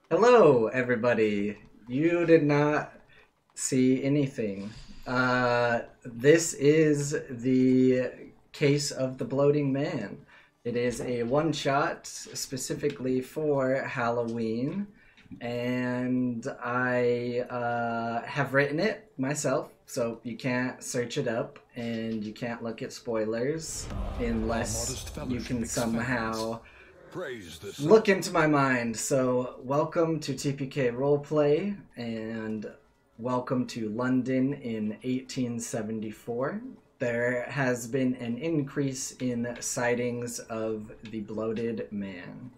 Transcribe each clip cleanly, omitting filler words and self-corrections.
Hello, everybody. You did not see anything. This is the case of the bloating man. It is a one shot specifically for Halloween, and I have written it myself, so you can't search it up and you can't look at spoilers Our unless modest you fellowship can expands. somehow Praise the sun. look into my mind. So, welcome to TPK Roleplay, and welcome to London in 1874. There has been an increase in sightings of the bloated man.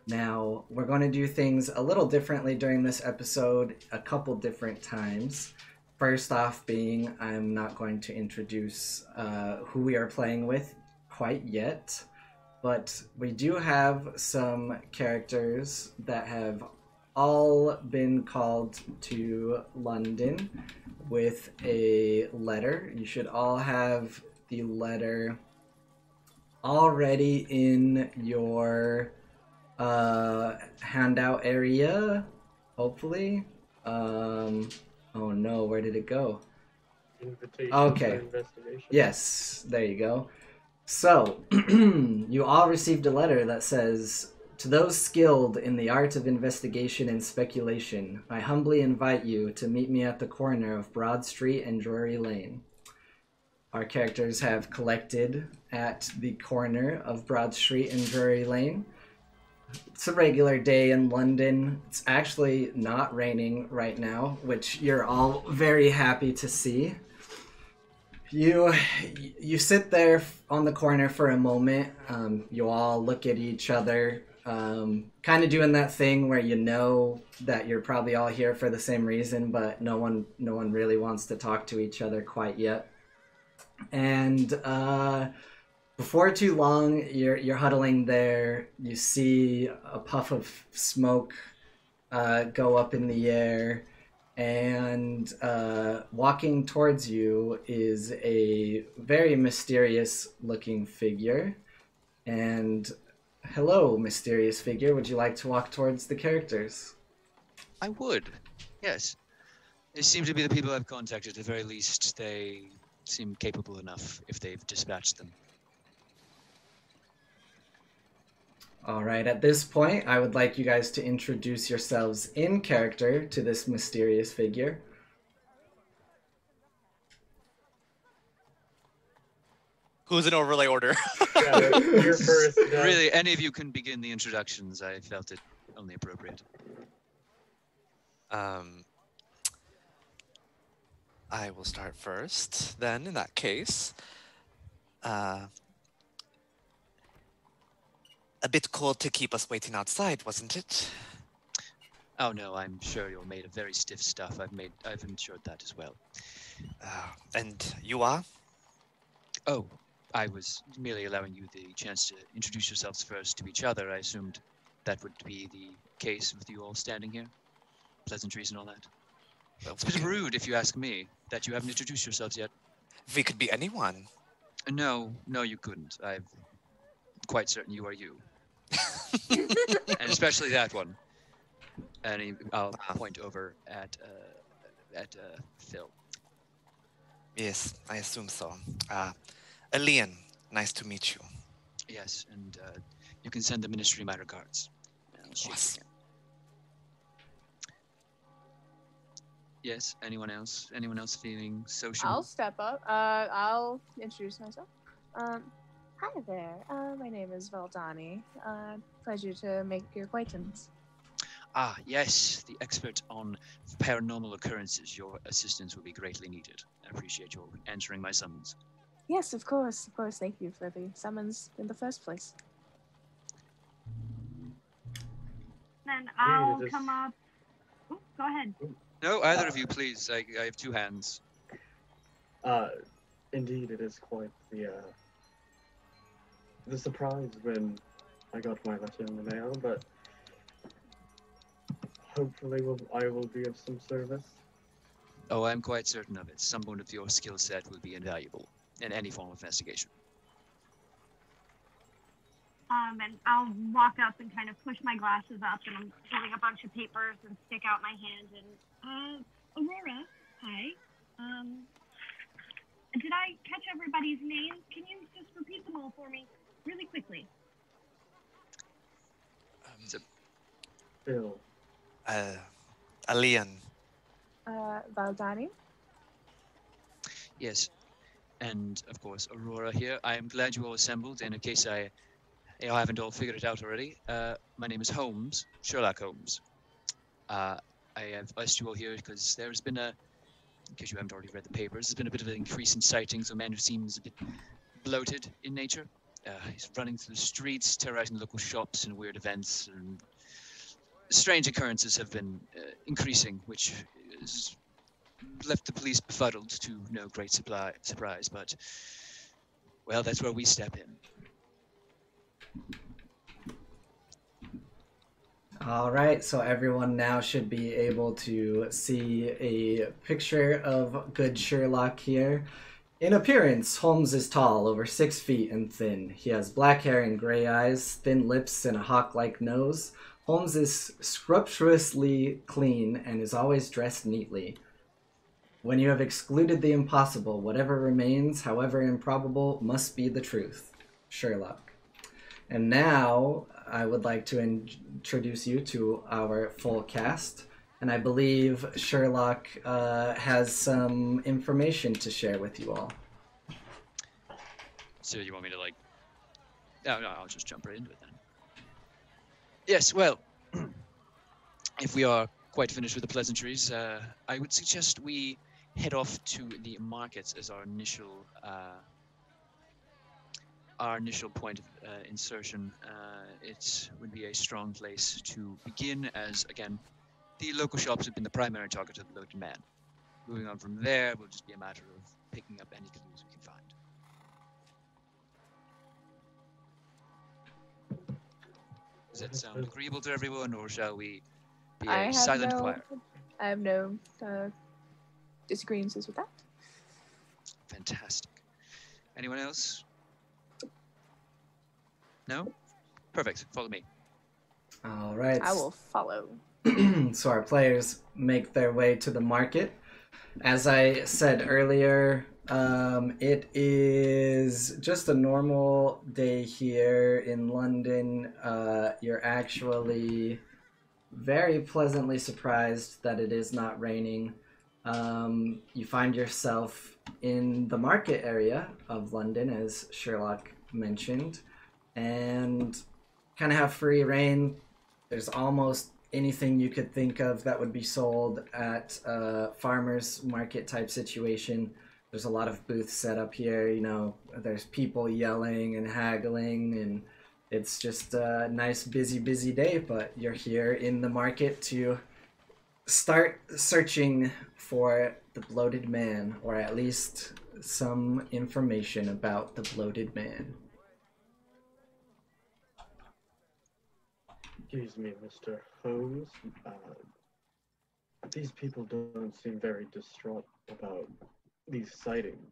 Now, we're going to do things a little differently during this episode, a couple different times. First off, being I'm not going to introduce who we are playing with quite yet. But we do have some characters that have all been called to London with a letter. You should all have the letter already in your handout area, hopefully. Oh no, where did it go? Invitation for Okay, investigation. yes, there you go. So, you all received a letter that says, "To those skilled in the art of investigation and speculation, I humbly invite you to meet me at the corner of Broad Street and Drury Lane." Our characters have collected at the corner of Broad Street and Drury Lane. It's a regular day in London. It's actually not raining right now, which you're all very happy to see. You you sit there on the corner for a moment. You all look at each other, kind of doing that thing where you know that you're probably all here for the same reason, but no one really wants to talk to each other quite yet. And before too long, you're huddling there. You see a puff of smoke go up in the air, and walking towards you is a very mysterious looking figure. And hello, mysterious figure. Would you like to walk towards the characters? I would. Yes. They seem to be the people I've contacted. At the very least, they seem capable enough if they've dispatched them. All right, at this point, I would like you guys to introduce yourselves in character to this mysterious figure. Who's in overlay order? Yeah, you're first. Really, any of you can begin the introductions. I felt it only appropriate. um, I will start first. Then, in that case, a bit cold to keep us waiting outside, wasn't it? Oh no, I'm sure you're made of very stiff stuff. I've ensured that as well. And you are? Oh, I was merely allowing you the chance to introduce yourselves first to each other. I assumed that would be the case with you all standing here. Pleasantries and all that. Well, It's a bit rude, if you ask me, that you haven't introduced yourselves yet. we could be anyone. No, you couldn't. I'm quite certain you are you. And especially that one. And I'll point over at Phil. Yes, I assume so. Elian, nice to meet you. Yes, and you can send the ministry my regards. I'll shake Yes. your hand. Yes, anyone else? Anyone else feeling social? I'll step up. I'll introduce myself. Hi there. My name is Valdani. Pleasure to make your acquaintance. Ah, yes, the expert on paranormal occurrences. Your assistance will be greatly needed. I appreciate your answering my summons. Yes, of course. Of course. Thank you for the summons in the first place. Then I'll just- come up. Ooh, go ahead. No, either of you, please. I have two hands. Indeed, it is quite the surprise when I got my letter in the mail, but hopefully I will be of some service. Oh, I'm quite certain of it. Someone of your skill set will be invaluable in any form of investigation. And I'll walk up and kind of push my glasses up, and I'm holding a bunch of papers and stick out my hand and, Aurora, hi. Did I catch everybody's names? Can you just repeat them all for me really quickly? Bill. Alian. Valdani. Yes, and of course Aurora here. I am glad you all assembled. And in case I haven't all figured it out already, my name is Holmes, Sherlock Holmes. I have asked you all here because there's been in case you haven't already read the papers, there's been a bit of an increase in sightings of a man who seems a bit bloated in nature. He's running through the streets, terrorizing local shops and weird events, and strange occurrences have been increasing, which has left the police befuddled to no great surprise. But, well, that's where we step in. All right, so everyone now should be able to see a picture of good Sherlock here. In appearance, Holmes is tall, over 6 feet and thin. He has black hair and gray eyes, thin lips, and a hawk-like nose. Holmes is scrupulously clean and is always dressed neatly. When you have excluded the impossible, whatever remains, however improbable, must be the truth. Sherlock. And now, I would like to introduce you to our full cast. And I believe Sherlock has some information to share with you all. So you want me to No, I'll just jump right into it then. Yes, well, if we are quite finished with the pleasantries, I would suggest we head off to the markets as our initial point of insertion. It would be a strong place to begin, as again, the local shops have been the primary target of the loaded man. Moving on from there will just be a matter of picking up any clues we can find. Does that sound agreeable to everyone, or shall we be a silent choir? I have no disagreements with that. Fantastic. Anyone else? No? Perfect. Follow me. All right. I will follow. So our players make their way to the market. As I said earlier, it is just a normal day here in London. You're actually very pleasantly surprised that it is not raining. You find yourself in the market area of London, as Sherlock mentioned, and kind of have free reign. There's almost anything you could think of that would be sold at a farmer's market type situation. There's a lot of booths set up here, you know, there's people yelling and haggling, and it's just a nice busy day, but you're here in the market to start searching for the bloated man, or at least some information about the bloated man. Excuse me, Mr. Holmes. These people don't seem very distraught about these sightings.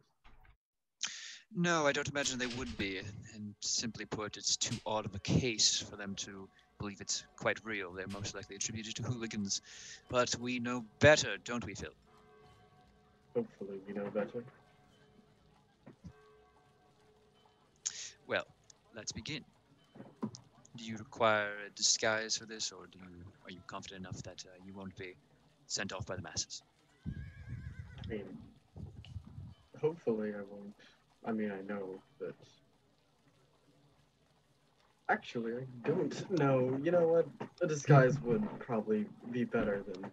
No, I don't imagine they would be. And simply put, it's too odd of a case for them to believe it's quite real. They're most likely attributed to hooligans. But we know better, don't we, Phil? Hopefully we know better. Well, let's begin. Do you require a disguise for this, or are you confident enough that you won't be sent off by the masses? I mean, hopefully I won't. I mean, I know that... Actually, I don't know. You know what? A disguise would probably be better than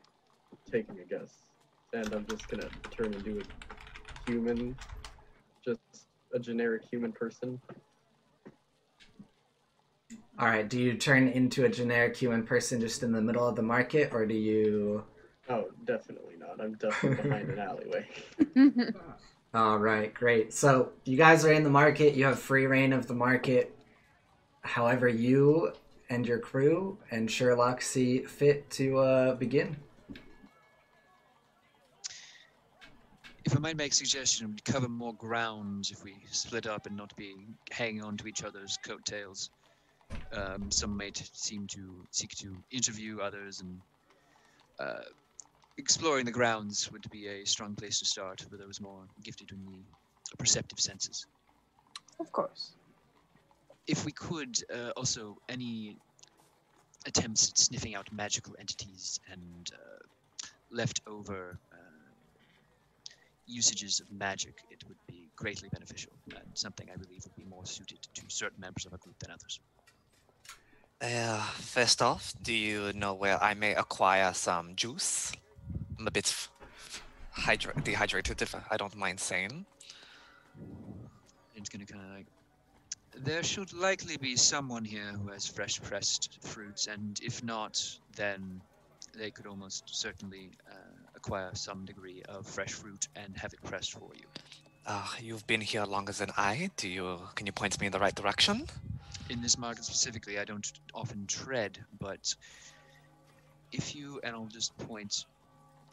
taking a guess. And I'm just gonna turn into a human. Just a generic human person. Alright, do you turn into a generic human person just in the middle of the market, or do you... Oh, definitely not. I'm definitely behind an alleyway. Alright, great. So, you guys are in the market, you have free reign of the market. However you and your crew and Sherlock see fit to begin. If I might make a suggestion, we'd cover more ground if we split up and not be hanging on to each other's coattails. Some may seem to seek to interview others, and exploring the grounds would be a strong place to start for those more gifted in the perceptive senses. Of course. If we could, also, any attempts at sniffing out magical entities and leftover usages of magic, it would be greatly beneficial, and something I believe would be more suited to certain members of a group than others. First off, do you know where I may acquire some juice? I'm a bit dehydrated, if I don't mind saying. It's gonna kind of like... There should likely be someone here who has fresh pressed fruits, and if not, then they could almost certainly acquire some degree of fresh fruit and have it pressed for you. You've been here longer than I. Can you point me in the right direction? In this market specifically, I don't often tread, but if you, and I'll just point,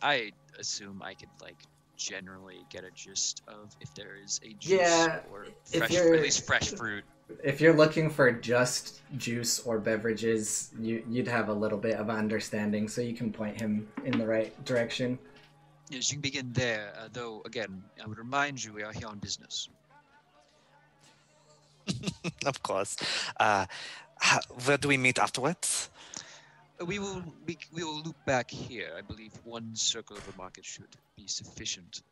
I assume I could, like, generally get a gist of if there is a juice or fresh, at least fresh fruit. If you're looking for just juice or beverages, you'd have a little bit of understanding, so you can point him in the right direction. Yes, you can begin there, though, again, I would remind you we are here on business. Of course. Where do we meet afterwards? We will loop back here. I believe one circle of the market should be sufficient.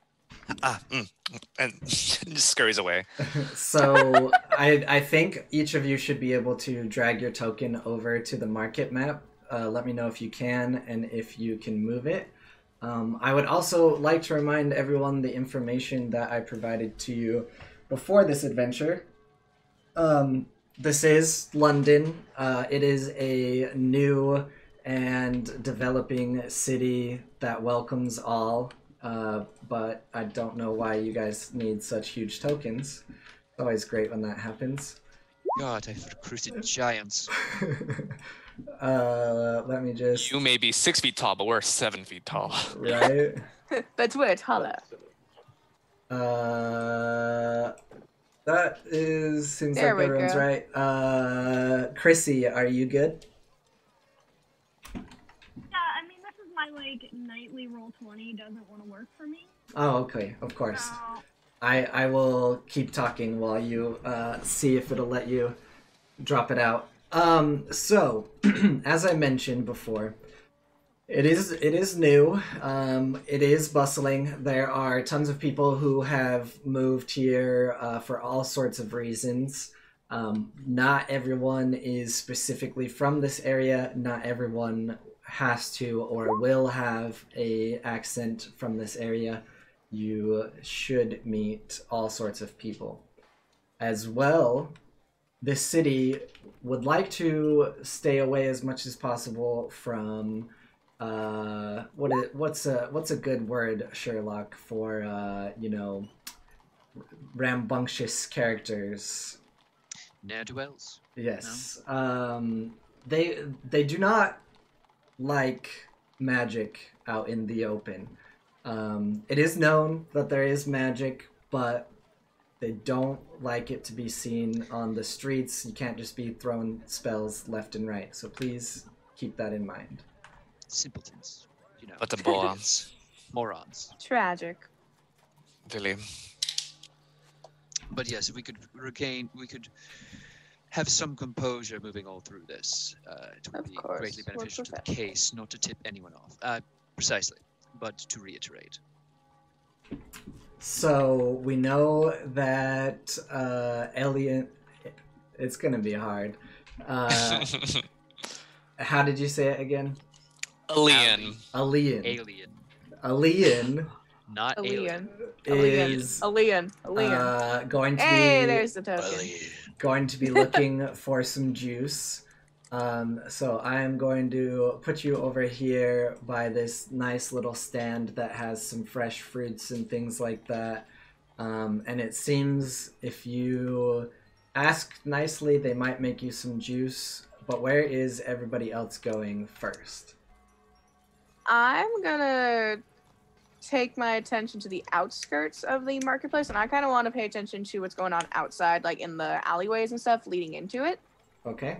And just scurries away. So I think each of you should be able to drag your token over to the market map. Let me know if you can and if you can move it. I would also like to remind everyone the information that I provided to you before this adventure. This is London. It is a new and developing city that welcomes all. But I don't know why you guys need such huge tokens. It's always great when that happens. God, I've recruited giants. Let me just... You may be 6 feet tall, but we're 7 feet tall. Right? But we're taller. That is... Seems There like we everyone's go. right. Chrissy, are you good? Yeah, I mean, this is my, like, nightly roll 20 doesn't want to work for me. Oh, okay. Of course. So, I will keep talking while you see if it'll let you drop it out. So, as I mentioned before, it is new. It is bustling. There are tons of people who have moved here for all sorts of reasons. Not everyone is specifically from this area. Not everyone has to or will have a accent from this area. You should meet all sorts of people. As well, this city would like to stay away as much as possible from what's a good word, Sherlock, for rambunctious characters. Ne'er-do-wells. Yes. No? They do not like magic out in the open. It is known that there is magic, but they don't like it to be seen on the streets. You can't just be throwing spells left and right. So please keep that in mind. Simpletons, you know. But the morons. Morons. Tragic. Really. But yes, if we could have some composure moving all through this. It would Of be course, greatly we're beneficial to the professionals. case, not to tip anyone off. Precisely. But to reiterate. So we know that Elliot. It's gonna be hard. How did you say it again? Alien. Alien. Alien. Alien Not alien. is Alien. going to Hey, be there's the token. going to be looking for some juice. So I am going to put you over here by this nice little stand that has some fresh fruits and things like that. And it seems if you ask nicely, they might make you some juice. But where is everybody else going first? I'm gonna take my attention to the outskirts of the marketplace, and I kind of want to pay attention to what's going on outside, like in the alleyways and stuff leading into it. Okay.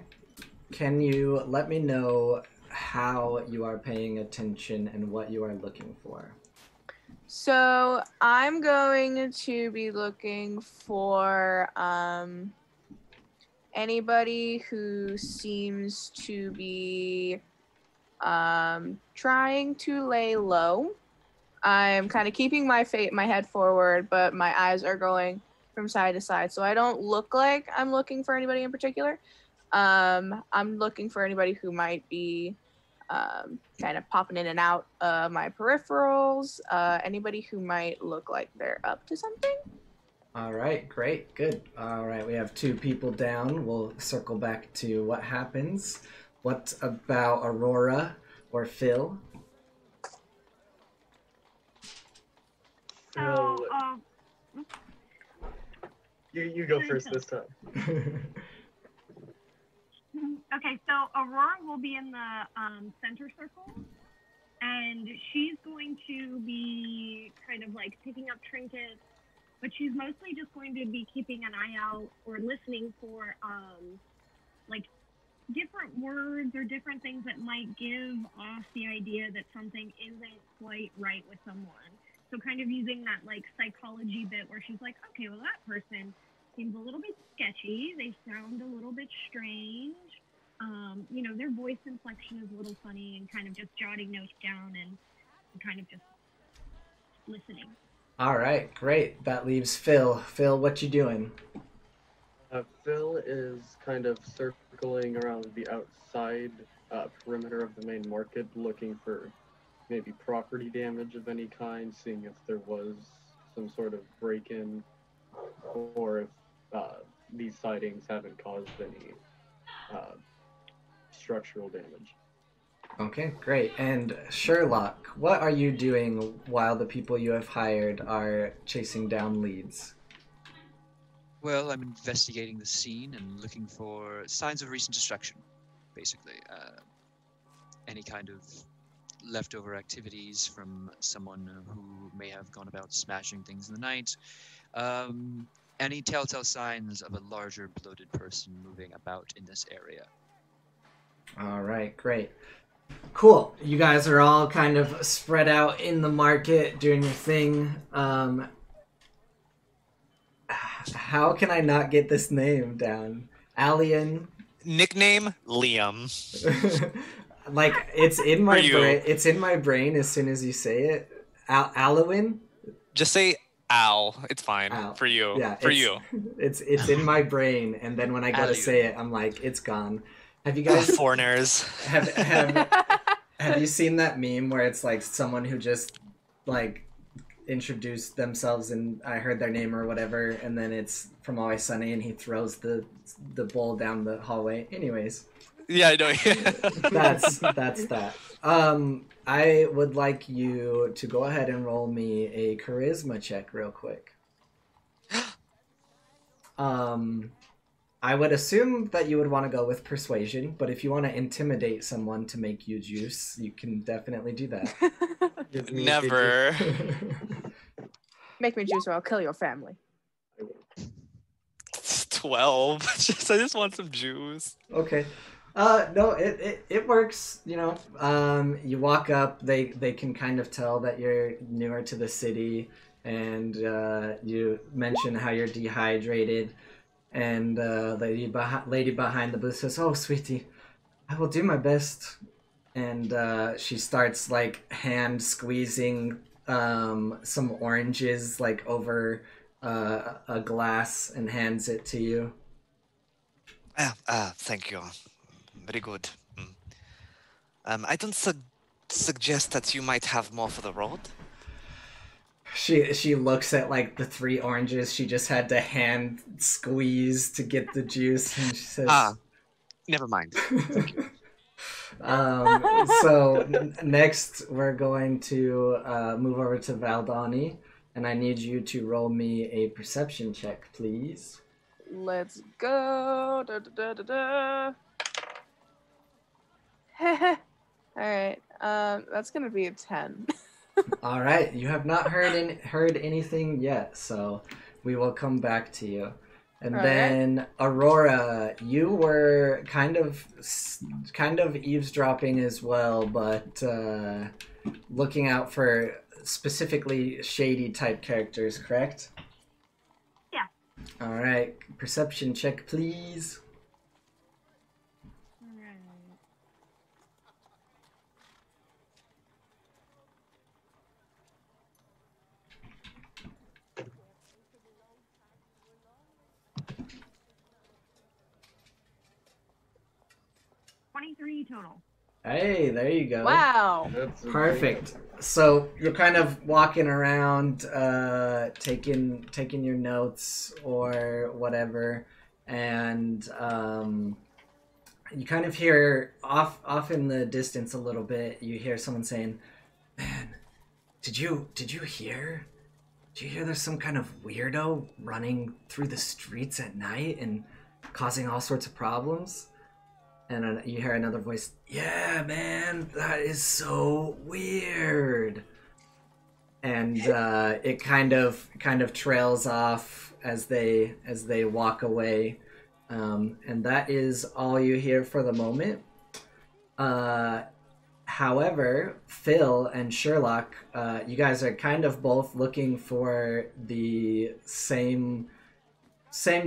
can you let me know how you are paying attention and what you are looking for? So I'm going to be looking for anybody who seems to be trying to lay low. I'm kind of keeping my head forward, but my eyes are going from side to side, so I don't look like I'm looking for anybody in particular. I'm looking for anybody who might be kind of popping in and out of my peripherals. Anybody who might look like they're up to something. All right, great, good. All right, we have 2 people down. We'll circle back to what happens. What about Aurora or Phil? So, You go first this time. okay, so Aurora will be in the center circle, and she's going to be kind of like picking up trinkets, but she's mostly just going to be keeping an eye out or listening for like different words or different things that might give off the idea that something isn't quite right with someone. So kind of using that like psychology bit where she's like, okay, well that person seems a little bit sketchy. They sound a little bit strange. You know, their voice inflection is a little funny, and kind of just jotting notes down and kind of just listening. All right, great. That leaves Phil. Phil, what you doing? Phil is kind of circling around the outside perimeter of the main market, looking for maybe property damage of any kind, seeing if there was some sort of break-in, or if these sightings haven't caused any structural damage. Okay, great. And Sherlock, what are you doing while the people you have hired are chasing down leads? Well, I'm investigating the scene and looking for signs of recent destruction, basically. Any kind of leftover activities from someone who may have gone about smashing things in the night. Any telltale signs of a larger bloated person moving about in this area. All right, great. Cool. You guys are all kind of spread out in the market doing your thing. How can I not get this name down? Alien. Nickname Liam. Like it's in my brain. It's in my brain as soon as you say it. Alwyn. Just say Al. It's fine. Al. For you. Yeah, for you. It's in my brain, and then when I go to say it, I'm like, it's gone. Have you guys foreigners? Have you seen that meme where it's like someone who just like introduced themselves and I heard their name or whatever, and then it's from Always Sunny, and he throws the bowl down the hallway. Anyways. Yeah, I know. that's that. I would like you to go ahead and roll me a charisma check real quick. I would assume that you would want to go with persuasion, but if you want to intimidate someone to make you juice, you can definitely do that. Never. Make me juice or I'll kill your family. 12. I just want some juice. Okay. No, it works, you know. You walk up, they can kind of tell that you're newer to the city, and you mention how you're dehydrated, and lady behind the booth says, "Oh, sweetie, I will do my best." And she starts like hand squeezing some oranges like over a glass and hands it to you. Thank you. Very good. I don't suggest that you might have more for the road. She looks at like the 3 oranges she just had to hand squeeze to get the juice, and she says, Never mind. Thank you. So next we're going to move over to Valdani, and I need you to roll me a perception check, please. Let's go. Da, da, da, da, da. Alright, that's gonna be a 10. Alright, you have not heard anything yet, so we will come back to you. And Alright. then Aurora, you were kind of eavesdropping as well, but looking out for specifically shady type characters, correct? Yeah. All right, perception check, please. Alright. $23 total. Hey, there you go. Wow. That's Perfect. So you're kind of walking around, taking your notes or whatever, and you kind of hear off in the distance a little bit. You hear someone saying, "Man, did you hear? Did you hear there's some kind of weirdo running through the streets at night and causing all sorts of problems?" And you hear another voice, "Yeah, man, that is so weird." And it kind of trails off as they walk away, and that is all you hear for the moment. However, Phil and Sherlock, you guys are kind of both looking for the same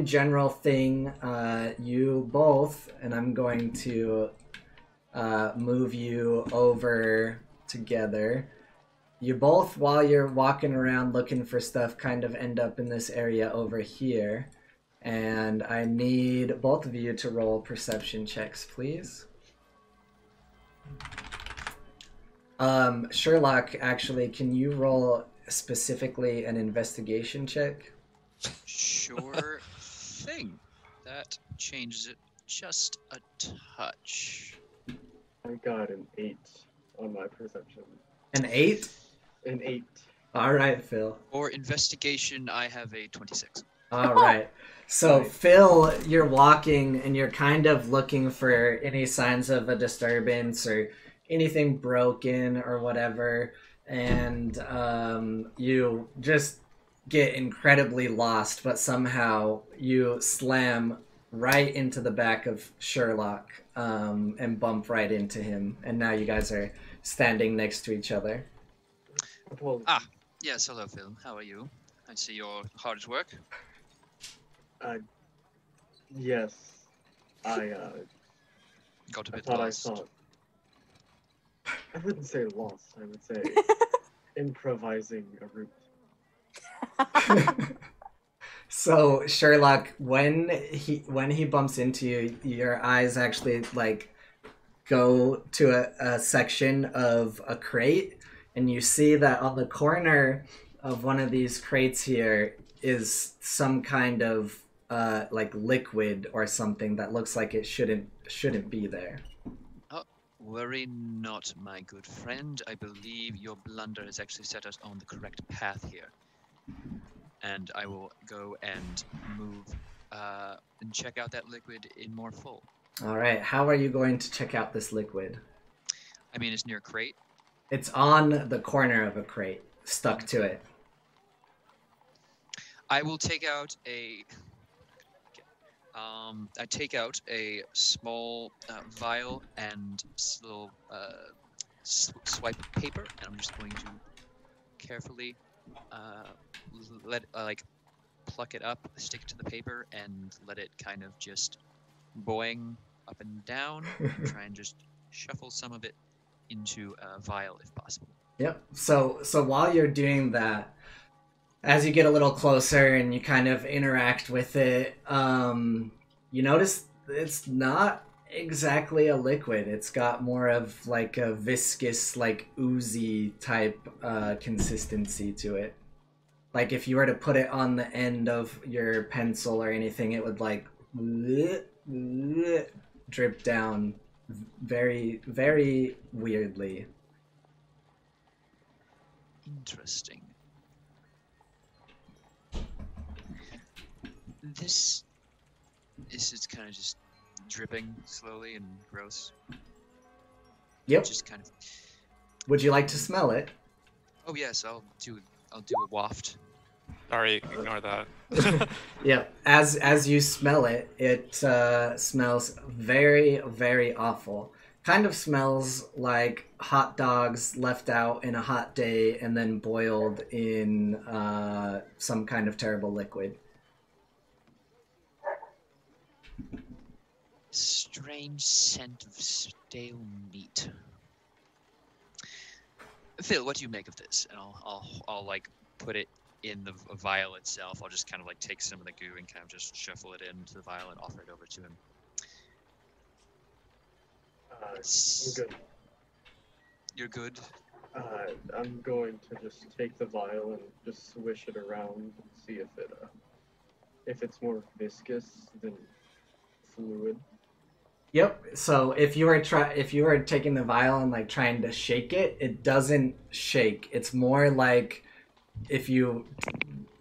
general thing. You both, and I'm going to move you over together. You both, while you're walking around looking for stuff, kind of end up in this area over here. And I need both of you to roll perception checks, please. Sherlock, actually, can you roll specifically an investigation check? Sure thing. That changes it just a touch. I got an 8 on my perception. An 8? An 8. All right, Phil. For investigation, I have a 26. All right. So, Nice. Phil, you're walking and you're kind of looking for any signs of a disturbance or anything broken or whatever, and you just get incredibly lost, but somehow you slam right into the back of Sherlock and bump right into him, and now you guys are standing next to each other. Well, Yes, hello, Phil. How are you? I see you're hard at work. yes. I Got a bit thought lost. I saw. I wouldn't say lost. I would say improvising a route. So Sherlock, when he bumps into you, your eyes actually like go to a section of a crate, and you see that on the corner of one of these crates here is some kind of like liquid or something that looks like it shouldn't be there. Worry not, my good friend. I believe your blunder has actually set us on the correct path here. And I will go and move and check out that liquid in more full. All right, how are you going to check out this liquid? I mean, it's near a crate. It's on the corner of a crate, stuck to it. I will take out a. I take out a small vial and little swipe of paper, and I'm just going to carefully pluck it up, stick it to the paper, and let it kind of just boing up and down. Try and just shuffle some of it into a vial if possible. Yep. So while you're doing that, as you get a little closer and you kind of interact with it, you notice it's not exactly a liquid. It's got more of like a viscous, like oozy type consistency to it. Like if you were to put it on the end of your pencil or anything, it would like drip down very, very weirdly. Interesting. This is kind of just dripping slowly and gross. Yep. Just kind of. Would you like to smell it? Oh yes, I'll do a waft. Sorry, ignore that. Yep. As you smell it, it smells very, very awful. Kind of smells like hot dogs left out in a hot day and then boiled in some kind of terrible liquid. Strange scent of stale meat. Phil, what do you make of this? And I'll like put it in the vial itself. I'll just kind of like take some of the goo and kind of just shuffle it into the vial and offer it over to him. I'm good. You're good. I'm going to just take the vial and just swish it around and see if it's more viscous than fluid. Yep. So if you are taking the vial and like trying to shake it, it doesn't shake. It's more like if you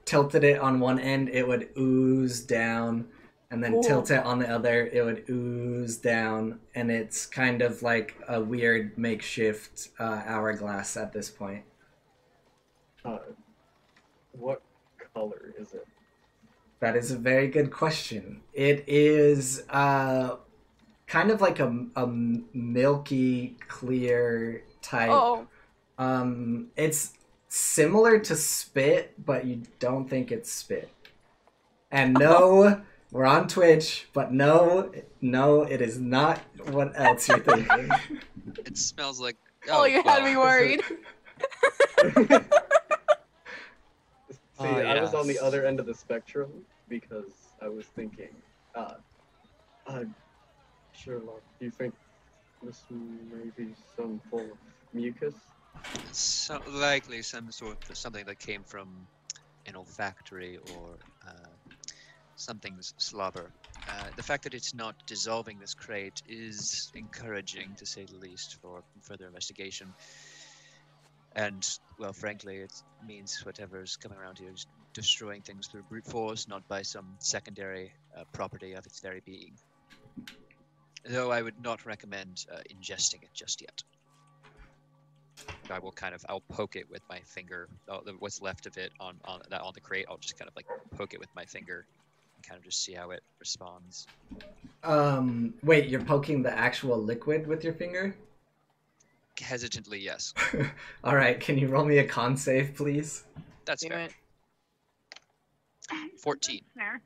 tilted it on one end, it would ooze down, and then tilt it on the other, it would ooze down, and it's kind of like a weird makeshift hourglass at this point. What color is it? That is a very good question. It is kind of like a milky, clear type. Oh. It's similar to spit, but you don't think it's spit. And no, we're on Twitch, but no, it is not what else you're thinking. It smells like. Oh, you had me worried. See, I was on the other end of the spectrum because I was thinking, Sherlock, do you think this may be some form of mucus? So likely something that came from an olfactory or something's slobber. The fact that it's not dissolving this crate is encouraging, to say the least, for further investigation. And, well, frankly, it means whatever's coming around here is destroying things through brute force, not by some secondary property of its very being. Though I would not recommend ingesting it just yet. I'll poke it with my finger. What's left of it on the crate, I'll just kind of like poke it with my finger and kind of just see how it responds. Wait, you're poking the actual liquid with your finger? Hesitantly, yes. All right, can you roll me a con save, please? That's fair. 14. Fair.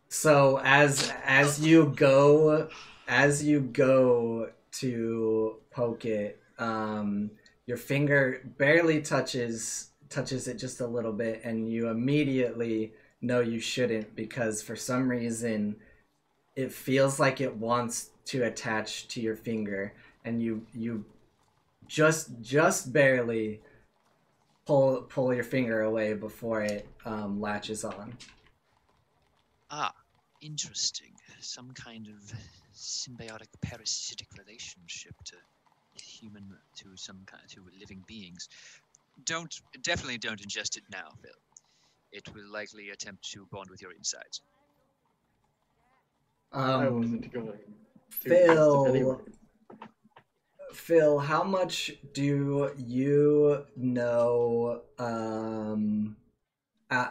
So as you go to poke it, your finger barely touches it just a little bit, and you immediately know you shouldn't, because for some reason it feels like it wants to attach to your finger, and you just barely pull your finger away before it latches on. Ah, interesting. Some kind of symbiotic parasitic relationship to living beings. Definitely don't ingest it now, Phil. It will likely attempt to bond with your insides. I wasn't going to ingest it anyway. Phil, how much do you know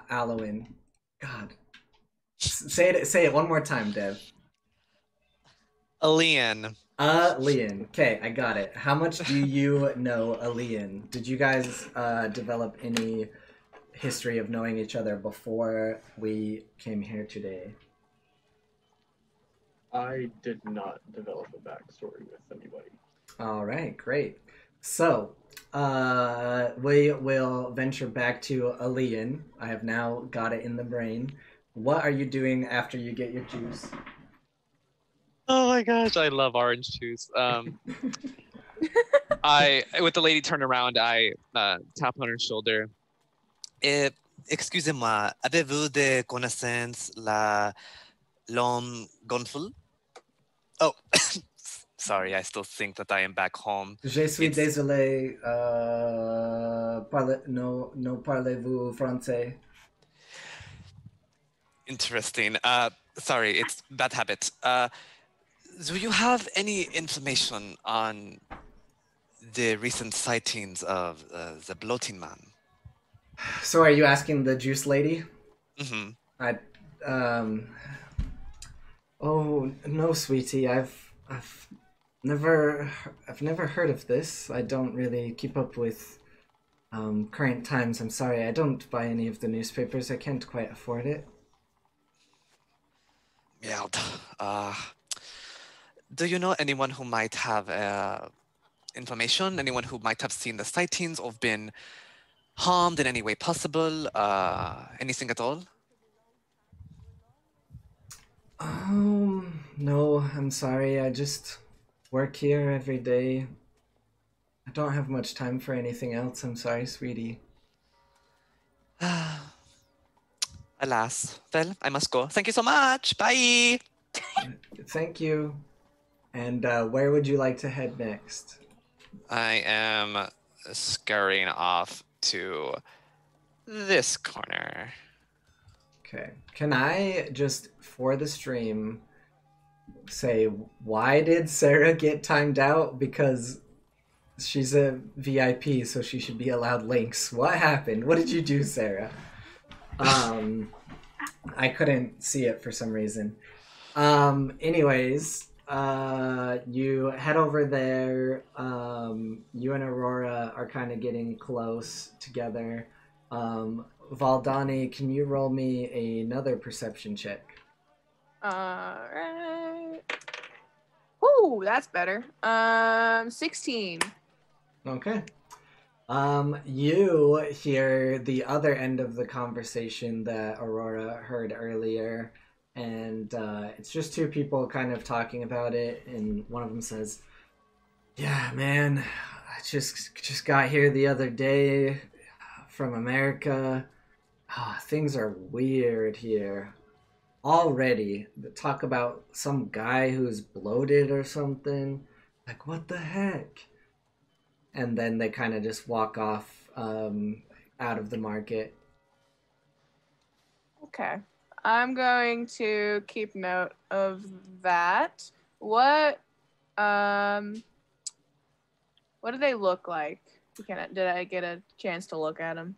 Alwyn? God. Say it one more time, Dev. Alian. Leon. Okay, I got it. How much do you know Alian? Did you guys develop any history of knowing each other before we came here today? I did not develop a backstory with anybody. All right, great. So, we will venture back to Alian. I have now got it in the brain. What are you doing after you get your juice? Oh my gosh, I love orange juice. With the lady turned around, I tap on her shoulder. Excusez-moi, avez-vous des connaissances l'homme gonfle? Oh, sorry, I still think that I am back home. Je suis désolé. No parlez-vous français? Interesting. Sorry, it's bad habit. Do you have any information on the recent sightings of the bloating man? So are you asking the juice lady? Mm-hmm. Oh no, sweetie. I've never heard of this. I don't really keep up with current times. I'm sorry. I don't buy any of the newspapers. I can't quite afford it. Merde. Do you know anyone who might have information? Anyone who might have seen the sightings or been harmed in any way possible? Anything at all? No, I'm sorry. I just work here every day. I don't have much time for anything else. I'm sorry, sweetie. Alas. Well, I must go. Thank you so much. Bye. Thank you. And where would you like to head next? I am scurrying off to this corner. Okay. Can I just, for the stream, say, why did Sarah get timed out? Because she's a VIP, so she should be allowed links. What happened? What did you do, Sarah? I couldn't see it for some reason. Anyways, you head over there. You and Aurora are kind of getting close together. Valdani, can you roll me another perception check? Alright. Ooh, that's better. 16. Okay. You hear the other end of the conversation that Aurora heard earlier, and it's just two people kind of talking about it, and one of them says, "Yeah, man, I just got here the other day from America. Oh, things are weird here. Already, talk about some guy who's bloated or something. Like, what the heck?" And then they kind of just walk off out of the market. Okay. I'm going to keep note of that. What do they look like? Did I get a chance to look at them?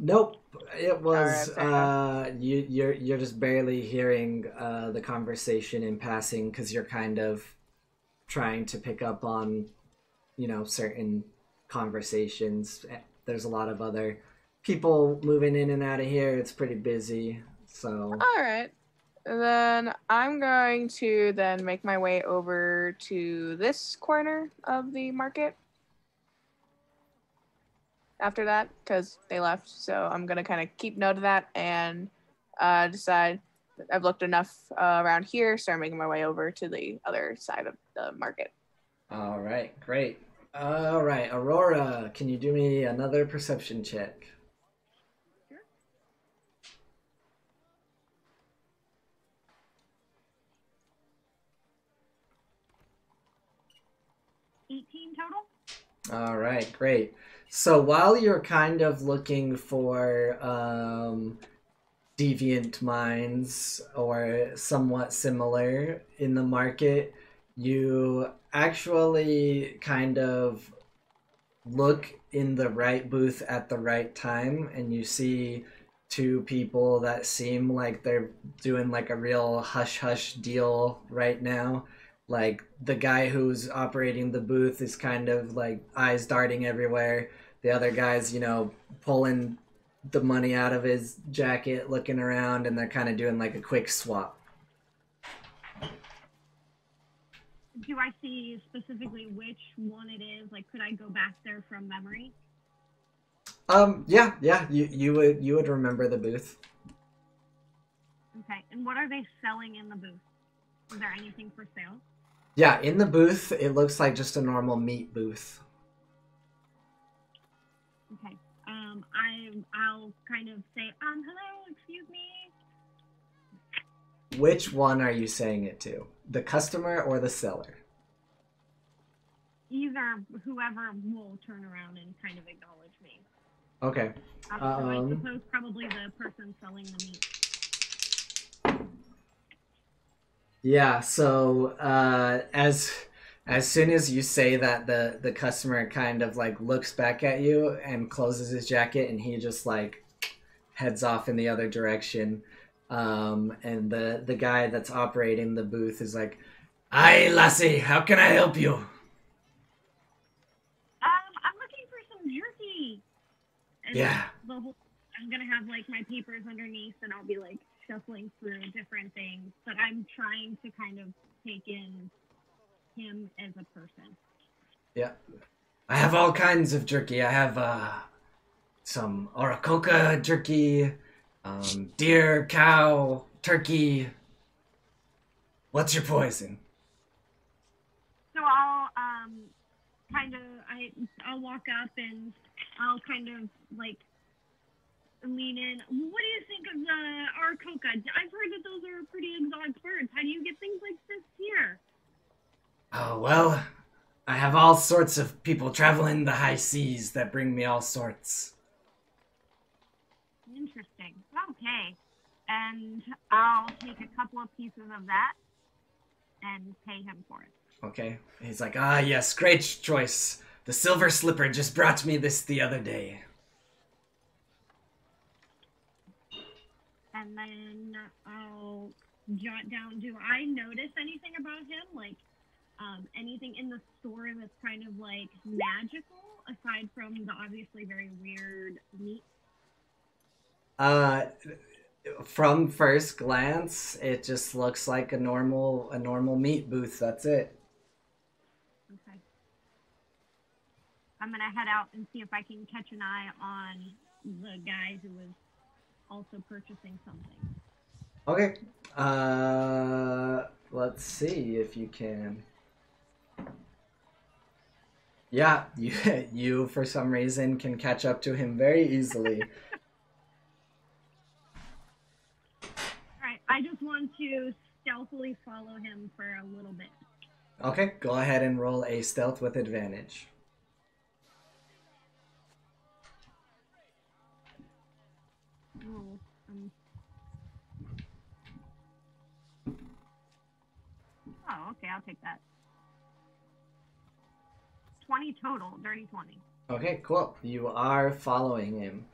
Nope. It was Alright, you're just barely hearing the conversation in passing because you're kind of trying to pick up on, certain conversations. There's a lot of other people moving in and out of here. It's pretty busy. So All right. Then I'm going to then make my way over to this corner of the market after that because they left. So I'm going to kind of keep note of that and decide I've looked enough around here, start making my way over to the other side of the market. all right, great. All right, Aurora, can you do me another perception check? Sure. 18 total. All right, great. So while you're kind of looking for deviant minds or somewhat similar in the market, you actually kind of look in the right booth at the right time, and you see two people that seem like they're doing like a real hush hush deal right now. Like the guy who's operating the booth is kind of like eyes darting everywhere. The other guy's, pulling the money out of his jacket, looking around, and they're kind of doing like a quick swap. Do I see specifically which one it is? Like, could I go back there from memory? Yeah, you would remember the booth. Okay. And what are they selling in the booth? Is there anything for sale? Yeah, in the booth, it looks like just a normal meat booth. Okay. I'll kind of say, hello, excuse me. Which one are you saying it to? The customer or the seller? Either whoever will turn around and kind of acknowledge me. Okay. So I suppose probably the person selling the meat. Yeah, so as As soon as you say that, the customer kind of like looks back at you and closes his jacket, and he just like heads off in the other direction. And the guy that's operating the booth is like, "Aye, lassie, how can I help you?" I'm looking for some jerky. And Yeah. I'm gonna have like my papers underneath, and I'll be like shuffling through different things. But I'm trying to kind of take in him as a person. Yeah. I have all kinds of jerky. I have some Orococa jerky, deer, cow, turkey. What's your poison? So I'll I'll walk up and I'll kind of like lean in. What do you think of the Orococa? I've heard that those are pretty exotic birds. How do you get things like this here? Oh, well, I have all sorts of people traveling the high seas that bring me all sorts. Interesting. Okay. And I'll take a couple of pieces of that and pay him for it. Okay. He's like, "Ah, yes, great choice. The silver slipper just brought me this the other day." And then I'll jot down, do I notice anything about him? Like, anything in the store that's kind of like magical, aside from the obviously very weird meat? From first glance, it just looks like a normal meat booth. That's it. Okay. I'm gonna head out and see if I can catch an eye on the guy who was also purchasing something. Okay. Let's see if you can. Yeah, you for some reason can catch up to him very easily. Alright, I just want to stealthily follow him for a little bit. Okay, go ahead and roll a stealth with advantage. Oh, okay, I'll take that. 20 total, dirty 20. Okay, cool. You are following him.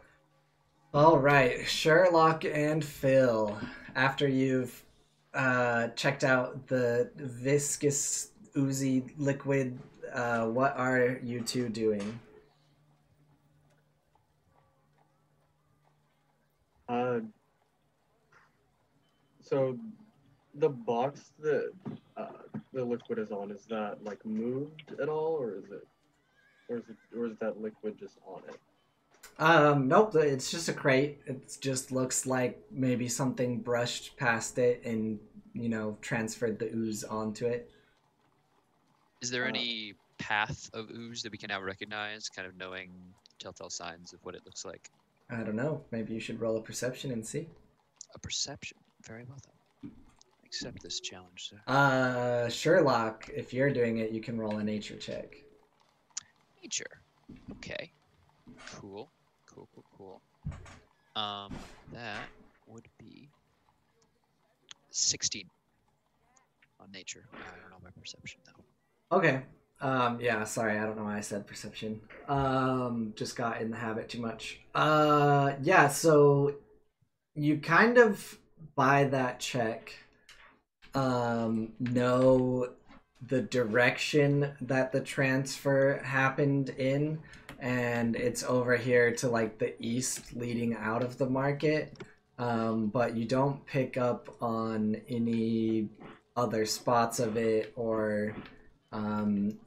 All right, Sherlock and Phil. After you've checked out the viscous, oozy liquid, what are you two doing? So the box that the liquid is on, is that like moved at all, or is that liquid just on it? Nope, it's just a crate. It just looks like maybe something brushed past it and, transferred the ooze onto it. Is there any path of ooze that we can now recognize, kind of knowing telltale signs of what it looks like? I don't know. Maybe you should roll a perception and see. A perception. Very well then. Accept this challenge, sir. Sherlock, if you're doing it, you can roll a nature check. Nature. Okay. Cool. That would be 16 on nature. I don't know my perception though. Okay. Yeah, sorry, I don't know why I said perception. Just got in the habit too much. Yeah, so you kind of, by that check, know the direction that the transfer happened in, and it's over here to like the east leading out of the market. But you don't pick up on any other spots of it or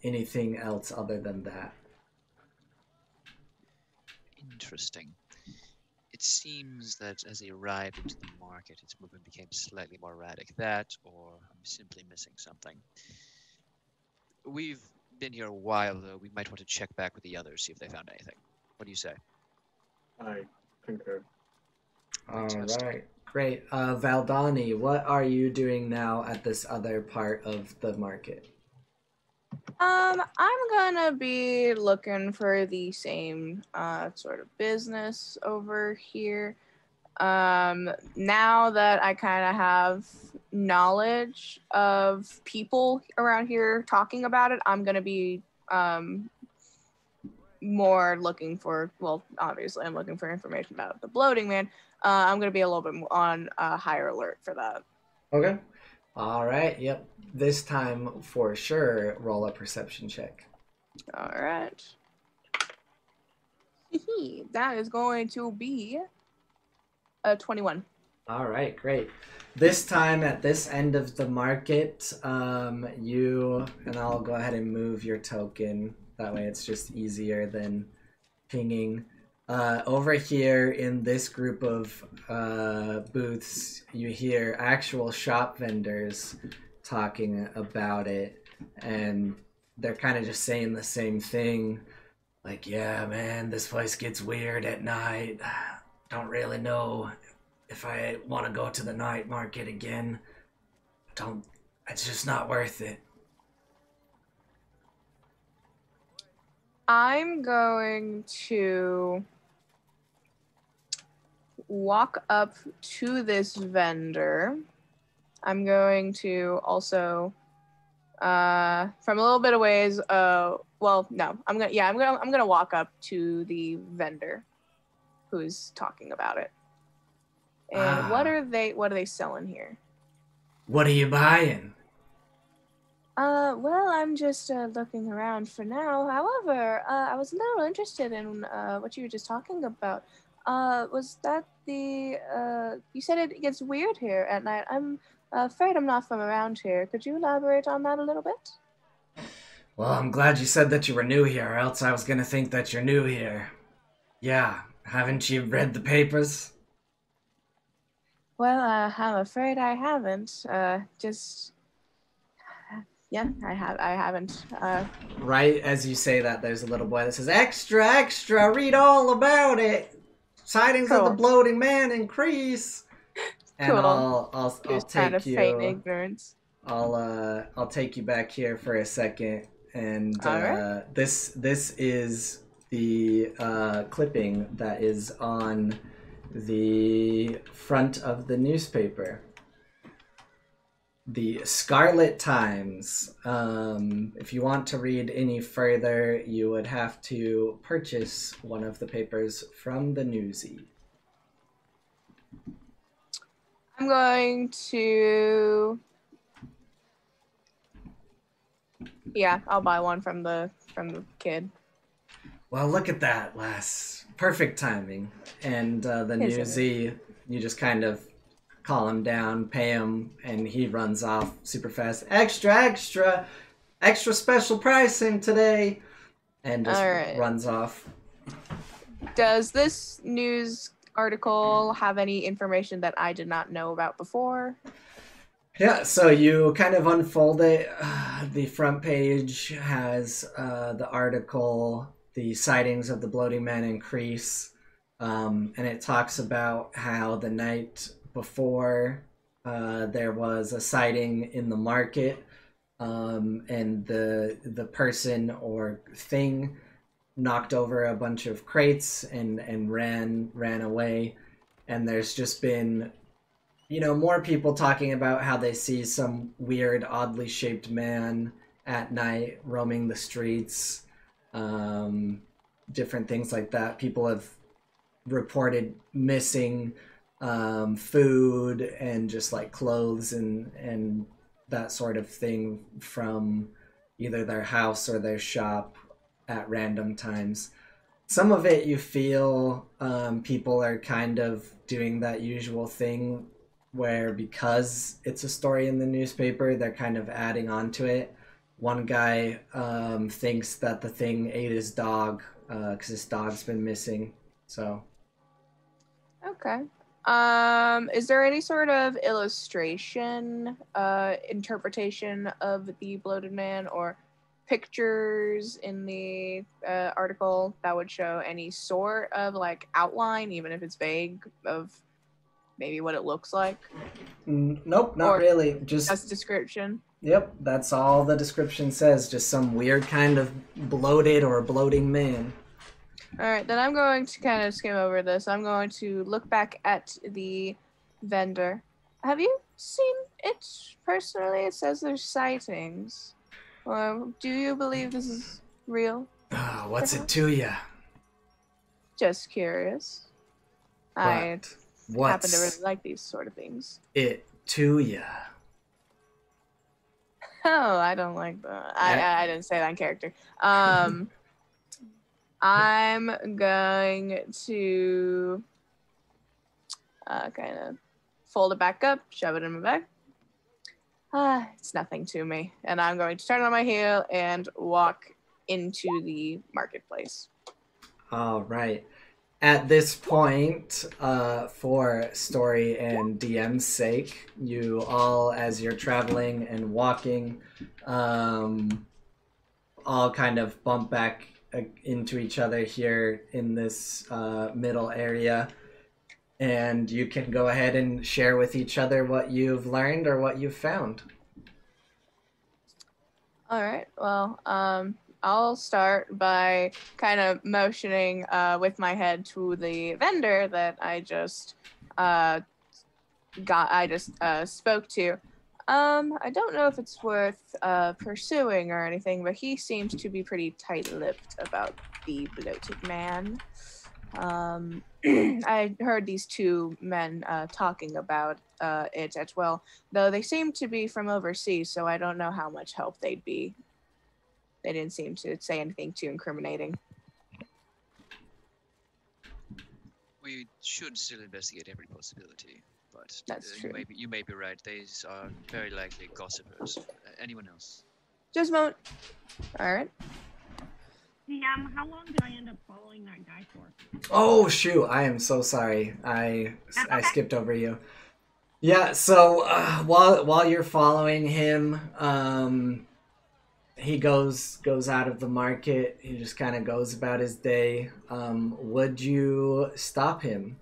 anything else other than that. Interesting. It seems that as he arrived into the market, his movement became slightly more erratic. That, or I'm simply missing something. We've been here a while, though. We might want to check back with the others, see if they found anything. What do you say? I concur. Fantastic. All right, great. Valdani, what are you doing now at this other part of the market? I'm gonna be looking for the same sort of business over here. Now that I kind of have knowledge of people around here talking about it, I'm gonna be more looking for. Well, obviously, I'm looking for information about the bloating man. I'm gonna be a little bit more on higher alert for that. Okay. All right. Yep. This time for sure, roll a perception check. All right. That is going to be a 21. All right, great. This time at this end of the market, you, and I'll go ahead and move your token. That way it's just easier than pinging. Over here in this group of booths, you hear actual shop vendors talking about it, and they're kind of just saying the same thing. Like, yeah, man, this place gets weird at night. Don't really know if I want to go to the night market again. It's just not worth it. I'm going to walk up to this vendor. I'm going to also from a little bit of ways well, no, I'm gonna walk up to the vendor who's talking about it. And what are they selling here? What are you buying? Well, I'm just looking around for now. However, I was a little interested in what you were just talking about. Was that the you said it gets weird here at night. I'm afraid I'm not from around here. Could you elaborate on that a little bit? Well, I'm glad you said that you were new here, or else I was gonna think that you're new here. Yeah, haven't you read the papers? Well, I'm afraid I haven't. Yeah, I haven't. Right as you say that, there's a little boy that says, "Extra, extra! Read all about it. Sightings of the bloating man increase." And Cool. I'll Just kind of take feign you. ignorance. I'll take you back here for a second, and Alright. this is the clipping that is on the front of the newspaper. The Scarlet Times. If you want to read any further, you would have to purchase one of the papers from the Newsy. I'm going to. Yeah, I'll buy one from the kid. Well, look at that, lass. Perfect timing. And the Isn't it? Newsy, you just kind of call him down, pay him, and he runs off super fast. Extra, extra, extra special pricing today, and just Alright. runs off. Does this news article have any information that I did not know about before? Yeah, so you kind of unfold it. The front page has the article, the sightings of the bloating man increase, and it talks about how the night before there was a sighting in the market, and the person or thing knocked over a bunch of crates and ran away. And there's just been, more people talking about how they see some weird, oddly shaped man at night roaming the streets, different things like that. People have reported missing food and just like clothes and that sort of thing from either their house or their shop at random times. Some of it you feel people are kind of doing that usual thing where, because it's a story in the newspaper, they're kind of adding on to it. One guy thinks that the thing ate his dog because his dog's been missing. So Okay. Is there any sort of illustration, interpretation of the bloated man, or pictures in the article that would show any sort of like outline, even if it's vague, of maybe what it looks like? Nope, not Or really. Just description. Yep, that's all the description says. Just some weird kind of bloated or bloating man. All right, then I'm going to kind of skim over this. I'm going to look back at the vendor. Have you seen it personally? It says there's sightings. Or do you believe this is real? What's it to ya? Just curious. I happen to What's really like these sort of things. it to ya? Oh, I don't like that. I didn't say that in character. I'm going to kind of fold it back up, shove it in my bag. It's nothing to me. And I'm going to turn on my heel and walk into the marketplace. All right. At this point, for story and DM's sake, you all, as you're traveling and walking, all kind of bump back into each other here in this middle area. And you can go ahead and share with each other what you've learned or what you've found. All right. Well, I'll start by kind of motioning with my head to the vendor that I just spoke to. I don't know if it's worth pursuing or anything, but he seems to be pretty tight-lipped about the bloated man. I heard these two men talking about it as well, though they seem to be from overseas, so I don't know how much help they'd be. They didn't seem to say anything too incriminating. We should still investigate every possibility, but That's true. You may be right. These are very likely gossipers. Anyone else? Just a moment. All right. DM, how long did I end up following that guy for? Oh shoot! I am so sorry. I skipped over you. Yeah. So while you're following him, he goes out of the market. He just kind of goes about his day. Would you stop him?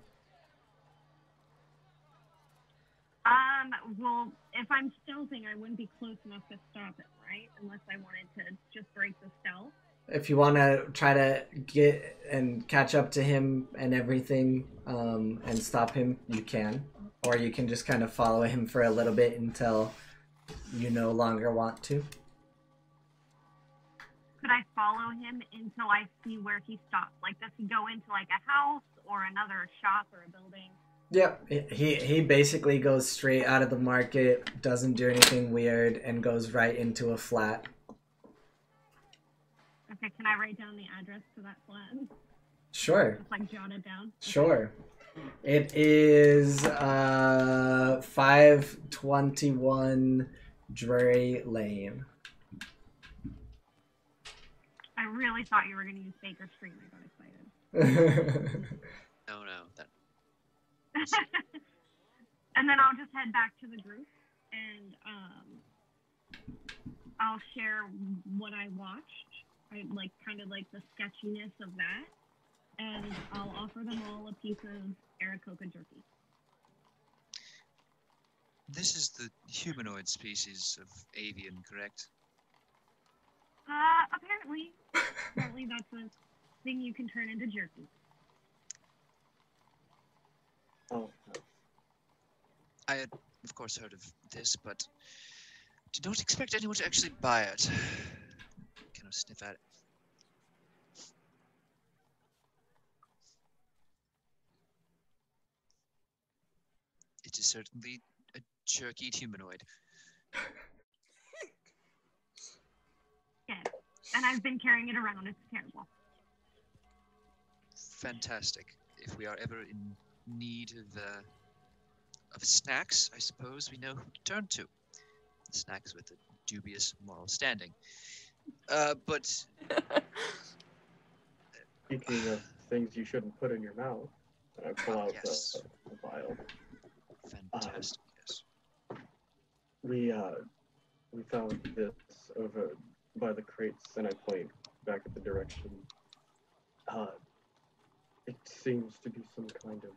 Well, if I'm stealthing, I wouldn't be close enough to stop it, right? Unless I wanted to just break the stealth. If you want to try to get and catch up to him and everything, and stop him, you can. Or you can just kind of follow him for a little bit until you no longer want to. Could I follow him until I see where he stops? Like, does he go into, like, a house or another shop or a building? Yep. He basically goes straight out of the market, doesn't do anything weird, and goes right into a flat. Okay, can I write down the address to that flat? Sure. Just, like, jot it down? Okay. Sure. It is 521 Drury Lane. I really thought you were going to use Baker Street. I got excited. No, that. And then I'll just head back to the group, and I'll share what I watched. I like kind of like the sketchiness of that, and I'll offer them all a piece of Aarakocra jerky. This is the humanoid species of avian, correct? Apparently that's a thing you can turn into jerky. Oh. I had, of course, heard of this, but did not expect anyone to actually buy it. Kind of sniff at it. It is certainly a jerky humanoid. Yeah, and I've been carrying it around. It's terrible. Fantastic. If we are ever in need of snacks, I suppose we know who to turn to. Snacks with a dubious moral standing. But Speaking of things you shouldn't put in your mouth, I pull out yes. the vial. Fantastic, yes. We found this over by the crates, and I point back at the direction. It seems to be some kind of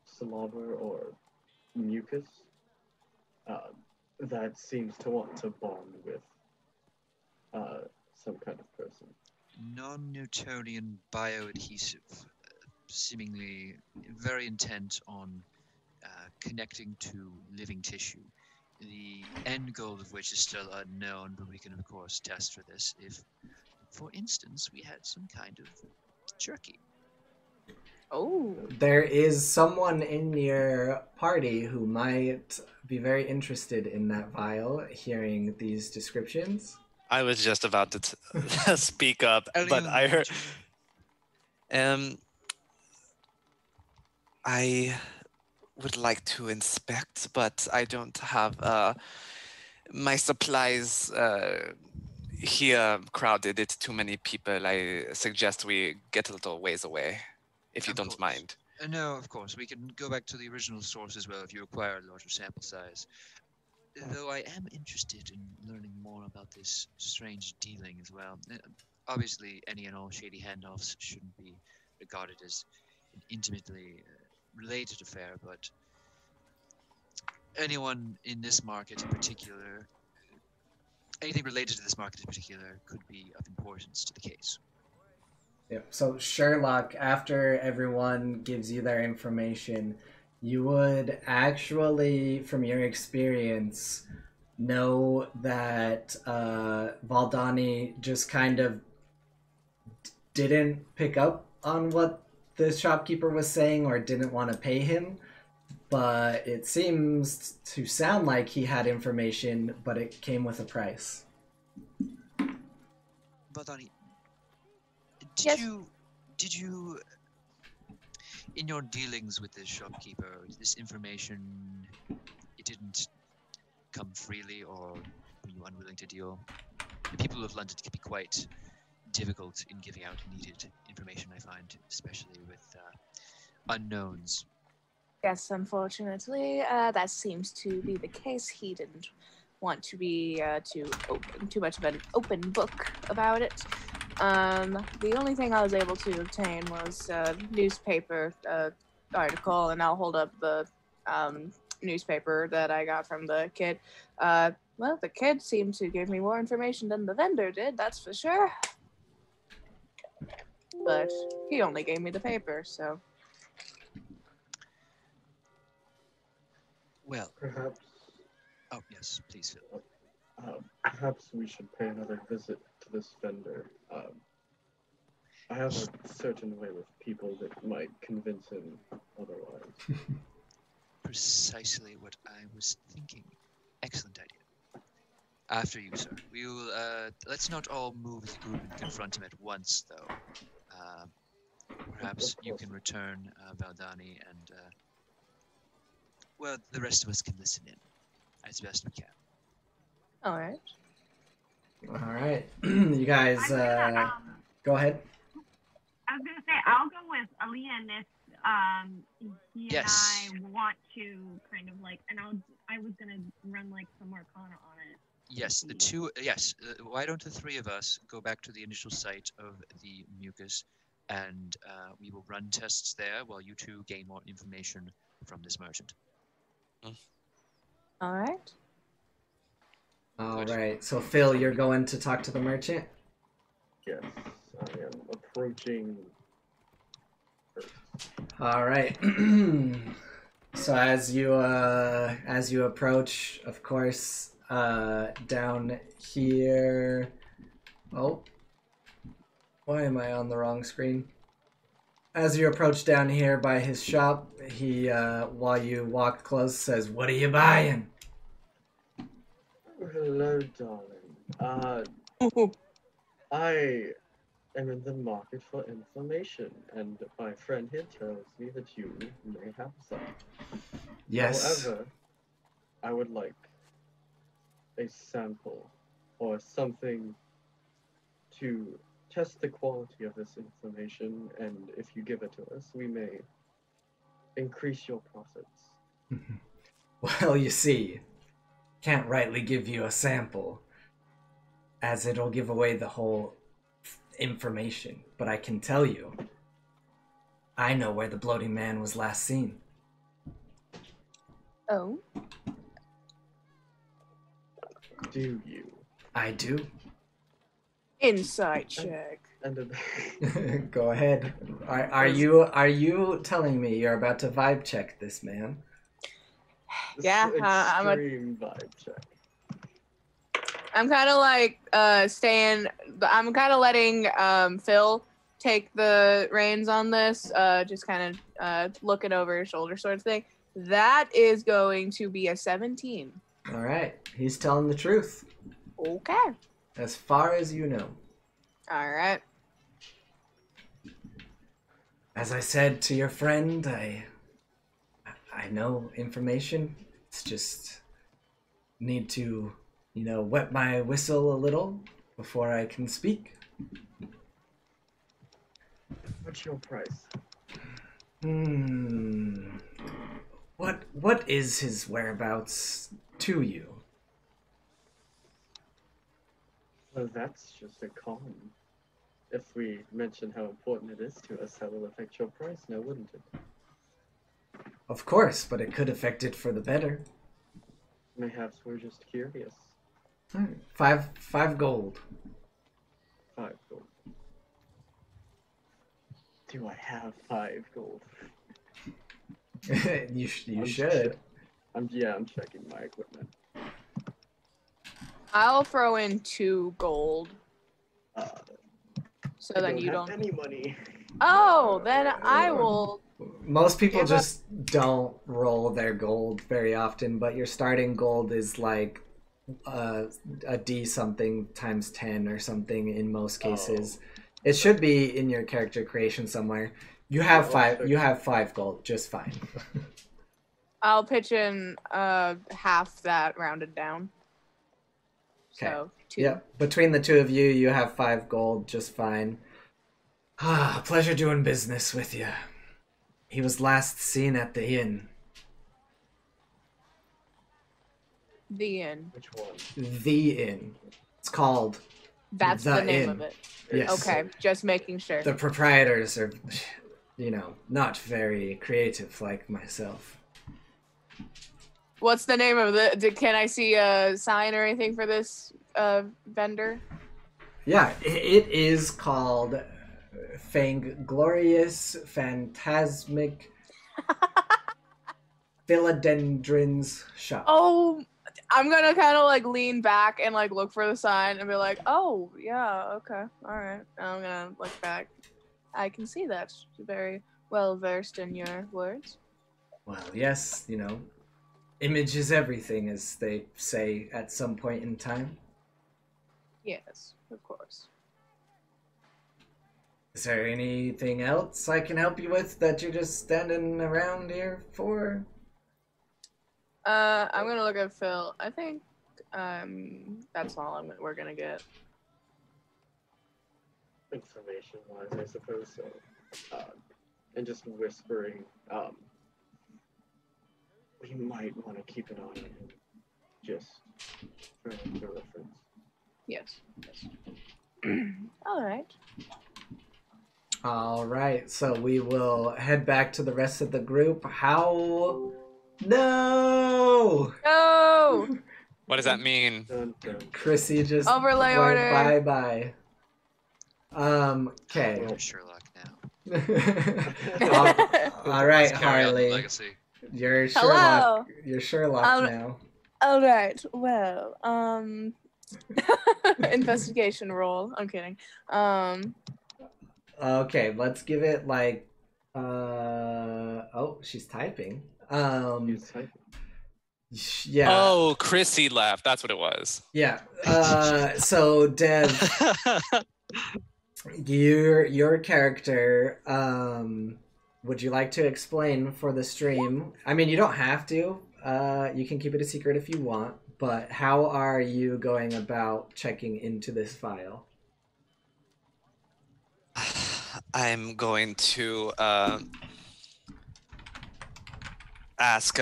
slobber or mucus that seems to want to bond with some kind of person. non-Newtonian bioadhesive, seemingly very intent on connecting to living tissue. The end goal of which is still unknown, but we can of course test for this if, for instance, we had some kind of jerky. Oh. There is someone in your party who might be very interested in that vial, hearing these descriptions. I was just about to speak up, but I heard. I would like to inspect, but I don't have my supplies here crowded. It's too many people. I suggest we get a little ways away, if you Of don't course. mind. No, of course. We can go back to the original source as well if you acquire a larger sample size. Though I am interested in learning more about this strange dealing as well. Obviously, any and all shady handoffs shouldn't be regarded as an intimately related affair, but anyone in this market in particular, anything related to this market in particular, could be of importance to the case. Yep. So Sherlock, after everyone gives you their information, you would actually, from your experience, know that Valdani just kind of didn't pick up on what the shopkeeper was saying or didn't want to pay him. But it seems to sound like he had information, but it came with a price. Valdani, Yes. did you, in your dealings with this shopkeeper, this information, it didn't come freely, or were you unwilling to deal? The people of London can be quite difficult in giving out needed information, I find, especially with unknowns. Yes, unfortunately, that seems to be the case. He didn't want to be too much of an open book about it. The only thing I was able to obtain was a newspaper article, and I'll hold up the newspaper that I got from the kid. Well, the kid seemed to give me more information than the vendor did, that's for sure. But he only gave me the paper, so... Well, Perhaps, oh yes, please, Phil. perhaps we should pay another visit to this vendor. I have a certain way with people that might convince him otherwise. Precisely what I was thinking. Excellent idea. After you, sir. We will, let's not all move as a group and confront him at once, though. Perhaps you can return Valdani, and, well, the rest of us can listen in as best we can. All right. All right. You guys, go ahead. I was gonna say I'll go with Aaliyah and if he Yes. and I want to kind of like, and I was gonna run like some Arcana on it. Yes, the two. Yes, why don't the three of us go back to the initial site of the mucus, and we will run tests there while you two gain more information from this merchant. All right. All Good. right. So Phil, you're going to talk to the merchant. Yes, I am approaching. All right. So as you approach, of course, down here. Oh, why am I on the wrong screen? As you approach down here by his shop, he, while you walk close, says, "What are you buying?" Hello, darling. I am in the market for information, and my friend here tells me that you may have some. Yes. However, I would like a sample or something to test the quality of this information, and if you give it to us, we may increase your profits. Well, you see, can't rightly give you a sample, as it'll give away the whole information. But I can tell you, I know where the bloating man was last seen. Oh. Do you? I do. Insight check. And Go ahead. Are you telling me you're about to vibe check this man? Yeah, I'm a- extreme vibe check. I'm kind of like staying. I'm kind of letting Phil take the reins on this. Just kind of looking over his shoulder, sort of thing. That is going to be a 17. All right, he's telling the truth, Okay. as far as you know. All right. As I said to your friend, I know information. It's just need to, wet my whistle a little before I can speak. What's your price? What is his whereabouts to you? Well, that's just a con. If we mention how important it is to us, that will affect your price, now wouldn't it? Of course, but it could affect it for the better. Perhaps we're just curious. Five gold. 5 gold. Do I have 5 gold? you should. I'm checking my equipment. I'll throw in 2 gold. So I then you have don't. any money. Oh, then I will. Most people Give just don't roll their gold very often, but your starting gold is like a D something times 10 or something in most cases. It should be in your character creation somewhere. You have You have 5 gold, just fine. I'll pitch in half that rounded down. So 2. Yeah, between the two of you, you have 5 gold, just fine. Pleasure doing business with you. He was last seen at the inn. The inn. Which one? The inn. It's called That's the name of it. Yes. Okay, just making sure. The proprietors are, not very creative like myself. What's the name of can I see a sign or anything for this vendor? Yeah, it is called Fanglorious Phantasmic Philodendrons Shop. Oh, I'm gonna kind of like lean back and like look for the sign and be like, oh yeah, okay, all right. I'm gonna look back. I can see that. You're very well versed in your words. Well, yes, image is everything, as they say at some point in time. Yes, of course. Is there anything else I can help you with that you're just standing around here for? I'm gonna look at Phil. I think that's all we're gonna get. Information-wise, I suppose so. And just whispering, we might want to keep an eye on him, just for reference. Yes. All right. All right, so we will head back to the rest of the group. How? No! No! What does that mean? Dun, dun. Chrissy just Overlay went order. bye-bye. Okay. You're Sherlock now. All right, Let's carry on the Harley. legacy. You're Hello. Sherlock. You're Sherlock now. All right. Well, investigation roll. I'm kidding. Okay, let's give it like oh, she's typing. He's typing. Yeah. Oh, Chrissy left. That's what it was. Yeah. So Dev, your character, would you like to explain for the stream? I mean, you don't have to. You can keep it a secret if you want, but how are you going about checking into this file? I'm going to ask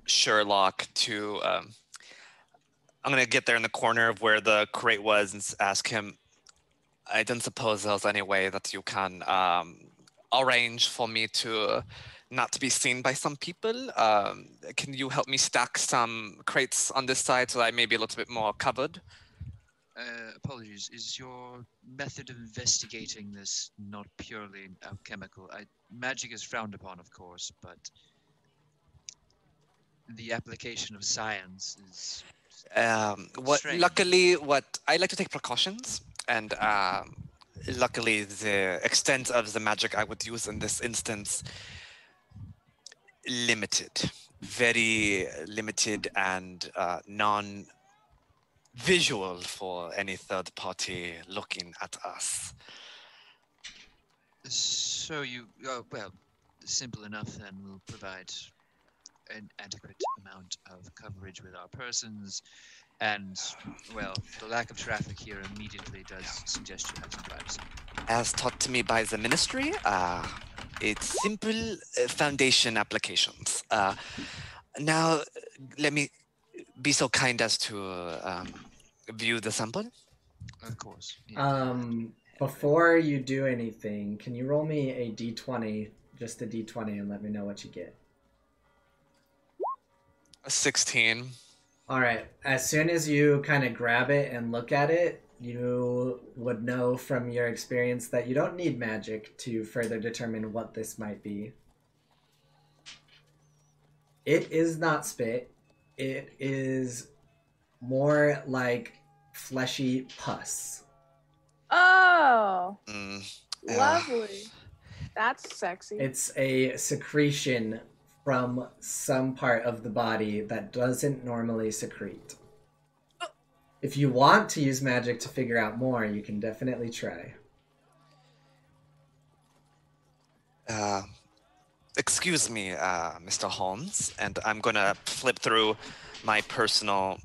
Sherlock to. I'm gonna get there in the corner of where the crate was and ask him. I don't suppose there's any way that you can arrange for me to not to be seen by some people. Can you help me stack some crates on this side so that I may be a little bit more covered? apologies. Is your method of investigating this not purely alchemical? Magic is frowned upon, of course, but the application of science is strange. Luckily, what I like to take precautions, and luckily, the extent of the magic I would use in this instance limited, very limited, and non-visual for any third party looking at us. So you, well, simple enough then. We'll provide an adequate amount of coverage with our persons, and, well, the lack of traffic here immediately does suggest you have some privacy. As taught to me by the ministry, it's simple foundation applications. Now, let me be so kind as to view the sample. Of course. Yeah. Before you do anything, can you roll me a d20, just a d20, and let me know what you get? 16. All right. As soon as you kind of grab it and look at it, you would know from your experience that you don't need magic to further determine what this might be. It is not spit. It is more like fleshy pus. Oh, Yeah. lovely. That's sexy. It's a secretion from some part of the body that doesn't normally secrete. If you want to use magic to figure out more, you can definitely try. Excuse me, Mr. Holmes, and I'm gonna flip through my personal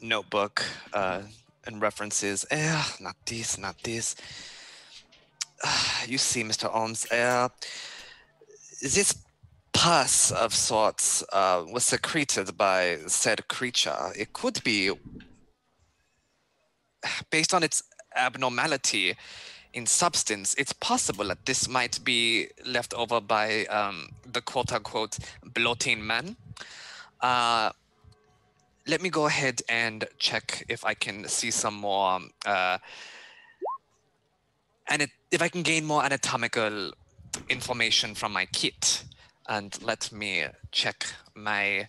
notebook and references. Not this, not this. You see, Mr. Holmes, this pus of sorts was secreted by said creature. It could be, based on its abnormality in substance, it's possible that this might be left over by the quote-unquote bloating man. Let me go ahead and check if I can see some more, and if I can gain more anatomical information from my kit. And let me check my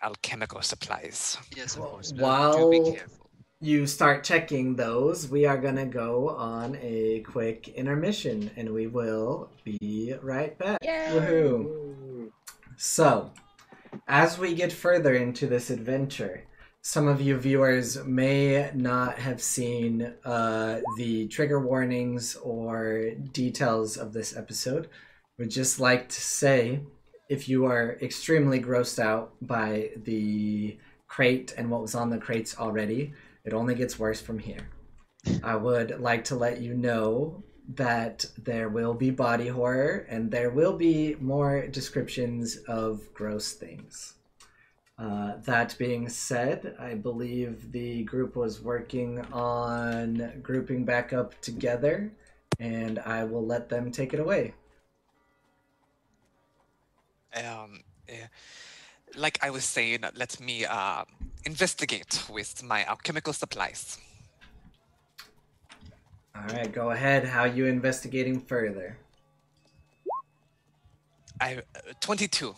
alchemical supplies. Yes, of course. While do be careful. you start checking those, we are going to go on a quick intermission, and we will be right back. Yay! Woohoo! So, as we get further into this adventure, some of you viewers may not have seen the trigger warnings or details of this episode. We'd just like to say, if you are extremely grossed out by the crate and what was on the crates already, it only gets worse from here. I would like to let you know that there will be body horror and there will be more descriptions of gross things. That being said, I believe the group was working on grouping back up together, and I will let them take it away. Like I was saying, let me investigate with my alchemical supplies. All right, go ahead. How are you investigating further? 22.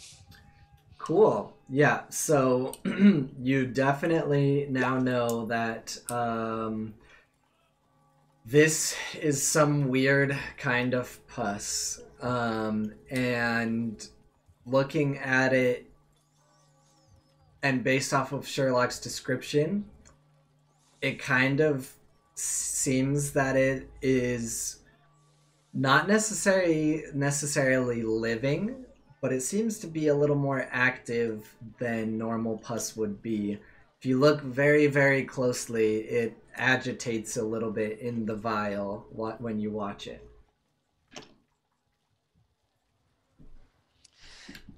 Cool. Yeah, so you definitely now know that this is some weird kind of pus. And looking at it, and based off of Sherlock's description, it kind of seems that it is not necessarily living, but it seems to be a little more active than normal pus would be. If you look very, very closely, it agitates a little bit in the vial when you watch it.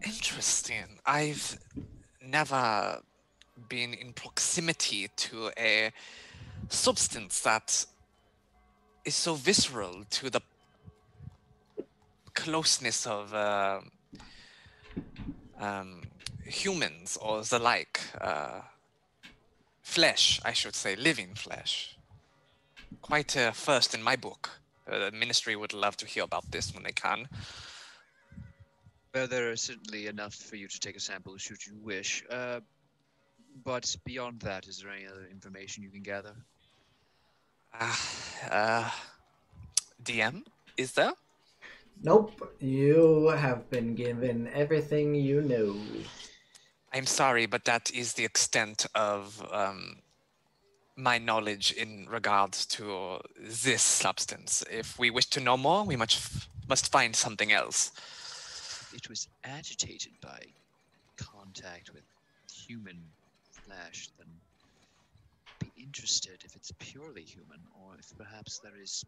Interesting. I've never been in proximity to a substance that is so visceral to the closeness of humans or the like. flesh, I should say, living flesh. Quite a first in my book. The Ministry would love to hear about this when they can. Well, there are certainly enough for you to take a sample should you wish. But beyond that, is there any other information you can gather? DM, is there? Nope. You have been given everything you know. I'm sorry, but that is the extent of my knowledge in regards to this substance. If we wish to know more, we must find something else. It was agitated by contact with human flesh, then be interested if it's purely human, or if perhaps there is...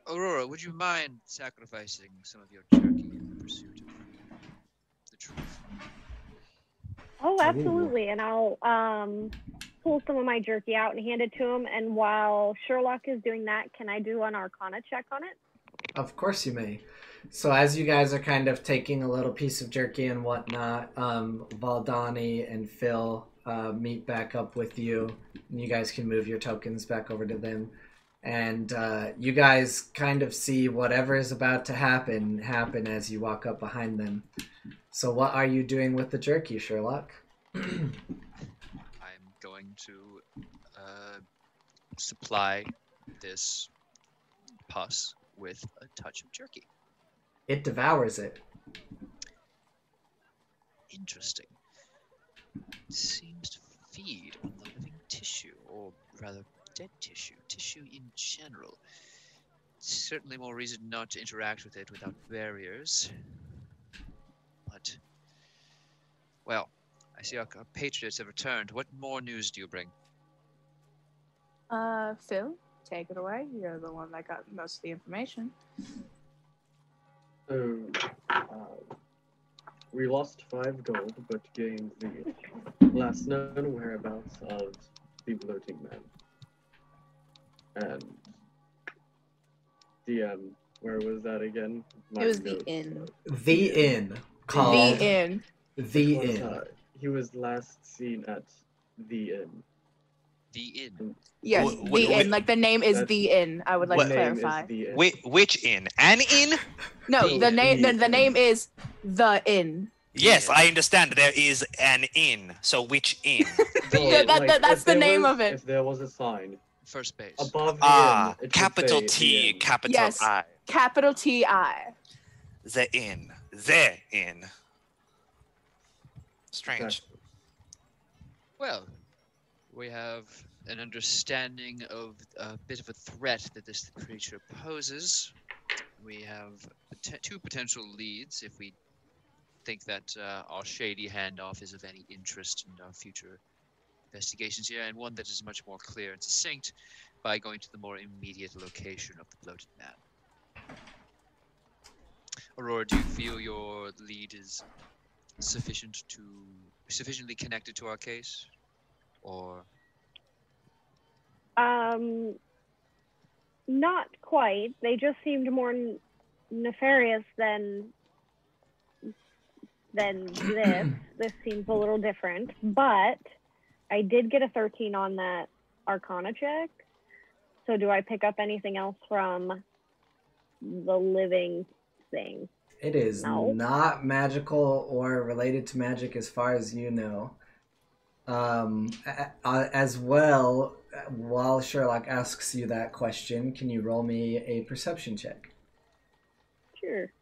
Aurora, would you mind sacrificing some of your jerky in the pursuit of the truth? Oh, absolutely. And I'll pull some of my jerky out and hand it to him. And while Sherlock is doing that, can I do an Arcana check on it? Of course you may. So as you guys are kind of taking a little piece of jerky and whatnot, Valdani and Phil meet back up with you. And you guys can move your tokens back over to them. And you guys kind of see whatever is about to happen as you walk up behind them. So what are you doing with the jerky, Sherlock? I'm going to supply this pus with a touch of jerky. It devours it. Interesting. It seems to feed on the living tissue, or rather dead tissue in general. Certainly more reason not to interact with it without barriers. But, well, I see our patriots have returned. What more news do you bring? Phil, take it away. You're the one that got most of the information. So, we lost 5 gold, but gained the last known whereabouts of the bloating man. And DM, where was that again? It was the inn. The inn. Called The inn. The Inn. He was last seen at the inn. The inn. Yes, the inn. Like the name is the inn. I would like to clarify. Which inn? An inn? No, the name. The name is the inn. Yes, I understand. There is an inn. So which inn? That's the name of it. If there was a sign. First base. Above the inn, capital T, capital Yes, I. capital T-I. The inn. The inn. Strange. Well, we have an understanding of a bit of a threat that this creature poses. We have 2 potential leads if we think that our shady handoff is of any interest in our future investigations here, and one that is much more clear and succinct by going to the more immediate location of the bloated man. Aurora, do you feel your lead is sufficiently connected to our case, or? Not quite. They just seemed more nefarious than this. This seems a little different, but I did get a 13 on that Arcana check. So do I pick up anything else from the living thing? It is not magical or related to magic as far as you know. As well, while Sherlock asks you that question, can you roll me a perception check? Sure.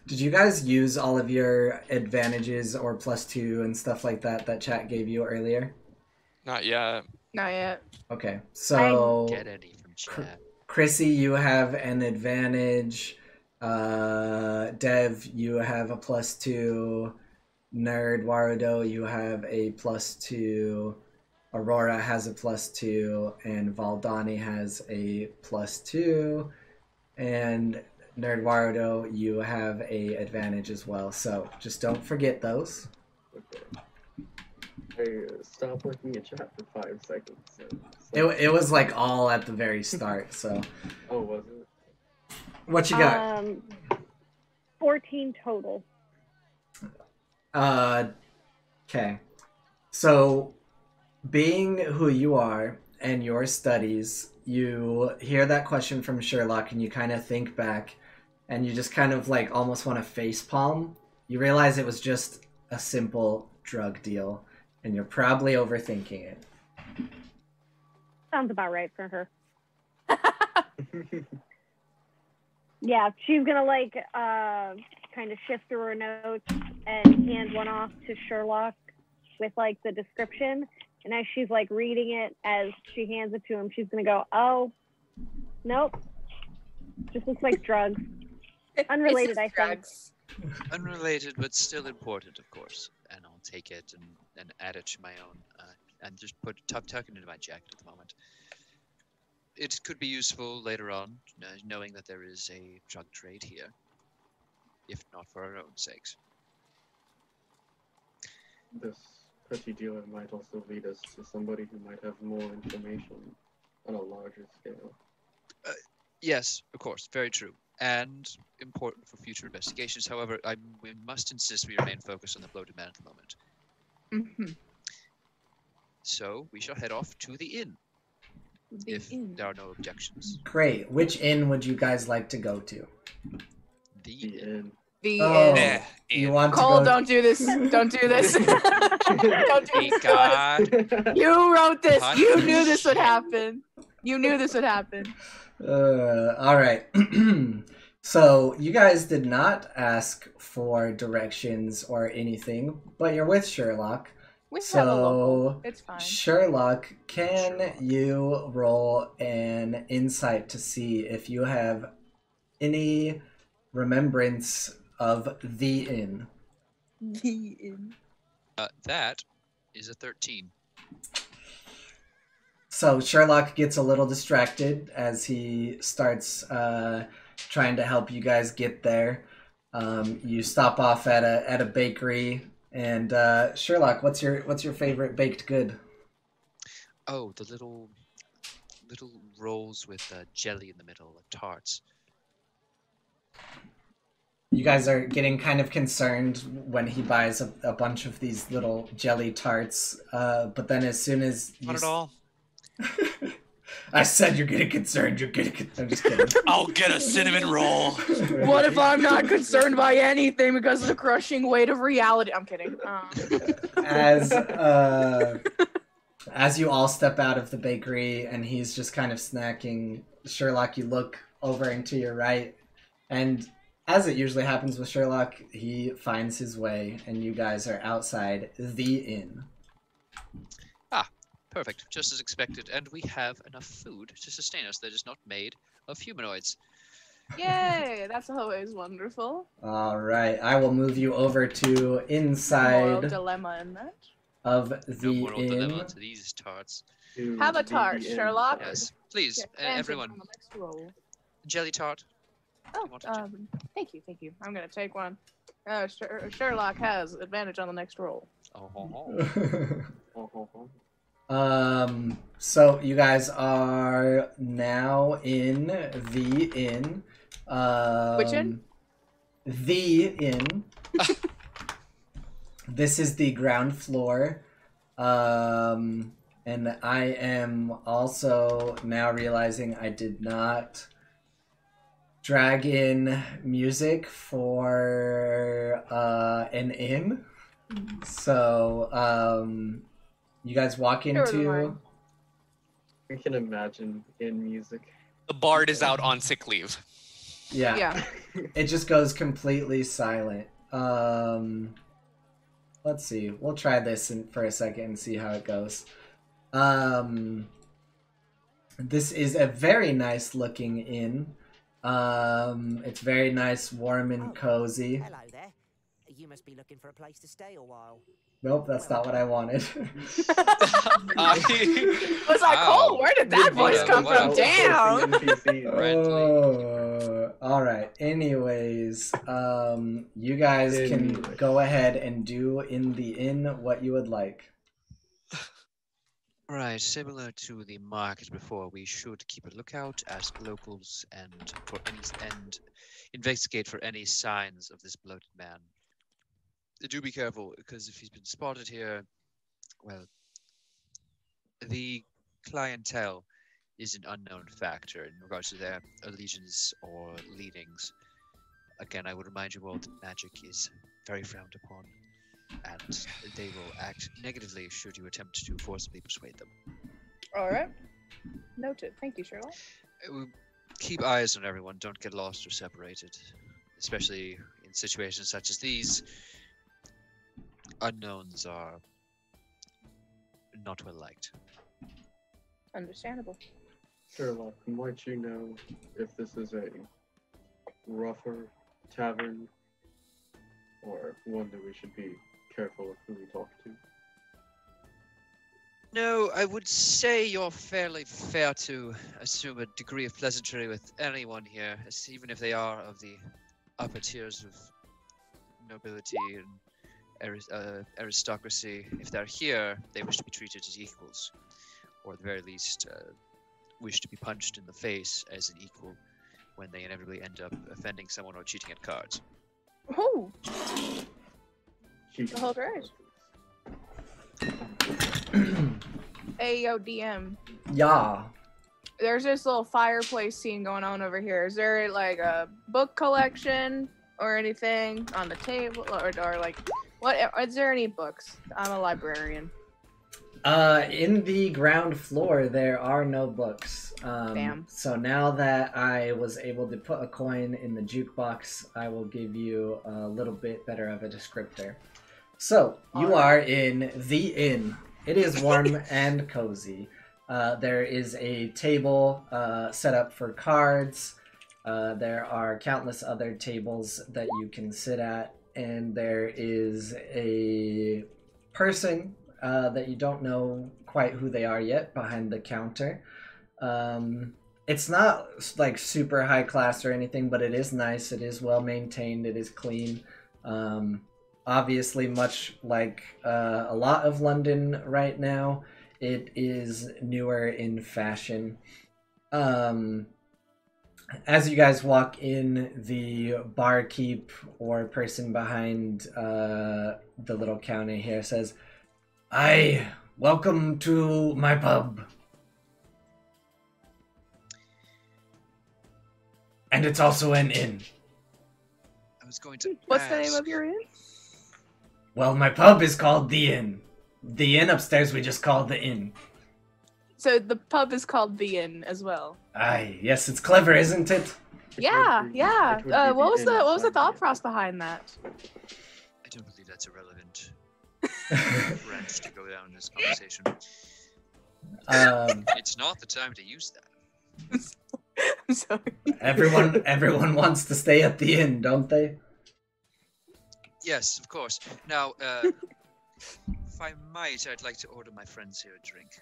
Did you guys use all of your advantages or +2 and stuff like that chat gave you earlier? Not yet. Not yet. Okay, so Get any from chat. Chrissy, you have an advantage. Dev, you have a +2. Nerd Warudo, you have a +2. Aurora has a +2, and Valdani has a +2, and Nerd Warudo, you have a advantage as well. So just don't forget those. Okay. I stopped looking at chat for 5 seconds. It was like all at the very start. So. Oh, was it? What you got? 14 total. Okay. So, being who you are and your studies, you hear that question from Sherlock and you kind of think back and you just kind of like almost want to facepalm. You realize it was just a simple drug deal and you're probably overthinking it. Sounds about right for her. Yeah, she's gonna like kind of shift through her notes and hand one off to Sherlock with like the description. And as she's like reading it, as she hands it to him, she's gonna go, "Oh, nope, just looks like drugs, unrelated." I think. Unrelated, but still important, of course. And I'll take it and add it to my own, and just tuck it into my jacket at the moment. It could be useful later on, knowing that there is a drug trade here, if not for our own sakes. This petty dealer might also lead us to somebody who might have more information on a larger scale. Yes, of course, very true. And important for future investigations. However, we must insist we remain focused on the bloated man at the moment. Mm-hmm. So we shall head off to the inn. If there are no objections. Great. Which inn would you guys like to go to? The inn. The inn. You want Cole, to go... don't do this. Don't do this. Don't do this to us. You wrote this. You knew this would happen. You knew this would happen. All right. So you guys did not ask for directions or anything, but you're with Sherlock. We have a local. So, It's fine. Sherlock, can you roll an insight to see if you have any remembrance of the inn? The inn. That is a 13. So Sherlock gets a little distracted as he starts trying to help you guys get there. You stop off at a bakery. And Sherlock, what's your favorite baked good? Oh, the little rolls with jelly in the middle, like tarts. You guys are getting kind of concerned when he buys a bunch of these little jelly tarts, but then as soon as you... Not at all. I said you're getting concerned, I'm just kidding. I'll get a cinnamon roll. What if I'm not concerned by anything because of the crushing weight of reality? I'm kidding. As you all step out of the bakery and he's just kind of snacking, Sherlock, you look over and to your right, and as it usually happens with Sherlock, he finds his way, and you guys are outside the inn. Perfect, just as expected, and we have enough food to sustain us that is not made of humanoids. Yay, that's always wonderful. All right, I will move you over to inside Moral dilemma in that. of the moral inn. dilemma to these tarts. Have a tart, Sherlock. Yes, please, and everyone. on the next roll. Jelly tart. Oh, thank you. I'm gonna take one. Sherlock has advantage on the next roll. So you guys are now in the inn. Which inn? The inn. This is the ground floor. And I am also now realizing I did not drag in music for an inn. So, you guys walk into... I can imagine in music. The bard is out on sick leave. Yeah. It just goes completely silent. Let's see. We'll try this for a second and see how it goes. This is a very nice looking inn. It's very nice, warm and cozy. Hello there. You must be looking for a place to stay a while. Nope, that's not what I wanted. I was like, Cole, where did that voice come from? Damn! Alright, anyways, you guys can go ahead and do in the inn what you would like. Right, similar to the market before, we should keep a lookout, ask locals, and investigate for any signs of this bloated man. Do be careful, because if he's been spotted here, well, the clientele is an unknown factor in regards to their allegiance or leanings. Again, I would remind you all that magic is very frowned upon, and they will act negatively should you attempt to forcibly persuade them. All right. Noted. Thank you, Sherlock. Keep eyes on everyone. Don't get lost or separated, especially in situations such as these. Unknowns are not well liked. Understandable. Sherlock, might you know if this is a rougher tavern or one that we should be careful of who we talk to? No, I would say you're fairly fair to assume a degree of pleasantry with anyone here, even if they are of the upper tiers of nobility and aristocracy. If they're here, they wish to be treated as equals, or at the very least, wish to be punched in the face as an equal when they inevitably end up offending someone or cheating at cards. Oh! Hold right. Hey, yo, DM. Yeah. There's this little fireplace scene going on over here. Is there like a book collection or anything on the table, or like, what? Is there any books? I'm a librarian. In the ground floor, there are no books. Damn. So now that I was able to put a coin in the jukebox, I will give you a little bit better of a descriptor. So, you are in the inn. It is warm and cozy. There is a table set up for cards. There are countless other tables that you can sit at. And there is a person that you don't know quite who they are yet behind the counter. It's not like super high class or anything, but it is nice. It is well maintained. It is clean. Obviously, much like a lot of London right now, it is newer in fashion. As you guys walk in, the barkeep or person behind the little counter here says, "Aye, welcome to my pub. And it's also an inn." I was going to What's ask, the name of your inn? Well, my pub is called The Inn. The inn upstairs we just call the inn. So the pub is called the Inn as well. Aye, yes, it's clever, isn't it? Yeah, yeah. What was the thought process behind that? I don't believe that's a relevant branch to go down in this conversation. It's not the time to use that. I'm sorry. Everyone wants to stay at the inn, don't they? Yes, of course. Now, if I might, I'd like to order my friends here a drink.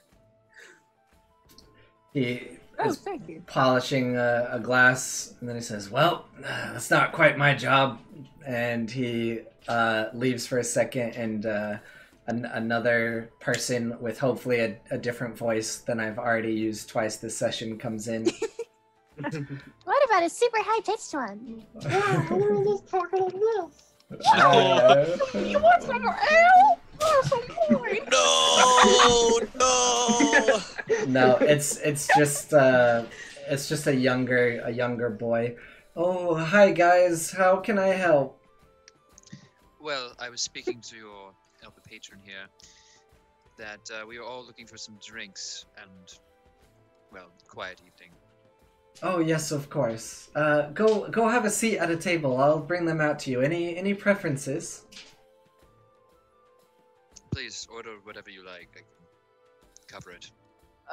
He is thank you. polishing a glass, and then he says, "Well, that's not quite my job." And he leaves for a second, and another person with hopefully a different voice than I've already used twice this session comes in. What about a super high-pitched one? Yeah, we were just talking like this. You want some more ale? Some more. No. No, it's just a younger boy. "Oh, hi guys, how can I help?" Well, I was speaking to your elder patron here that we were all looking for some drinks and, well, quiet evening. Oh yes, of course. Go have a seat at a table. I'll bring them out to you. Any preferences? Please order whatever you like. I can cover it.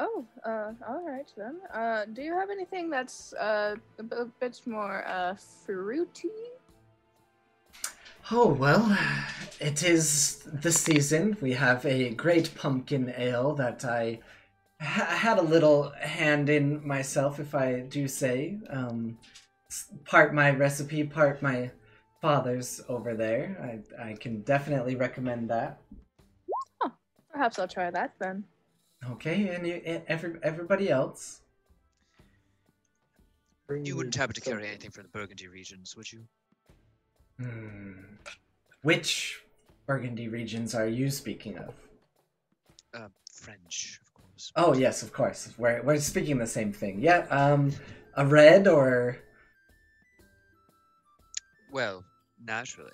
Oh, all right then. Do you have anything that's a bit more fruity? Oh well, it is the season. We have a great pumpkin ale that I had a little hand in myself, if I do say. Part my recipe, part my father's over there. I can definitely recommend that. Oh, perhaps I'll try that then. Okay, and everybody else? You wouldn't happen to carry anything from the Burgundy regions, would you? Which Burgundy regions are you speaking of? French, of course. Oh yes, of course. We're speaking the same thing. Yeah. A red or? Well, naturally.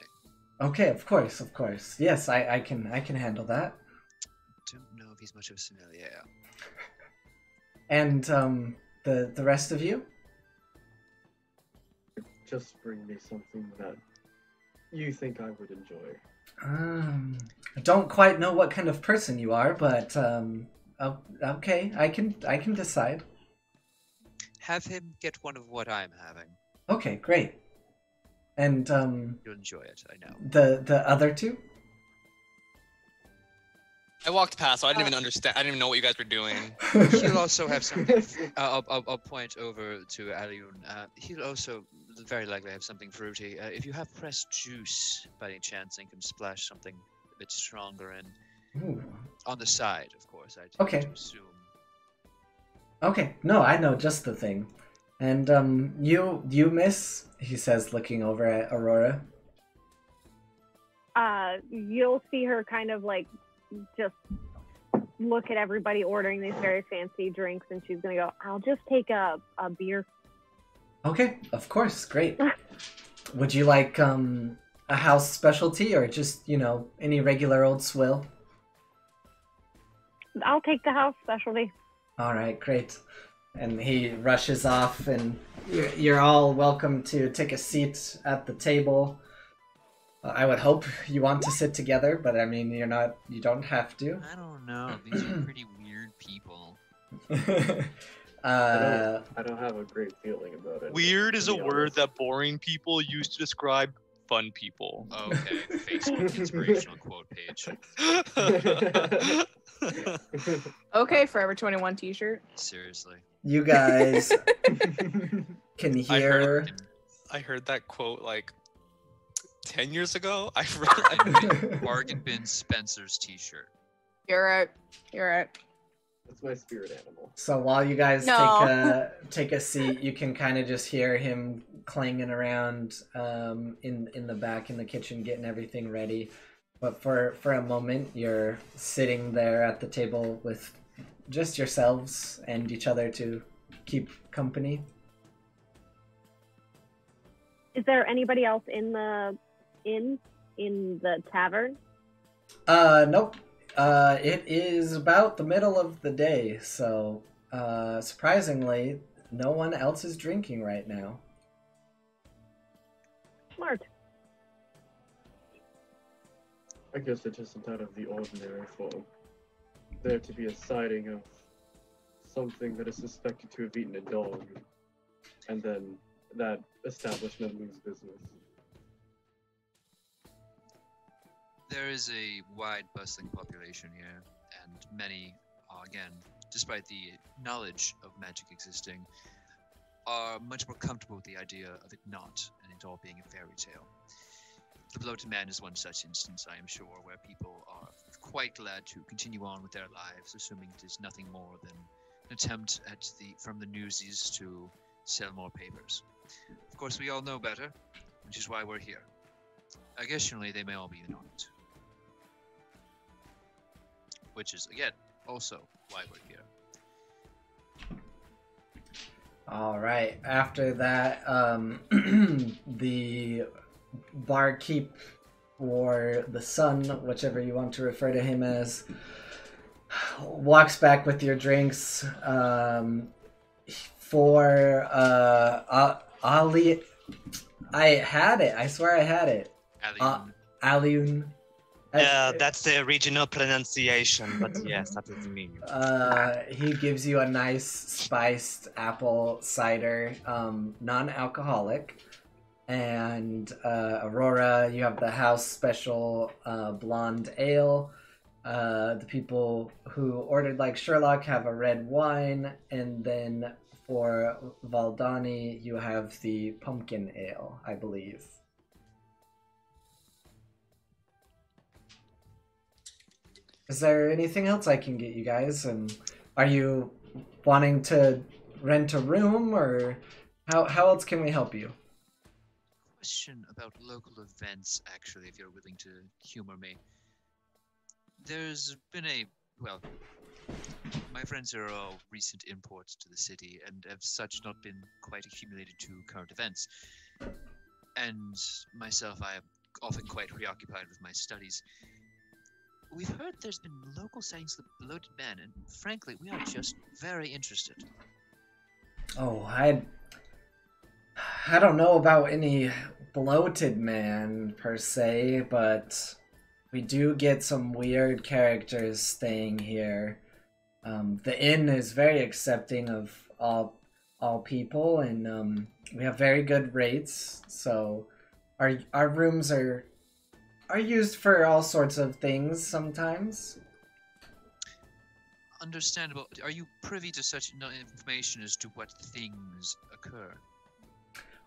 Okay, of course. Yes, I can handle that. Don't know if he's much of a sommelier. And the rest of you? Just bring me something that you think I would enjoy. I don't quite know what kind of person you are, but okay, I can decide. Have him get one of what I'm having. Okay, great. And You'll enjoy it, I know. the other two? I walked past, so I didn't even understand. I didn't even know what you guys were doing. He'll also have something. I'll point over to Aliun. He'll also very likely have something fruity. If you have pressed juice by any chance, and can splash something a bit stronger in. Ooh. On the side, of course. I'd Okay. assume. Okay, no, I know just the thing. And you miss, he says, looking over at Aurora. You'll see her kind of like just look at everybody ordering these very fancy drinks, and she's gonna go, I'll just take a beer. Okay, of course, great. Would you like a house specialty or just, any regular old swill? I'll take the house specialty. All right, great. And he rushes off, and you're all welcome to take a seat at the table. I would hope you want to sit together, but I mean, you don't have to. I don't know. These are pretty weird people. I don't have a great feeling about it. Weird is a word that boring people use to describe fun people. Okay, Facebook inspirational quote page. Okay, Forever 21 t-shirt. Seriously. You guys can hear. I heard that quote like 10 years ago. Bargain Bin Spencer's t-shirt. You're right. That's my spirit animal. So while you guys take a seat, you can kind of just hear him clanging around in the back in the kitchen, getting everything ready. But for a moment, you're sitting there at the table with just yourselves and each other to keep company. Is there anybody else in the tavern? Nope. It is about the middle of the day, so surprisingly, no one else is drinking right now. Smart. I guess it isn't out of the ordinary for there to be a sighting of something that is suspected to have eaten a dog, and then that establishment lose business. There is a wide, bustling population here, and many, again, despite the knowledge of magic existing, are much more comfortable with the idea of it not, and it all being a fairy tale. The Bloated Man is one such instance, I am sure, where people are quite glad to continue on with their lives, assuming it is nothing more than an attempt from the newsies to sell more papers. Of course, we all know better, which is why we're here. Occasionally, they may all be ignorant. Which is, again, also why we're here. All right. After that, the barkeep or the son, whichever you want to refer to him as, walks back with your drinks. For Ali, I had it. I swear I had it. Aliun. Yeah, that's the original pronunciation, but yes, that is me. He gives you a nice spiced apple cider, non-alcoholic. And Aurora, you have the house special blonde ale. The people who ordered like Sherlock have a red wine. And then for Valdani, you have the pumpkin ale, I believe. Is there anything else I can get you guys? And are you wanting to rent a room, or how else can we help you? question about local events, actually, if you're willing to humor me. There's been well, my friends are all recent imports to the city, and have such not been quite accumulated to current events. And myself, I am often quite preoccupied with my studies. We've heard there's been local sightings of the bloated man, and frankly, we are just very interested. Oh, I don't know about any bloated man per se, but we do get some weird characters staying here. The inn is very accepting of all people, and we have very good rates. So our rooms are used for all sorts of things sometimes. Understandable. Are you privy to such information as to what things occur?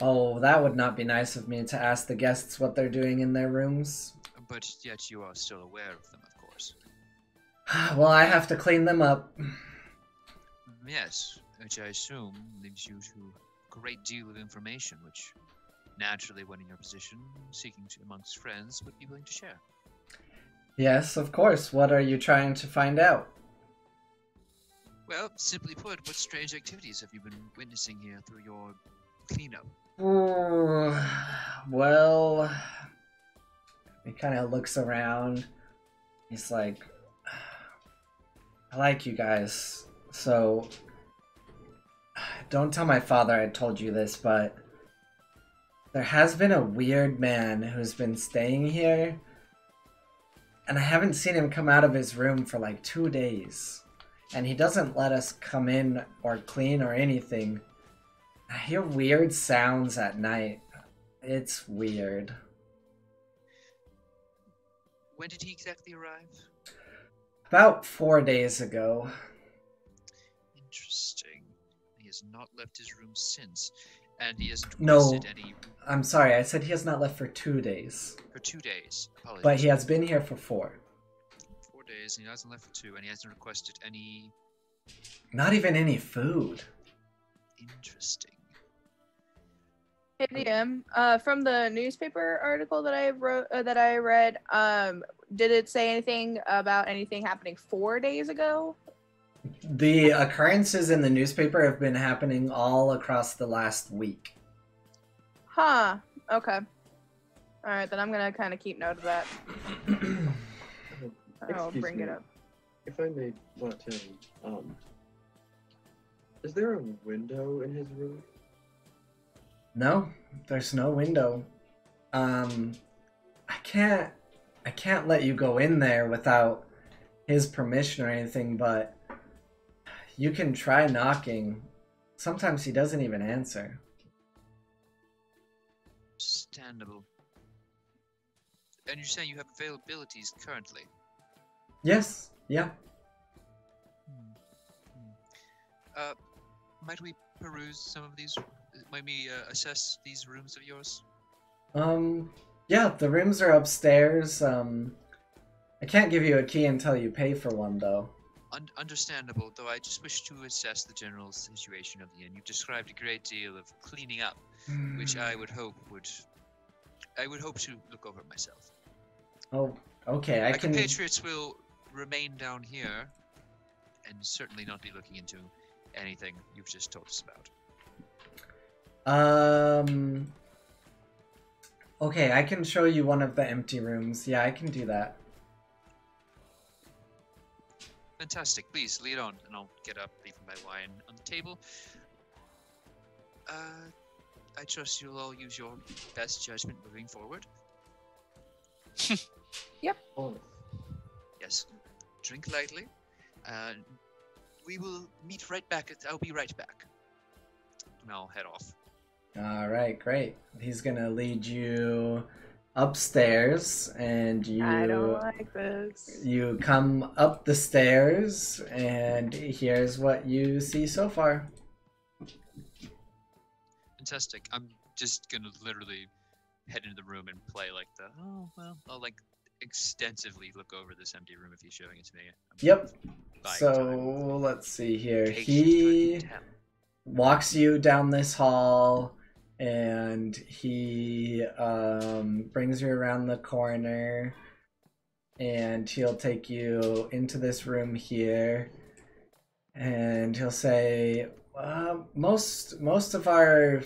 Oh, that would not be nice of me to ask the guests what they're doing in their rooms. But yet you are still aware of them, of course. Well, I have to clean them up. Yes, which I assume leaves you to a great deal of information, which naturally, when in your position, seeking to amongst friends, would be willing to share. Yes, of course. What are you trying to find out? Well, simply put, what strange activities have you been witnessing here through your cleanup? Well, he kind of looks around. He's like, I like you guys, so don't tell my father I told you this, but there has been a weird man who's been staying here, and I haven't seen him come out of his room for like 2 days. And he doesn't let us come in or clean or anything. I hear weird sounds at night. It's weird. When did he exactly arrive? About 4 days ago. Interesting. He has not left his room since. And he hasn't No, requested any... I'm sorry. I said he has not left for 2 days. For 2 days. Apologies. But he has been here for 4. 4 days, and he hasn't left for 2, and he hasn't requested any... Not even any food. Interesting. Hey DM, from the newspaper article that I read, did it say anything about anything happening 4 days ago? The occurrences in the newspaper have been happening all across the last week. Huh. Okay. Alright, then I'm gonna kind of keep note of that. I'll Excuse bring me. it up. If I may butt in, is there a window in his room? No, there's no window. I can't let you go in there without his permission or anything, but you can try knocking. Sometimes he doesn't even answer. Understandable. And you're saying you have availabilities currently? Yes, yeah. Might we peruse some of these? Might we assess these rooms of yours? Yeah, the rooms are upstairs. I can't give you a key until you pay for one, though. Understandable, though I just wish to assess the general situation of the inn. You've described a great deal of cleaning up, which I would hope to look over myself. Oh, okay, My compatriots will remain down here, and certainly not be looking into anything you've just told us about. Okay, I can show you one of the empty rooms. Yeah, I can do that. Fantastic. Please lead on, and I'll get up, leaving my wine on the table. I trust you'll all use your best judgment moving forward. Yep. Yes. Drink lightly. We will meet right back. I'll be right back. And I'll head off. Alright, great. He's gonna lead you upstairs, and I don't like this. you come up the stairs, and here's what you see so far. Fantastic. I'm just gonna literally head into the room and play like I'll like extensively look over this empty room if he's showing it to me. Yep. Buying So time. let's see here. Take He time. walks you down this hall, and he brings you around the corner, and he'll take you into this room here, and he'll say, most of our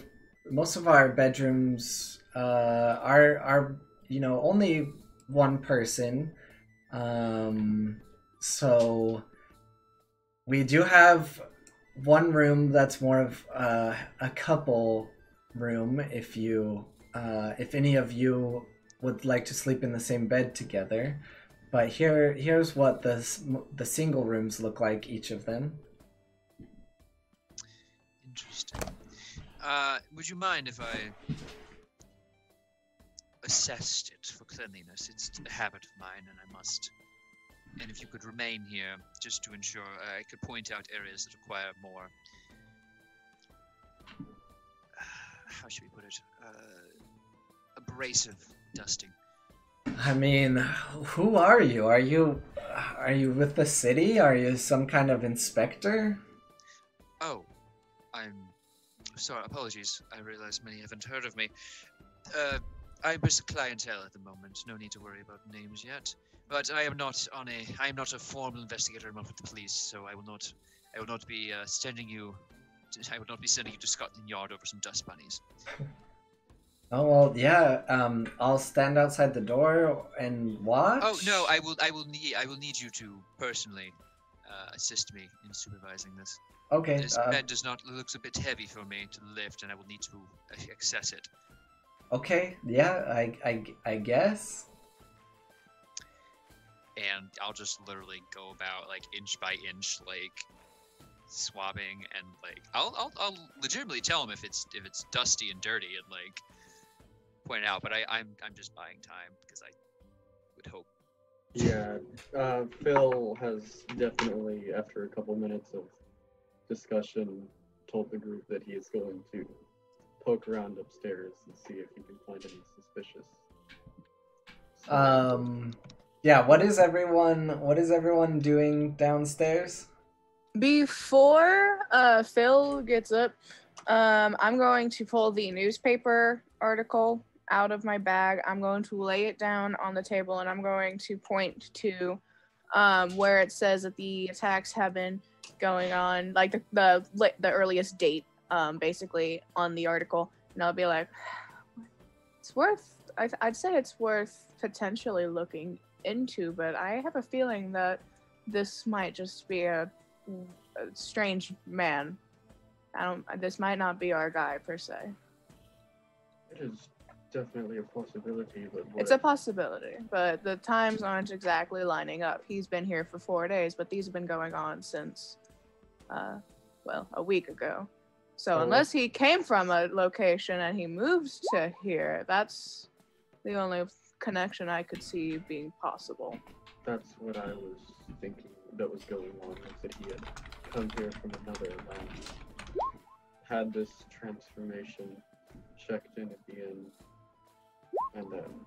bedrooms are only one person, so we do have one room that's more of a couple room if any of you would like to sleep in the same bed together. But here's what the single rooms look like, each of them. Interesting. Would you mind if I assessed it for cleanliness? It's a habit of mine, and I must. And if you could remain here, just to ensure I could point out areas that require more. How should we put it? Abrasive dusting. I mean, who are you? Are you with the city? Are you some kind of inspector? Oh, I'm sorry. Apologies. I realize many haven't heard of me. I'm just a clientele at the moment. No need to worry about names yet. But I am not a formal investigator. I'm not with the police, so I will not be sending you to Scotland Yard over some dust bunnies. Oh well, yeah. I'll stand outside the door and watch. Oh no, I will need you to personally assist me in supervising this. Okay. This bed looks a bit heavy for me to lift, and I will need to access it. Okay. Yeah. I guess. And I'll just literally go about like inch by inch, like swabbing, and like I'll legitimately tell him if it's dusty and dirty, and like point it out. But I'm just buying time because I would hope. Yeah, Phil has definitely, after a couple minutes of discussion, told the group that he is going to poke around upstairs and see if he can find any suspicious. Yeah, what is everyone doing downstairs? Before Phil gets up, I'm going to pull the newspaper article out of my bag. I'm going to lay it down on the table, and I'm going to point to where it says that the attacks have been going on, like the earliest date, basically on the article. And I'll be like, it's worth. I'd say it's worth potentially looking into, but I have a feeling that this might just be a strange man. This might not be our guy per se. It is definitely a possibility, but It's a possibility, but the times aren't exactly lining up. He's been here for 4 days, but these have been going on since, a week ago. So unless he came from a location and he moved to here, that's the only connection I could see being possible. That's what I was thinking that was going on, was that he had come here from another land, had this transformation, checked in at the inn, and then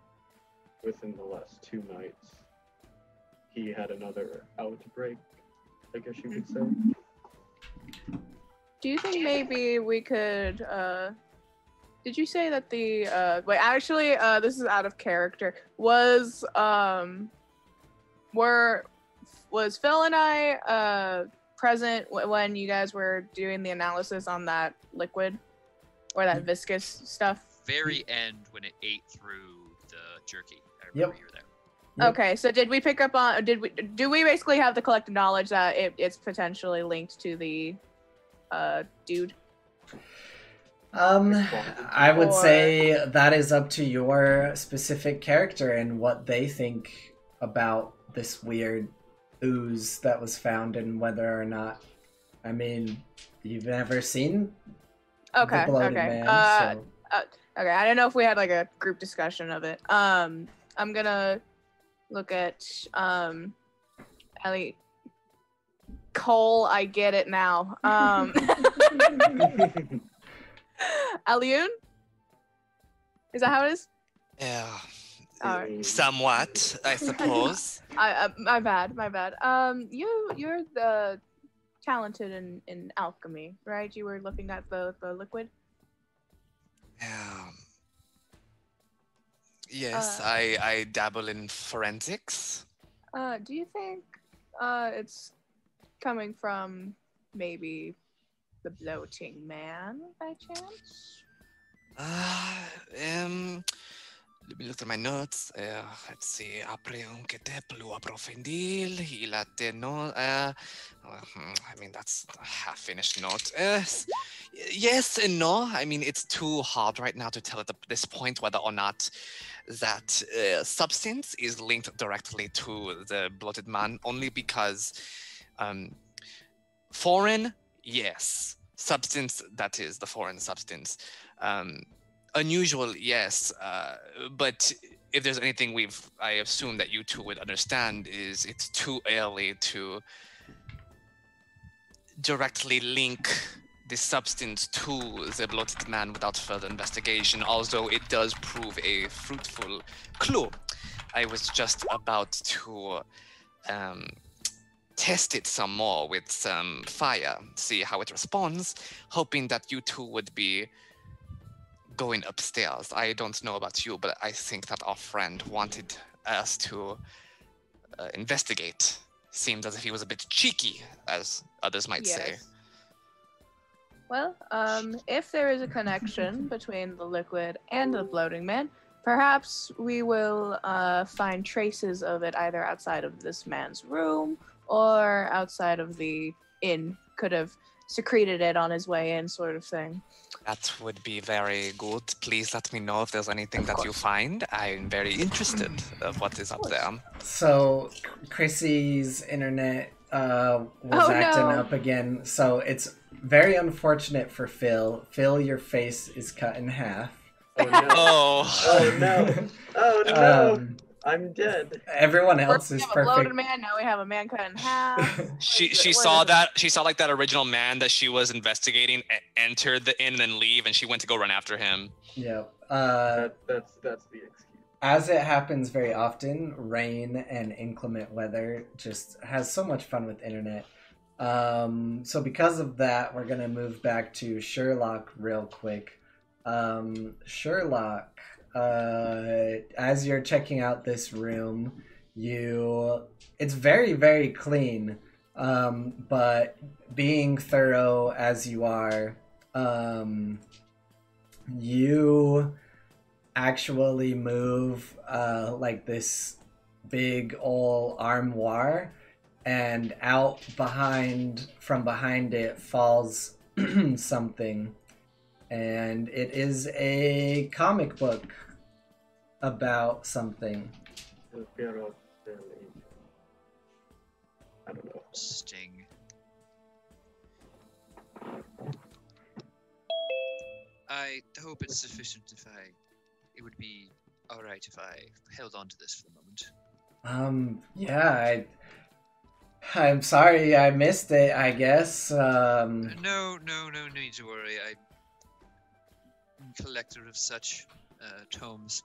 within the last 2 nights, he had another outbreak, I guess you could say. Do you think maybe we could, did you say that the, wait, actually, this is out of character. Was Phil and I, present when you guys were doing the analysis on that liquid? Or that viscous stuff? Very end when it ate through the jerky. I Yep. remember you were there. Okay, so did we pick up on, do we basically have the collective knowledge that it's potentially linked to the, dude? I would say that is up to your specific character and what they think about this weird ooze that was found and whether or not, I mean, you've never seen Okay, the bloated okay. man, Okay, I don't know if we had like a group discussion of it. I'm gonna look at Ellie. Cole, I get it now. Alioun? Is that how it is? Yeah. Alright. Somewhat, I suppose. My bad. You're the talented in alchemy, right? You were looking at the liquid. Yes, I dabble in forensics. Do you think it's coming from maybe the bloating man by chance? Let me look through my notes. Let's see. Apre un que te plu aprofundil, hilate no. I mean, that's a half-finished note. Yes and no. I mean, it's too hard right now to tell at this point whether or not that substance is linked directly to the bloated man, only because foreign, yes. Substance, that is the foreign substance. Unusual, yes, but if there's anything I assume that you two would understand is it's too early to directly link this substance to the bloated man without further investigation, although it does prove a fruitful clue. I was just about to test it some more with some fire, see how it responds, hoping that you two would be going upstairs. I don't know about you, but I think that our friend wanted us to investigate. Seemed as if he was a bit cheeky, as others might say. Well, if there is a connection between the liquid and the bloating man, perhaps we will find traces of it either outside of this man's room or outside of the inn. Could have secreted it on his way in, sort of thing. That would be very good. Please let me know if there's anything that you find. I'm very interested of what is up there. So, Chrissy's internet was acting up again. So it's very unfortunate for Phil. Phil, your face is cut in half. Oh no! Oh no! Oh no! I'm dead. Everyone else is we have perfect. a bloated man. Now we have a man cut in half. She saw that. She saw like that original man that she was investigating enter the inn and then leave, and she went to go run after him. Yeah. That's the excuse. As it happens very often, rain and inclement weather just has so much fun with internet. So because of that, we're gonna move back to Sherlock real quick. Sherlock, as you're checking out this room, it's very, very clean. But being thorough as you are, you actually move like this big old armoire, and out from behind it falls something, and it is a comic book about something. I don't know. Sting. I hope it's sufficient it would be alright if I held on to this for a moment. Yeah, I'm sorry I missed it, I guess. No need to worry. I'm a collector of such tomes.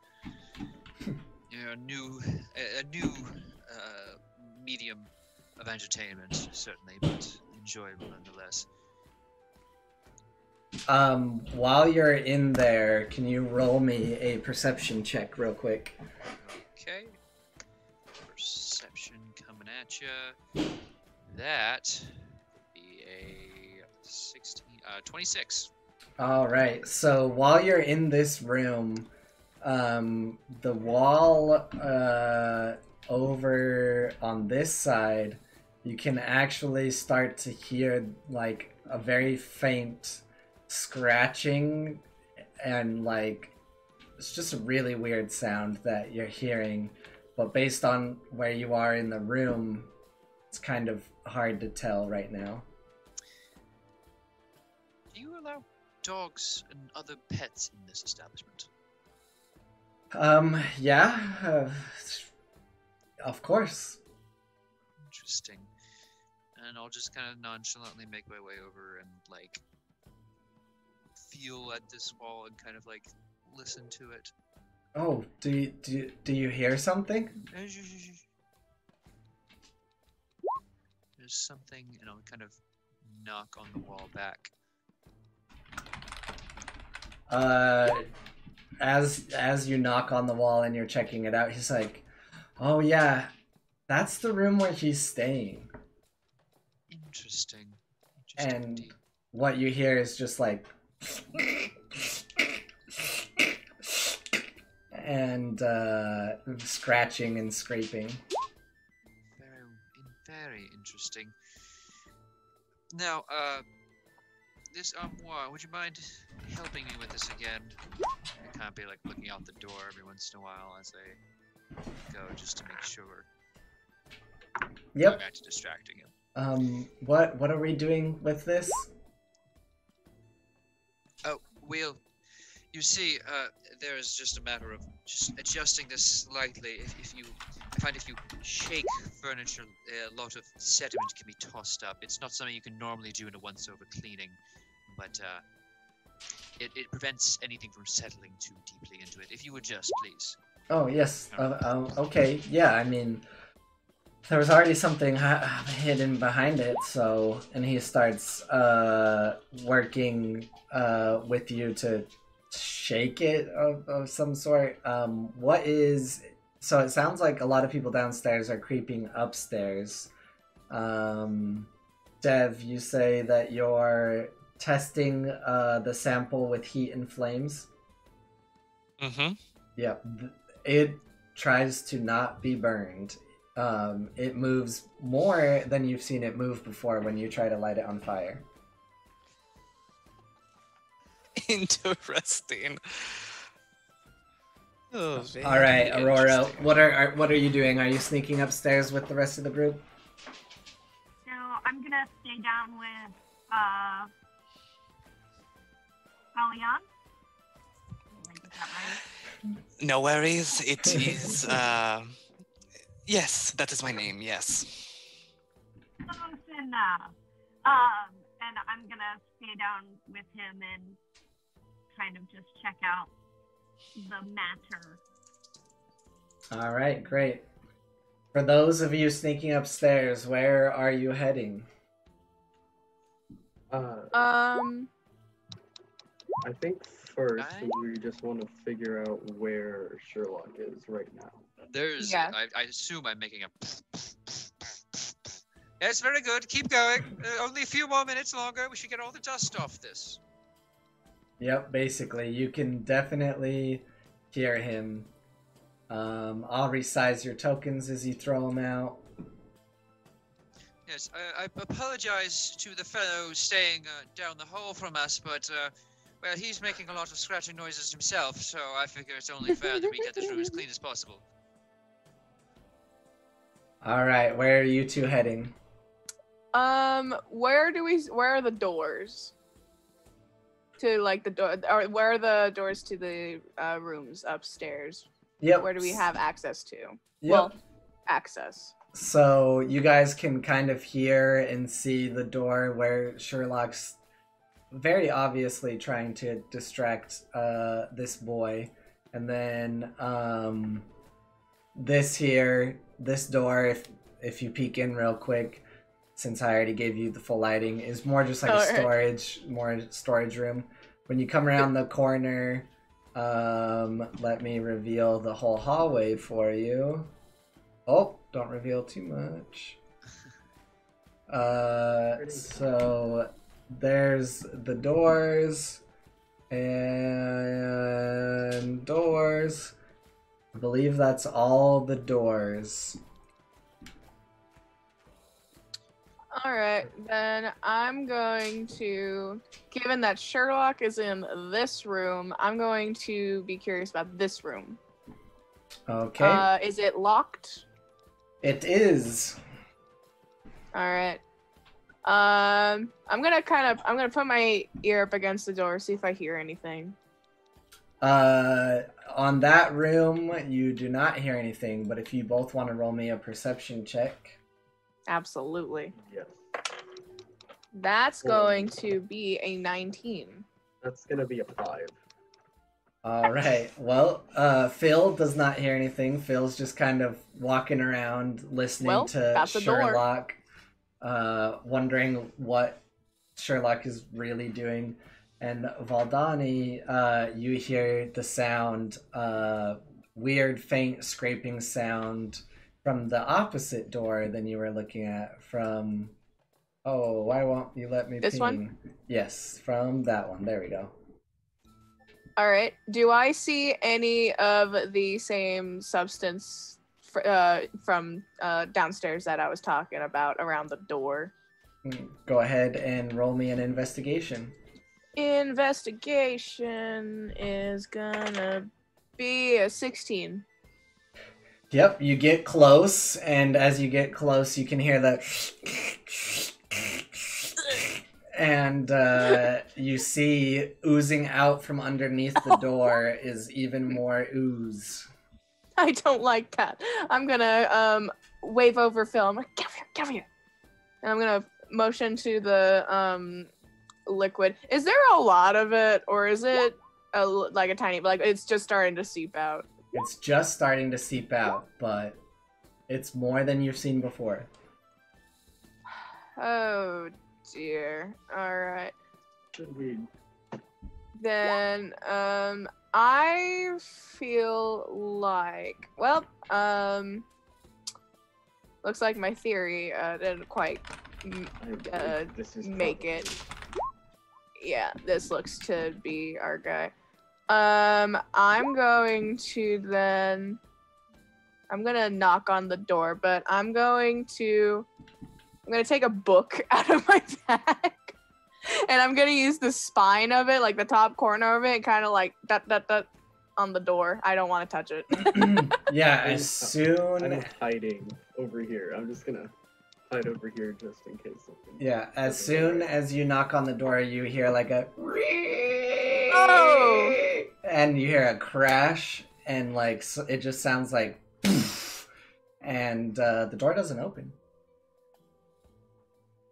A new medium of entertainment, certainly, but enjoyable nonetheless. While you're in there, can you roll me a perception check real quick? Okay. Perception coming at you. That would be a 26. All right. So while you're in this room, the wall over on this side, you can actually start to hear like a very faint scratching, and like it's just a really weird sound that you're hearing, but based on where you are in the room, it's kind of hard to tell right now. Do you allow dogs and other pets in this establishment? Yeah, of course. Interesting. And I'll just kind of nonchalantly make my way over and like feel at this wall and kind of like listen to it. Oh, do you hear something? There's something, and I'll kind of knock on the wall back. as you knock on the wall and you're checking it out, he's like, "Oh yeah, that's the room where he's staying." Interesting. And what you hear is just like, and scratching and scraping. Very interesting. Now, this Armoire, would you mind helping me with this again? I can't be like looking out the door every once in a while as I go, just to make sure. Yep. Back to distracting him. What are we doing with this? Oh, you see, there is just a matter of just adjusting this slightly. I find if you shake furniture, a lot of sediment can be tossed up. It's not something you can normally do in a once-over cleaning, but it prevents anything from settling too deeply into it. If you would just, please. Oh, yes. Okay. Yeah, I mean, there was already something hidden behind it, so... And he starts working with you to shake it of some sort. What is... So it sounds like a lot of people downstairs are creeping upstairs. Dev, you say that you're testing the sample with heat and flames? Mm-hmm. Yeah. It tries to not be burned. It moves more than you've seen it move before when you try to light it on fire. Interesting. Oh, all right, Aurora. What are you doing? Are you sneaking upstairs with the rest of the group? So I'm gonna stay down with Alian. No worries. It is. Yes, that is my name. Yes. And I'm gonna stay down with him and kind of just check out the matter. All right, great. For those of you sneaking upstairs, where are you heading? I think first we just want to figure out where Sherlock is right now. I assume I'm making a... Yes, very good. Keep going. Only a few more minutes longer. We should get all the dust off this. Yep, basically. You can definitely hear him. I'll resize your tokens as you throw them out. Yes, I apologize to the fellow staying down the hall from us, but, well, he's making a lot of scratching noises himself, so I figure it's only fair that we get this room as clean as possible. Alright, where are you two heading? Where are the doors? To, like, the door, or where are the doors to the, rooms upstairs? Yep. Where do we have access to? Yep. Well, access. So you guys can kind of hear and see the door where Sherlock's very obviously trying to distract this boy. And then this door, if you peek in real quick, since I already gave you the full lighting, is more just like a storage room. When you come around the corner, let me reveal the whole hallway for you. Oh, don't reveal too much. So there's the doors and doors. I believe that's all the doors. Alright, then I'm going to, given that Sherlock is in this room, I'm going to be curious about this room. Okay. Is it locked? It is. Alright. I'm gonna put my ear up against the door, see if I hear anything. On that room, you do not hear anything, but if you both want to roll me a perception check. Absolutely. Yes. That's going to be a 19. That's gonna be a 5. Alright, well, Phil does not hear anything. Phil's just kind of walking around listening to Sherlock, wondering what Sherlock is really doing. And Valdani, you hear the sound, weird, faint scraping sound from the opposite door than you were looking at. From, oh, why won't you let me This ping? one? Yes, from that one. There we go. All right. Do I see any of the same substance from downstairs that I was talking about around the door? Go ahead and roll me an investigation. Investigation is gonna be a 16. Yep, you get close, and as you get close, you can hear that. And you see oozing out from underneath the door is even more ooze. I don't like that. I'm gonna wave over Phil. I'm like, get over here. And I'm gonna motion to the liquid. Is there a lot of it, or is it like a tiny, like it's just starting to seep out? It's just starting to seep out, but it's more than you've seen before. Oh dear. All right. Should we? Then I feel like, well, looks like my theory didn't quite make it. Yeah, this looks to be our guy. I'm going to then, I'm gonna knock on the door, but I'm gonna take a book out of my bag, and I'm gonna use the spine of it, like the top corner of it, and kind of like that on the door. I don't want to touch it. Yeah, as soon. I'm hiding over here. I'm just gonna hide over here just in case something. Yeah, as soon as you knock on the door, you hear like a. Oh! And you hear a crash, and like it just sounds like. And the door doesn't open.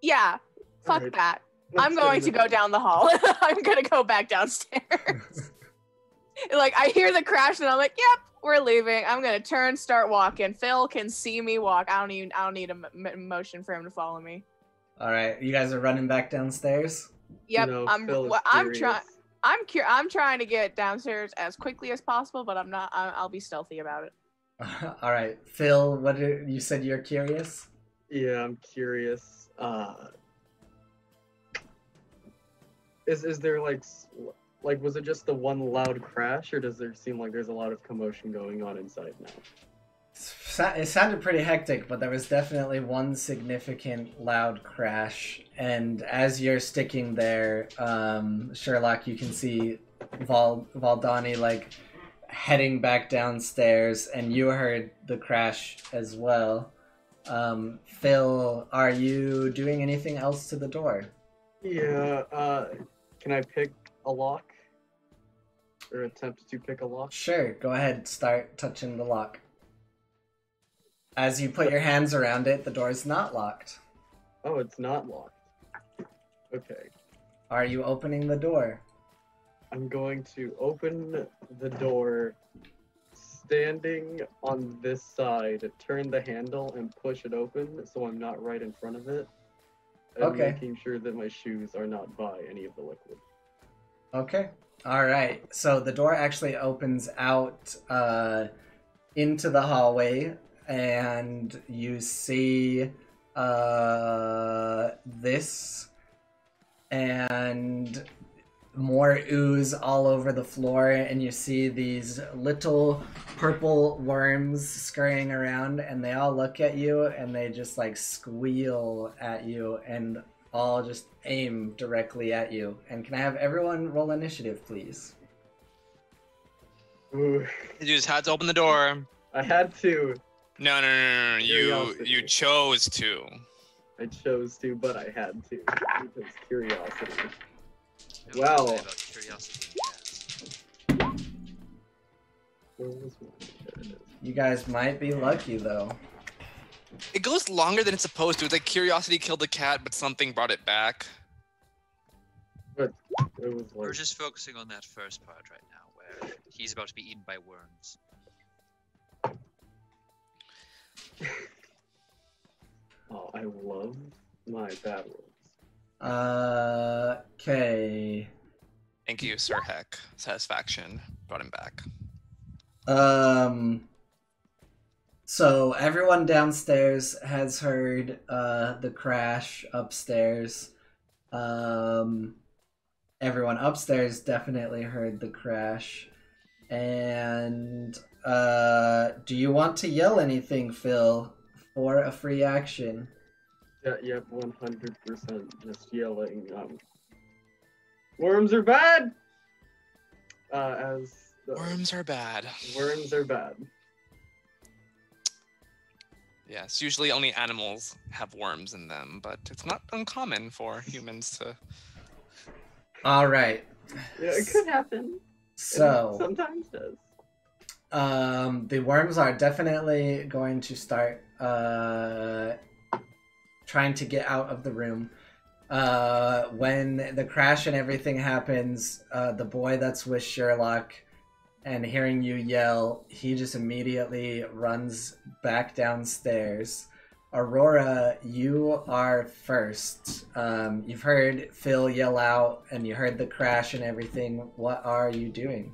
Yeah, fuck Alright. that. I'm going to go down the hall. I'm gonna go back downstairs. Like, I hear the crash and I'm like, yep, we're leaving. I'm gonna turn, start walking. Phil can see me walk. I don't need a motion for him to follow me. All right, you guys are running back downstairs. Yep, No, I'm Phil is trying. curious. I'm trying to get downstairs as quickly as possible, but I'm not. I'll be stealthy about it. All right, Phil. You said you're curious? Yeah, I'm curious. Is there like was it just the one loud crash, or does there seem like there's a lot of commotion going on inside now? It sounded pretty hectic, but there was definitely one significant loud crash. And as you're sticking there, Sherlock, you can see Valdani like heading back downstairs, and you heard the crash as well. Phil, are you doing anything else to the door? Yeah. Can I pick a lock, or attempt to pick a lock? Sure, go ahead. Start touching the lock. As you put your hands around it, the door is not locked. Oh, it's not locked. Okay. Are you opening the door? I'm going to open the door, standing on this side, turn the handle and push it open so I'm not right in front of it. And Okay. making sure that my shoes are not by any of the liquid. Okay. All right. So the door actually opens out into the hallway, and you see this and more ooze all over the floor, and you see these little purple worms scurrying around, and they all look at you and they just like squeal at you and all just aim directly at you. And can I have everyone roll initiative, please? Ooh, You just had to open the door. I had to. No. Curiosity. You chose to. I chose to, but I had to. Because curiosity. It was Wow. really about curiosity. Where was mine? There it is. You guys might be lucky though. It goes longer than it's supposed to. It's like curiosity killed the cat, but something brought it back. But it was We're like, just focusing on that first part right now, where he's about to be eaten by worms. oh, I love my bad words. Okay. Thank you, Sir Heck. Satisfaction brought him back. So everyone downstairs has heard the crash upstairs. Everyone upstairs definitely heard the crash. And do you want to yell anything, Phil, for a free action? Yeah, yep, 100% just yelling. Worms are bad! Worms are bad. Worms are bad. Yes, usually only animals have worms in them, but it's not uncommon for humans to... All right. Yeah, it could happen. So... It sometimes does. The worms are definitely going to start trying to get out of the room. When the crash and everything happens, the boy that's with Sherlock and hearing you yell, he just immediately runs back downstairs. Aurora, you are first. You've heard Phil yell out and you heard the crash and everything. What are you doing?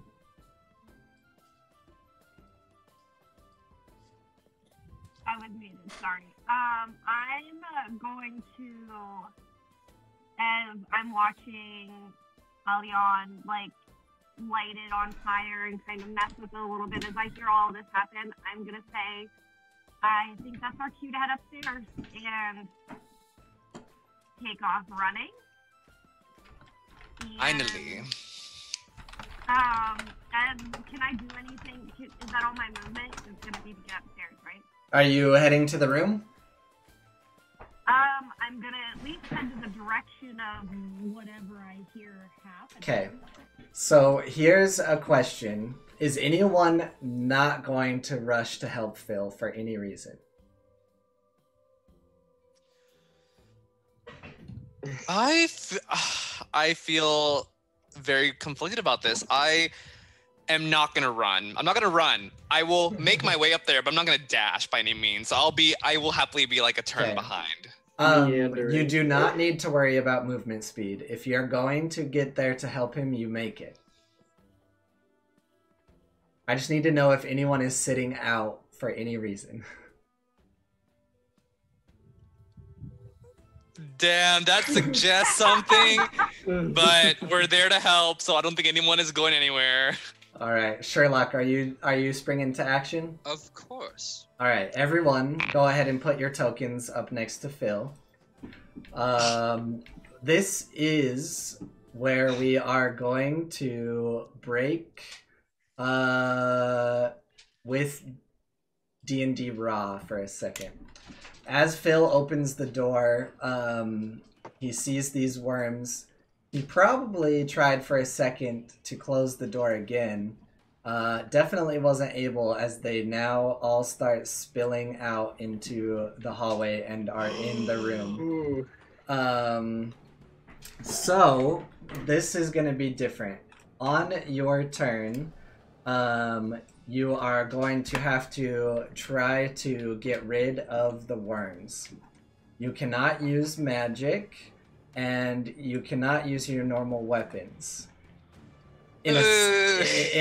I was muted, sorry. I'm going to, as I'm watching Alion, like, light it on fire and kind of mess with it a little bit as I hear all this happen, I'm going to say, I think that's our cue to head upstairs and take off running. Finally. And can I do anything? Is that all my movement? It's going to be to get upstairs, right? Are you heading to the room? I'm gonna at least head to the direction of whatever I hear happen. Okay. So here's a question. Is anyone not going to rush to help Phil for any reason? I feel very conflicted about this. I am not gonna run. I'm not gonna run. I will make my way up there, but I'm not gonna dash by any means. I will happily be like a turn behind. You do not need to worry about movement speed. If you're going to get there to help him, you make it. I just need to know if anyone is sitting out for any reason. Damn, that suggests something, but we're there to help, so I don't think anyone is going anywhere. All right, Sherlock, are you springing to action? Of course. All right, everyone, go ahead and put your tokens up next to Phil. This is where we are going to break with D&D Raw for a second. As Phil opens the door, he sees these worms. He probably tried for a second to close the door again. Definitely wasn't able, as they now all start spilling out into the hallway and are in the room. So this is going to be different. On your turn, you are going to have to try to get rid of the worms. You cannot use magic, and you cannot use your normal weapons. In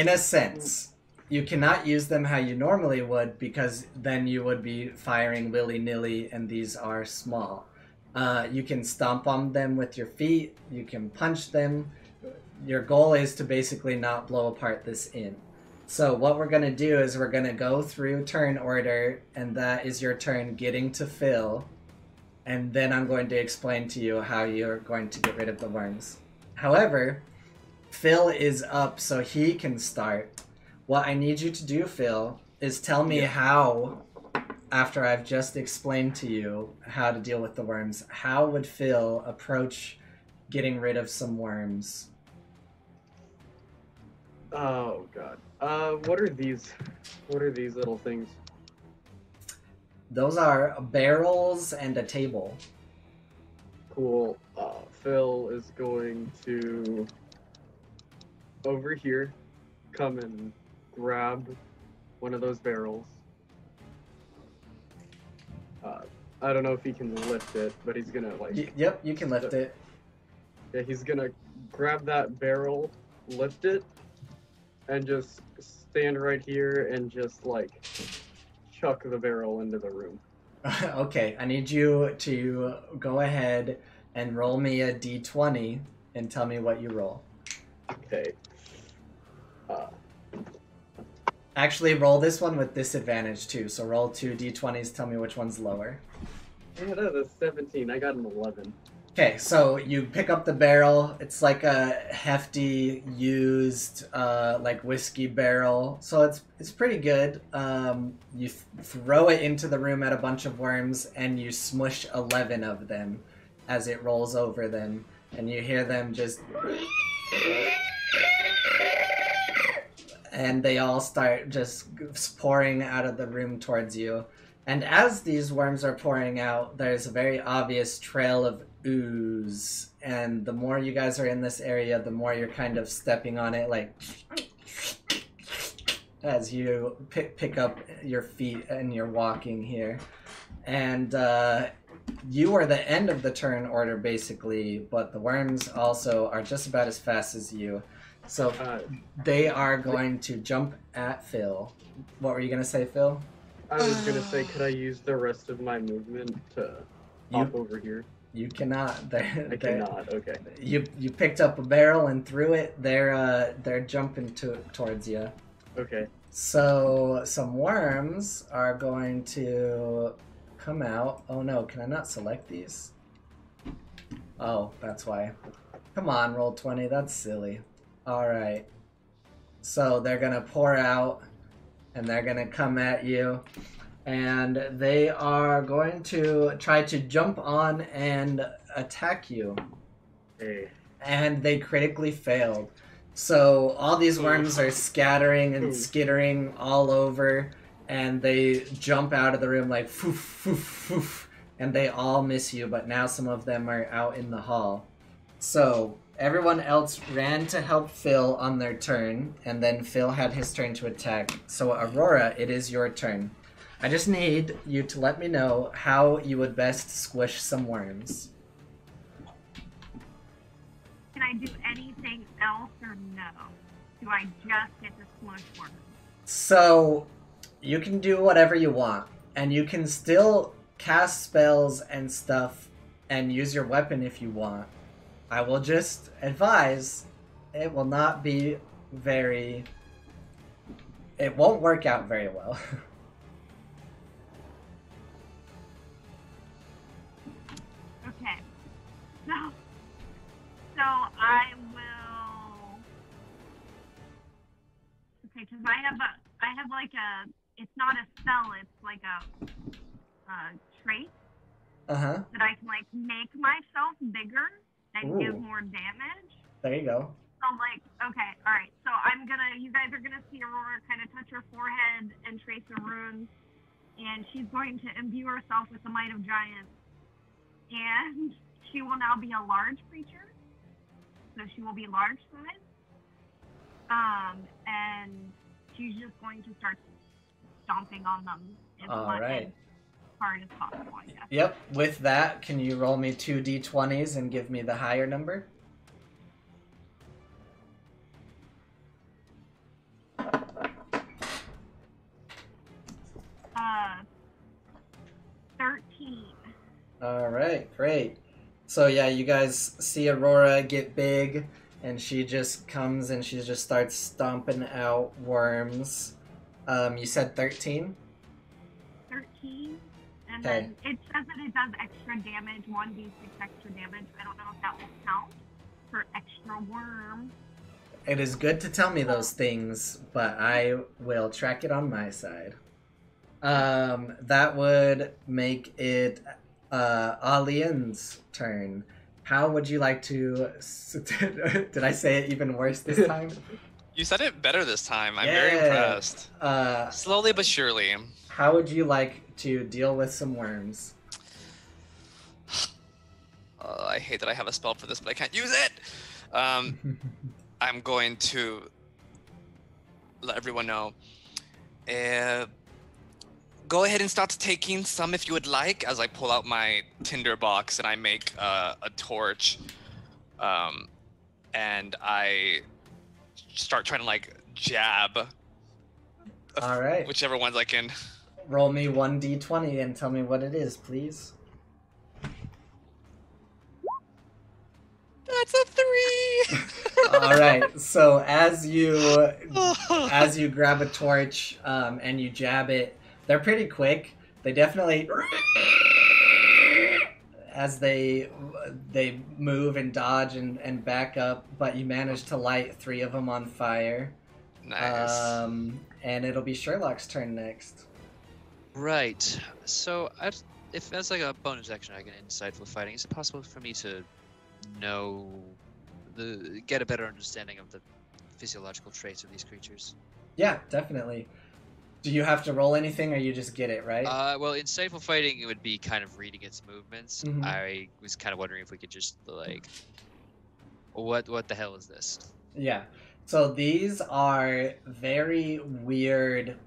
a sense, you cannot use them how you normally would, because then you would be firing willy-nilly, and these are small. You can stomp on them with your feet, you can punch them. Your goal is to basically not blow apart this inn. So what we're going to do is we're going to go through turn order, and that is your turn getting to Phil, and then I'm going to explain to you how you're going to get rid of the worms. However, Phil is up, so he can start. What I need you to do, Phil, is tell me how, after I've just explained to you how to deal with the worms, how would Phil approach getting rid of some worms? Oh god. What are these little things? Those are barrels and a table. Cool. Phil is going to over here come and grab one of those barrels. I don't know if he can lift it, but he's gonna like... Yep, you can lift it. Yeah, he's gonna grab that barrel lift it and just stand right here and just like chuck the barrel into the room. Okay, I need you to go ahead and roll me a d20 and tell me what you roll. Okay. Actually, roll this one with disadvantage too. So roll 2 d20s, tell me which one's lower. Yeah, that's 17. I got an 11. Okay, so you pick up the barrel. It's like a hefty, used, like whiskey barrel. So it's pretty good. You throw it into the room at a bunch of worms, and you smush 11 of them as it rolls over them, and you hear them just. And they all start just pouring out of the room towards you. And as these worms are pouring out, there's a very obvious trail of ooze. And the more you guys are in this area, the more you're kind of stepping on it, like as you pick up your feet and you're walking here. And you are the end of the turn order, basically, but the worms also are just about as fast as you. So they are going to jump at Phil. What were you going to say, Phil? I was going to say, could I use the rest of my movement to hop over here? You cannot. I cannot, okay. You picked up a barrel and threw it. They're jumping towards you. Okay. So some worms are going to come out. Oh no, can I not select these? Oh, that's why. Come on, roll 20. That's silly. Alright. So they're gonna pour out and they're gonna come at you. And they are going to try to jump on and attack you. Hey. And they critically failed. So all these worms are scattering and skittering all over, and they jump out of the room like foof, foof, foof, and they all miss you, but now some of them are out in the hall. So everyone else ran to help Phil on their turn, and then Phil had his turn to attack. So Aurora, it is your turn. I just need you to let me know how you would best squish some worms. Can I do anything else or no? Do I just get to smush worms? So you can do whatever you want, and you can still cast spells and stuff and use your weapon if you want. I will just advise it will not be very... It won't work out very well. Okay. So I will... Okay, because I have like a... It's not a spell, it's like a trait. Uh-huh. That I can like make myself bigger and Ooh. give more damage. There you go. So like, okay, all right. So you guys are gonna see Aurora kind of touch her forehead and trace a rune, and she's going to imbue herself with the might of giants, and she will now be a large creature. So she will be large size. And she's just going to start stomping on them as hard as possible, I guess. Yep, with that, can you roll me 2 d20s and give me the higher number? Uh, 13. Alright, great. So yeah, you guys see Aurora get big, and she just comes and she just starts stomping out worms. You said 13? 13. And then it says that it does extra damage, 1d6 extra damage. I don't know if that will count for extra worm. It is good to tell me those things, but I will track it on my side. That would make it Alien's turn. How would you like to... Did I say it even worse this time? You said it better this time. I'm very impressed. Slowly but surely. How would you like to deal with some worms? I hate that I have a spell for this, but I can't use it! I'm going to let everyone know. Go ahead and start taking some if you would like, as I pull out my tinder box and I make a torch. And I start trying to like jab All right. whichever ones I can. Roll me 1d20 and tell me what it is, please. That's a 3. All right. So as you grab a torch and you jab it, they're pretty quick. They definitely, as they move and dodge and back up, but you manage to light 3 of them on fire. Nice. And it'll be Sherlock's turn next. Right. So, if as like a bonus action, I get insightful fighting. Is it possible for me to get a better understanding of the physiological traits of these creatures? Yeah, definitely. Do you have to roll anything, or you just get it, right? Well, insightful fighting, it would be kind of reading its movements. Mhm. I was kind of wondering if we could just like, what the hell is this? Yeah. So these are very weird.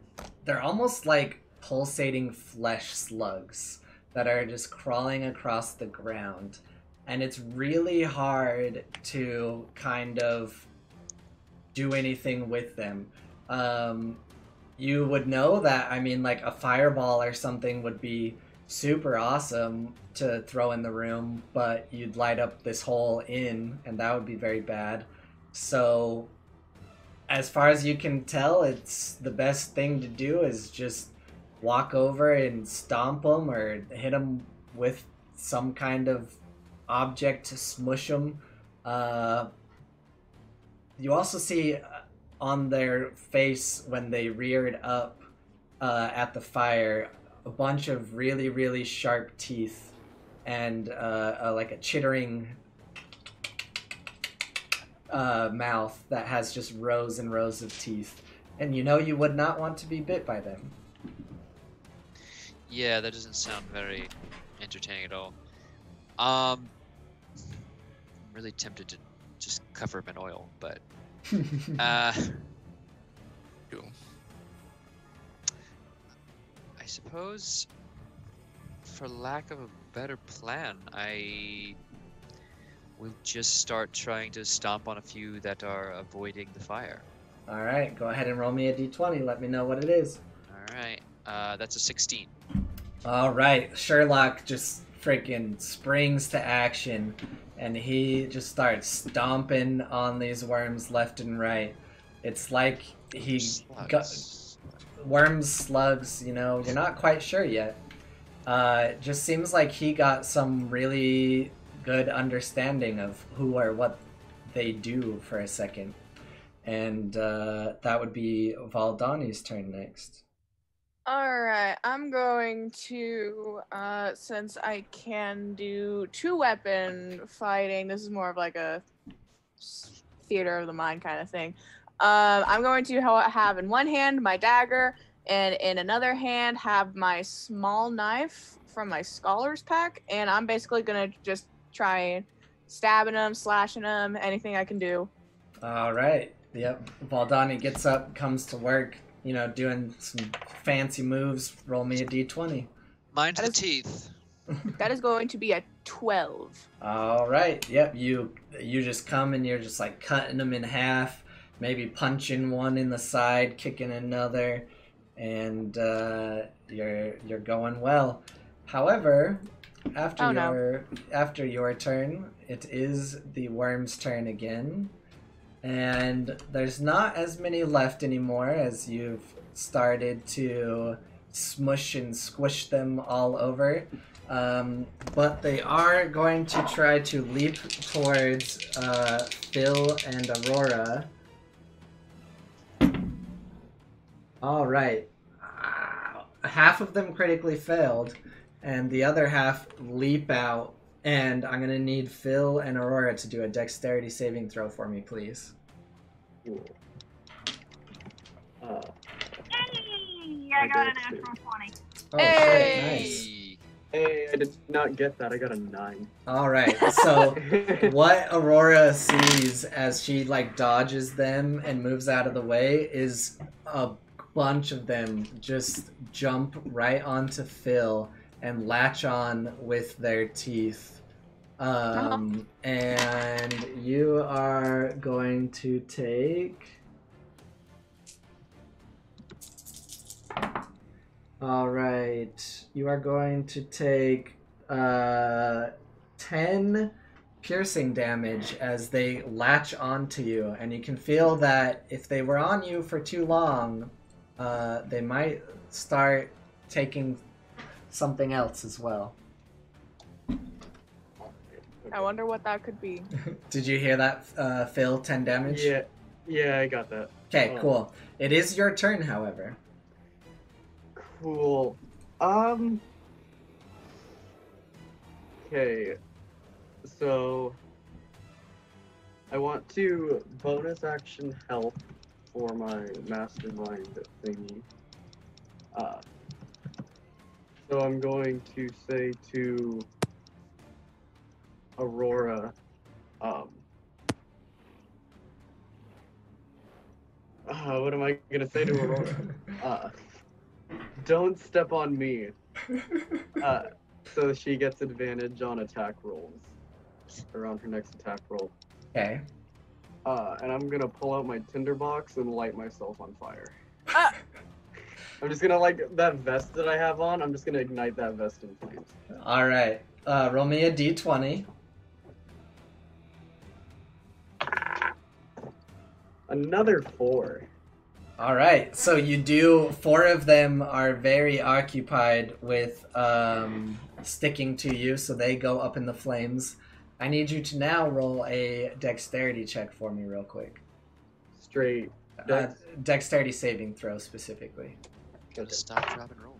They're almost like pulsating flesh slugs that are just crawling across the ground. And it's really hard to kind of do anything with them. You would know that, I mean, like a fireball or something would be super awesome to throw in the room, but you'd light up this whole inn, and that would be very bad. So, as far as you can tell, it's the best thing to do is just walk over and stomp them or hit them with some kind of object to smush them. You also see on their face when they reared up at the fire a bunch of really, really sharp teeth and like a chittering mouth that has just rows and rows of teeth. And you know you would not want to be bit by them. Yeah, that doesn't sound very entertaining at all. I'm really tempted to just cover them in oil, but I suppose, for lack of a better plan, I will just start trying to stomp on a few that are avoiding the fire. All right, go ahead and roll me a d20. Let me know what it is. All right, that's a 16. All right, Sherlock just freaking springs to action, and he just starts stomping on these worms left and right. It's like he got worms, slugs, you know, you're not quite sure yet. It just seems like he got some really good understanding of who or what they do for a second. And that would be Valdani's turn next. Alright, I'm going to, since I can do 2-weapon fighting, this is more of like a theater of the mind kind of thing. I'm going to have in one hand my dagger, and in another hand have my small knife from my scholar's pack, and I'm basically going to just try stabbing them, slashing them, anything I can do. Alright, yep. Valdani gets up, comes to work, you know, doing some fancy moves. Roll me a d20. Mind the teeth. That is going to be a 12. All right. Yep. You just come and you're just like cutting them in half, maybe punching one in the side, kicking another, and you're going well. However, after your turn, it is the worm's turn again. And there's not as many left anymore, as you've started to smush and squish them all over. But they are going to try to leap towards Phil and Aurora. Alright. Half of them critically failed, and the other half leap out. And I'm going to need Phil and Aurora to do a dexterity saving throw for me, please. Cool. Hey, I got a natural 20. Oh, hey! Nice. Hey, I did not get that. I got a 9. Alright, so what Aurora sees as she, like, dodges them and moves out of the way is a bunch of them just jump right onto Phil and latch on with their teeth. And you are going to take. All right, you are going to take 10 piercing damage as they latch onto you, and you can feel that if they were on you for too long, they might start taking something else as well. I wonder what that could be. Did you hear that, Phil? 10 damage? Yeah, I got that. Okay, cool. It is your turn, however. Cool. Okay. So I want to bonus action help for my mastermind thingy. So I'm going to say to Aurora, what am I gonna say to Aurora? Don't step on me. So she gets advantage on attack rolls. Or on her next attack roll. Okay. And I'm gonna pull out my tinderbox and light myself on fire. I'm just gonna, like, that vest that I have on, I'm just gonna ignite that vest in flames. Alright. Roll me a d20. Another 4. All right, so you do. 4 of them are very occupied with sticking to you, so they go up in the flames. I need you to now roll a dexterity check for me real quick. Straight. Dexterity saving throw specifically. Gotta stop, drop, and roll,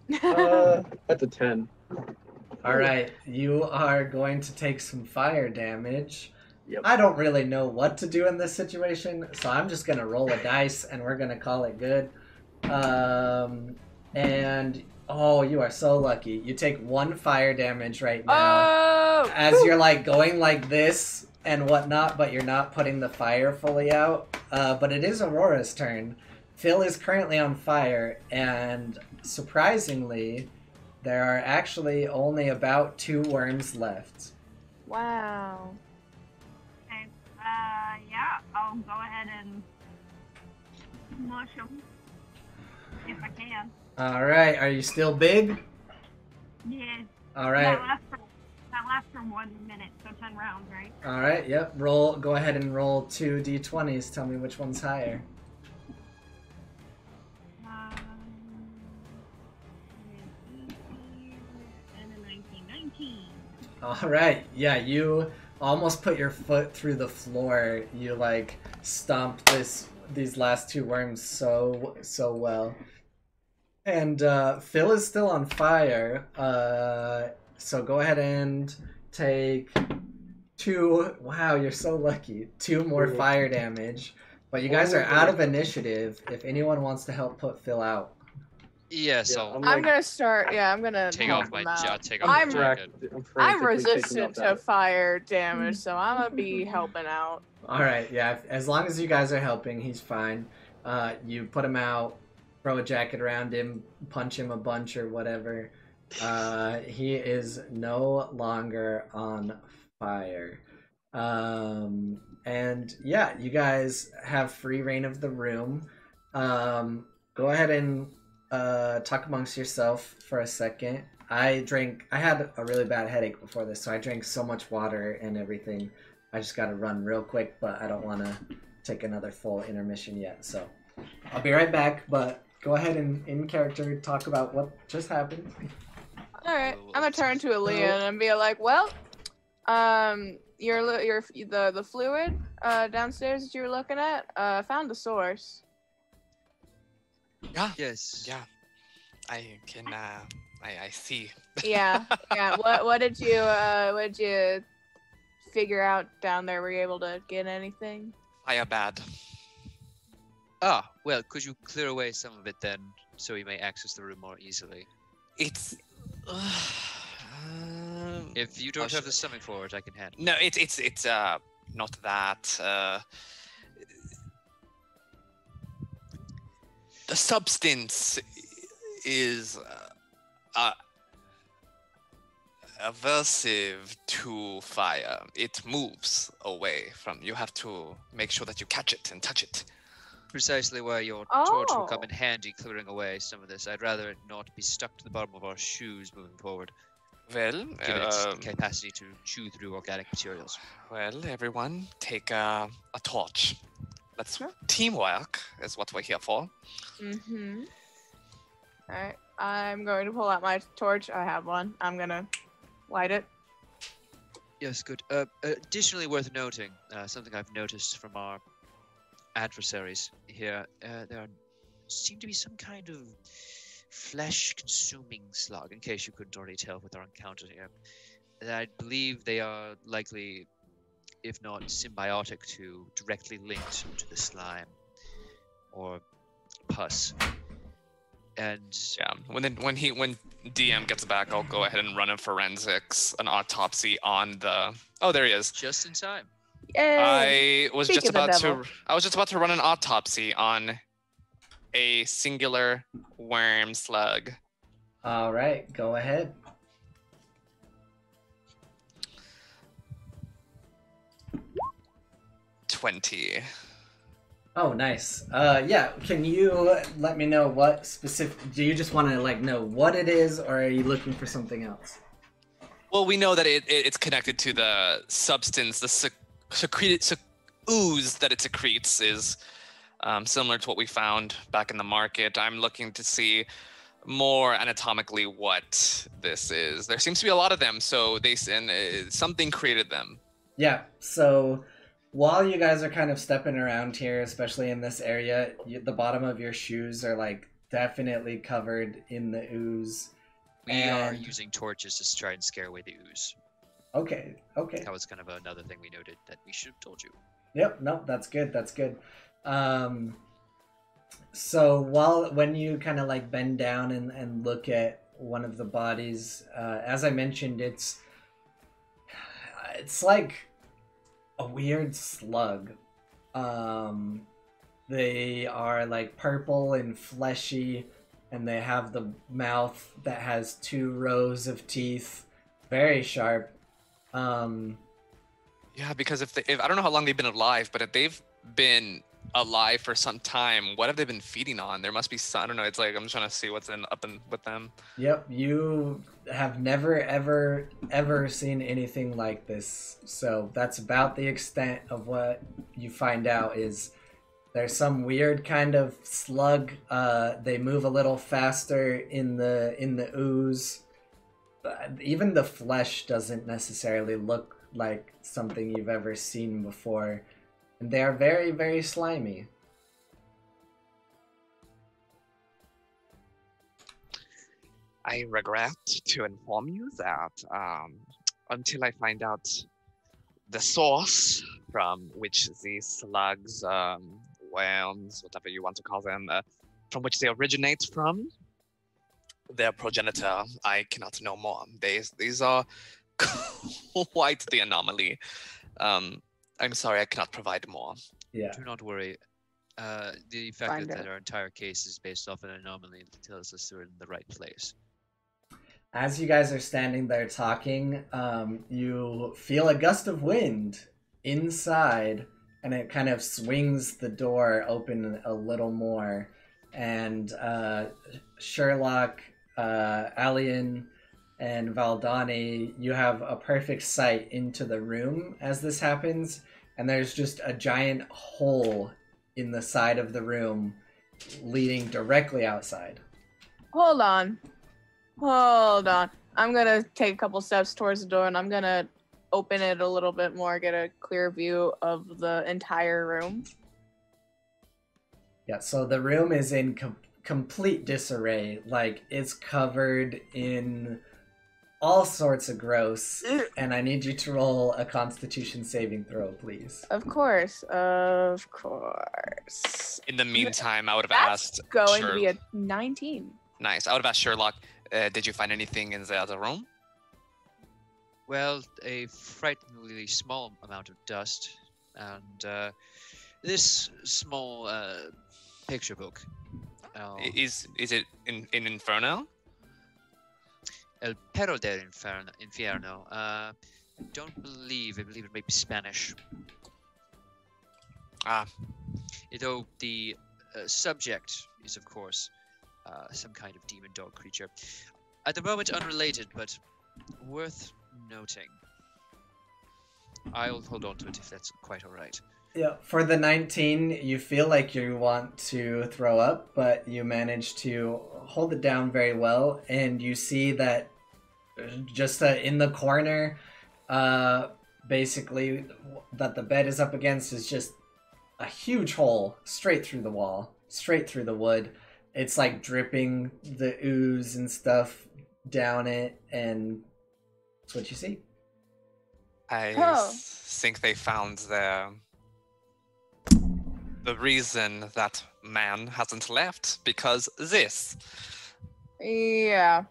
man. That's a 10. All right, you are going to take some fire damage. Yep. I don't really know what to do in this situation, so I'm just going to roll a dice and we're going to call it good. And, oh, you are so lucky. You take 1 fire damage right now as you're, like, going like this and whatnot, but you're not putting the fire fully out. But it is Aurora's turn. Phil is currently on fire, and surprisingly, there are actually only about 2 worms left. Wow. Yeah, I'll go ahead and mush them if I can. All right, are you still big? Yeah. All right. That lasts for 1 minute, so 10 rounds, right? All right, yep. Roll. Go ahead and roll 2 d20s. Tell me which one's higher. And a 19. All right, yeah, you almost put your foot through the floor. You like stomped these last 2 worms so well. And Phil is still on fire. So go ahead and take 2. Wow, you're so lucky. 2 more fire damage. But you guys are out of initiative. If anyone wants to help put Phil out. Yeah, so I'm gonna start. Yeah, I'm gonna take help off my him out. take off my jacket. I'm resistant to fire damage, so I'm gonna be helping out. All right, yeah. As long as you guys are helping, he's fine. You put him out, throw a jacket around him, punch him a bunch or whatever. He is no longer on fire. And yeah, you guys have free reign of the room. Go ahead and talk amongst yourself for a second. I had a really bad headache before this, so I drank so much water and everything. I just gotta run real quick, but I don't want to take another full intermission yet, so I'll be right back. But go ahead and in character talk about what just happened. All right, I'm gonna turn to Aaliyah and be like, "Well, the fluid downstairs that you were looking at, found the source." Yeah. Yes. Yeah. I can. I see. Yeah. What did you figure out down there? Were you able to get anything? Fire bad. Ah, well, could you clear away some of it then, so we may access the room more easily? It's. If you don't have the stomach for it, I can handle it. No, it's not that. The substance is aversive to fire. It moves away from. You have to make sure that you catch it and touch it. Precisely why your torch will come in handy clearing away some of this. I'd rather it not be stuck to the bottom of our shoes moving forward. Well, given its capacity to chew through organic materials. Well, everyone, take a torch. Teamwork is what we're here for. Mm-hmm. All right, I'm going to pull out my torch. I have one. I'm gonna light it. Yes, good. Additionally, worth noting, something I've noticed from our adversaries here, there seem to be some kind of flesh-consuming slug, in case you couldn't already tell with our encounter here. I believe they are likely, if not symbiotic to, directly linked to the slime or pus. And yeah, when DM gets back, I'll go ahead and run a forensics, an autopsy on the. Oh, there he is. Just in time. Yay! I was just about to run an autopsy on a singular worm slug. All right, go ahead. $20. Oh, nice. Yeah, can you let me know what specific... Do you just want to, know what it is, or are you looking for something else? Well, we know that it's connected to the substance, the ooze that it secretes is similar to what we found back in the market. I'm looking to see more anatomically what this is. There seems to be a lot of them, so something created them. Yeah, so... While you guys are kind of stepping around here, especially in this area, the bottom of your shoes are definitely covered in the ooze. We are using torches to try and scare away the ooze. Okay. That was kind of another thing we noted that we should have told you. Yep, no, that's good. So when you kind of bend down and look at one of the bodies, as I mentioned, it's like a weird slug. They are purple and fleshy, and they have the mouth that has 2 rows of teeth, very sharp. Yeah, because if I don't know how long they've been alive, but if they've been alive for some time, what have they been feeding on? There must be some, I don't know, it's I'm trying to see what's up with them. Yep, you have never ever seen anything like this, so that's about the extent of what you find out. Is there's some weird kind of slug. They move a little faster in the ooze. Even the flesh doesn't necessarily look like something you've ever seen before. And they are very, very slimy. I regret to inform you that until I find out the source from which these slugs, worms, whatever you want to call them, from which they originate from, their progenitor, I cannot know more. These are quite the anomaly. I'm sorry, I cannot provide more. Yeah. Do not worry. The fact that our entire case is based off an anomaly tells us we're in the right place. As you guys are standing there talking, you feel a gust of wind inside, and it kind of swings the door open a little more. And Sherlock, Alien, and Valdani, you have a perfect sight into the room as this happens, and there's just a giant hole in the side of the room leading directly outside. Hold on. I'm gonna take a couple steps towards the door, and I'm gonna open it a little bit more, get a clear view of the entire room. Yeah, so the room is in complete disarray. It's covered in all sorts of gross, and I need you to roll a Constitution saving throw, please. Of course. In the meantime, I would have That's asked. going to be a 19. Nice. I would have asked Sherlock, did you find anything in the other room? Well, a frighteningly small amount of dust, and this small picture book. Is it in Inferno? El Perro del Infierno. I believe it may be Spanish. Though the subject is, of course, some kind of demon dog creature. At the moment, unrelated, but worth noting. I'll hold on to it if that's quite all right. Yeah, for the 19, you feel like you want to throw up, but you manage to hold it down very well, and you see that just in the corner, basically, that the bed is up against is just a huge hole straight through the wall, straight through the wood. It's like dripping the ooze and stuff down it, and that's what you see. I think they found the reason that man hasn't left, because this. Yeah.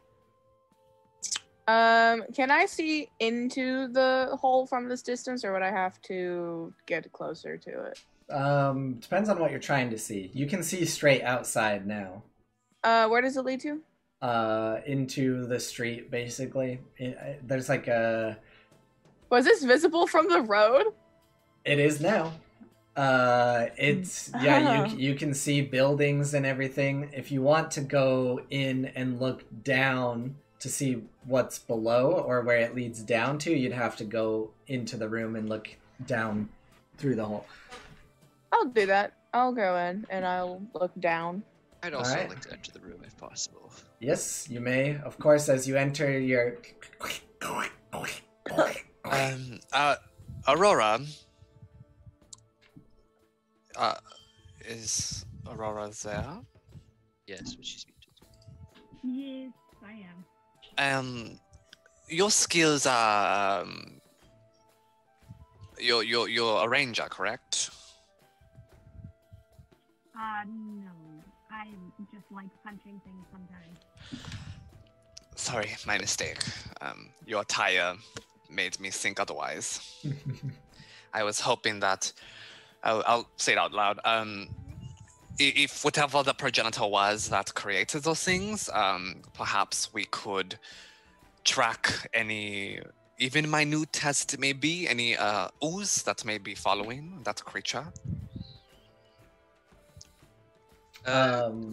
Can I see into the hole from this distance, or would I have to get closer to it? Depends on what you're trying to see. You can see straight outside now. Where does it lead to? Into the street, basically. There's like a... Was this visible from the road? It is now. It's... Yeah, you can see buildings and everything. If you want to go in and look down to see what's below or where it leads down to, you'd have to go into the room and look down through the hole. I'll do that. I'll go in and I'll look down. I'd also like to enter the room if possible. Yes, you may. Of course, as you enter your... Aurora. Is Aurora there? Yes, but she's muted. Yes, I am. Your skills are you're a ranger, correct? No. I just like punching things sometimes. Sorry, my mistake. Your attire made me think otherwise. I was hoping that I'll say it out loud. If whatever the progenitor was that created those things, perhaps we could track any, even minute as it may be, any ooze that may be following that creature.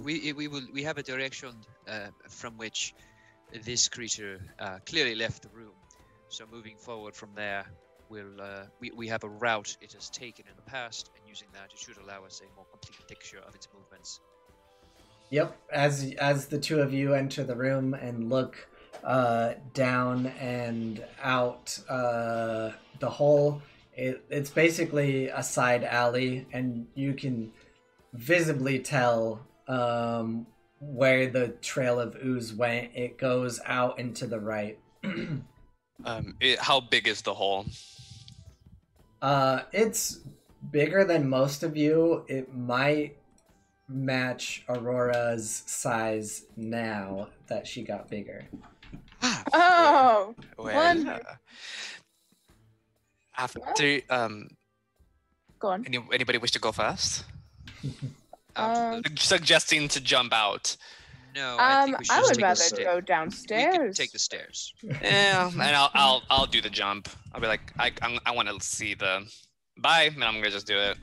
We have a direction from which this creature clearly left the room. So moving forward from there, we have a route it has taken in the past, and using that, it should allow us a more complete picture of its movements. Yep. As the two of you enter the room and look down and out the hole, it's basically a side alley, and you can visibly tell where the trail of ooze went. It goes out and to the right. How big is the hole? It's bigger than most of you. It might match Aurora's size now that she got bigger. Oh! Well, after go on. Anybody wish to go first? Absolutely. Suggesting to jump out. No, I think we should I just would take rather go We downstairs. can take the stairs. Yeah, and I'll do the jump. I'll be like, I want to see the bye, and I'm gonna just do it.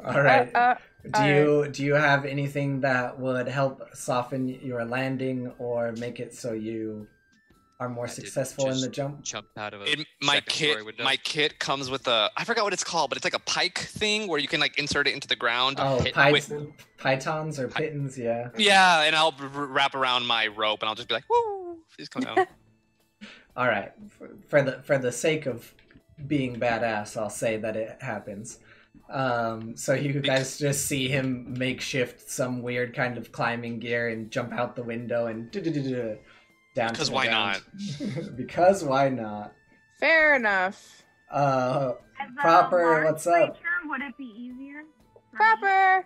All right. Do you have anything that would help soften your landing or make it so you are more successful in the jump? Jump out of My kit comes with I forgot what it's called, but it's like a pike thing where you can like insert it into the ground. Oh, pythons or pittons, yeah. Yeah, and I'll wrap around my rope, and I'll just be like, woo, please come down. All right, for the sake of being badass, I'll say that it happens. So you guys just see him makeshift some weird kind of climbing gear and jump out the window and down. Because to the why ground. not? Because why not? Fair enough. Proper, what's up? Would it be easier? Proper.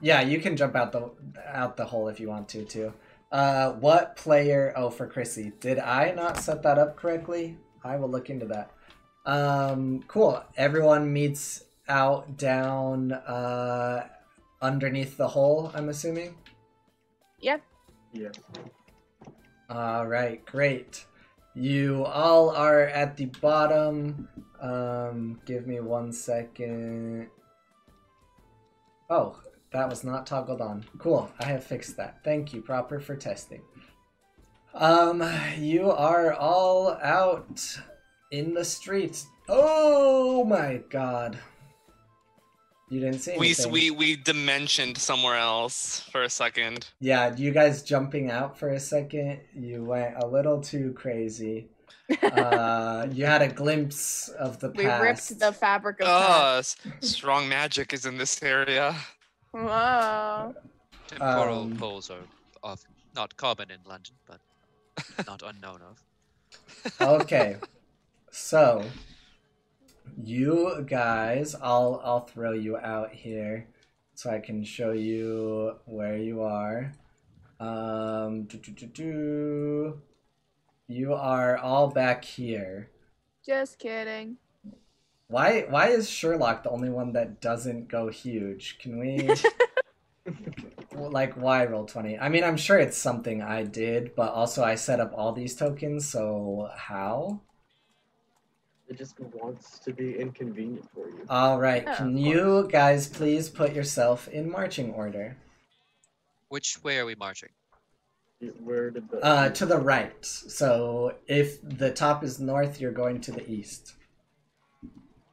Yeah, you can jump out the hole if you want to too. What player? Oh, for Chrissy, did I not set that up correctly? I will look into that. Cool. Everyone meets out down underneath the hole, I'm assuming. Yep. Yeah. All right, great. You all are at the bottom. Give me 1 second. Oh, that was not toggled on. Cool, I have fixed that. Thank you, Proper, for testing. You are all out in the streets. Oh my god. You didn't see anything. We dimensioned somewhere else for a second. Yeah, you guys jumping out for a second, you went a little too crazy. You had a glimpse of the We past. ripped the fabric of past. Strong magic is in this area. Whoa. Temporal poles are not common in London, but not unknown of. Okay, so you guys, I'll throw you out here so I can show you where you are. You are all back here. Just kidding. Why is Sherlock the only one that doesn't go huge? Can we like why Roll20? I mean, I'm sure it's something I did, but also I set up all these tokens, so how? It just wants to be inconvenient for you. All right, can you guys please put yourself in marching order? Which way are we marching? Where did the... To the right. So if the top is north, you're going to the east.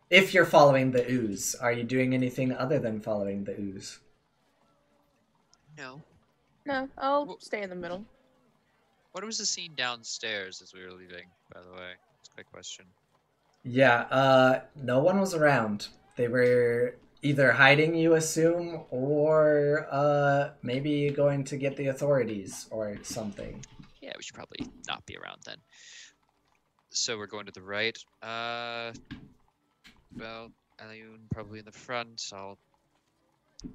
If you're following the ooze, are you doing anything other than following the ooze? No. No, I'll stay in the middle. What was the scene downstairs as we were leaving, by the way? It's a quick question. Yeah, no one was around. They were either hiding, you assume, or maybe going to get the authorities or something. Yeah, we should probably not be around then. So we're going to the right. Well, Alayun probably in the front. I'll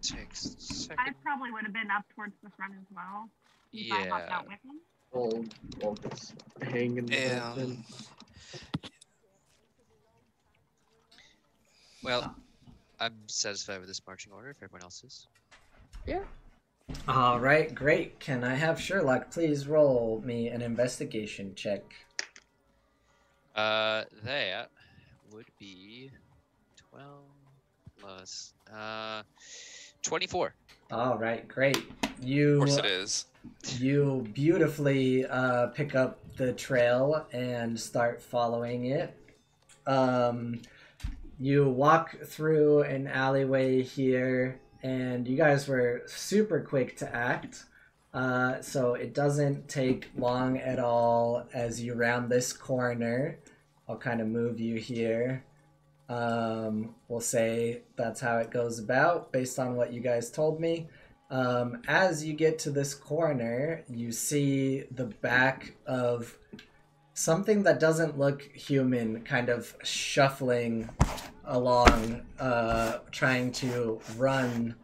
take a second. I probably would have been up towards the front as well. If I hopped out with him. I'll just hang in the middle. Well, I'm satisfied with this marching order if everyone else is. Yeah. All right, great. Can I have Sherlock please roll me an investigation check? That would be 12 plus 24. All right, great. You, of course it is. You beautifully pick up the trail and start following it. You walk through an alleyway here, and you guys were super quick to act. So it doesn't take long at all as you round this corner. I'll kind of move you here. We'll say that's how it goes about based on what you guys told me. As you get to this corner, you see the back of something that doesn't look human kind of shuffling along, trying to run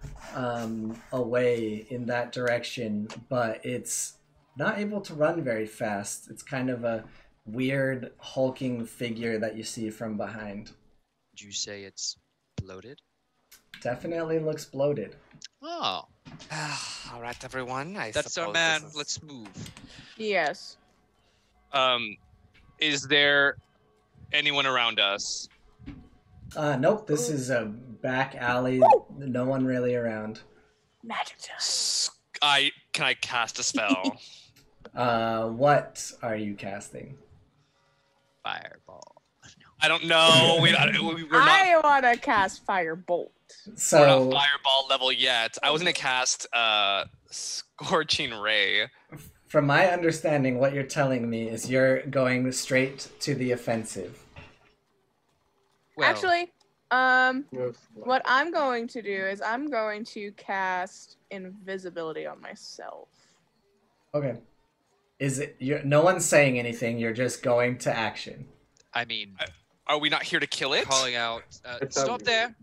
away in that direction, but it's not able to run very fast. It's kind of a weird hulking figure that you see from behind. Would you say it's bloated? Definitely looks bloated. Oh. All right, everyone. That's our man. Let's move. Yes. Is there anyone around us? Nope, this is a back alley. No one really around. Magic time. Can I cast a spell? What are you casting? Fireball. I don't know. We're not. I want to cast Firebolt. So we're not fireball level yet. I was gonna cast Scorching Ray. From my understanding, what you're telling me is you're going straight to the offensive. Well, actually, what I'm going to do is I'm going to cast invisibility on myself. Okay. Is it? No one's saying anything. You're just going to action. I mean, are we not here to kill it? Calling out. Stop there.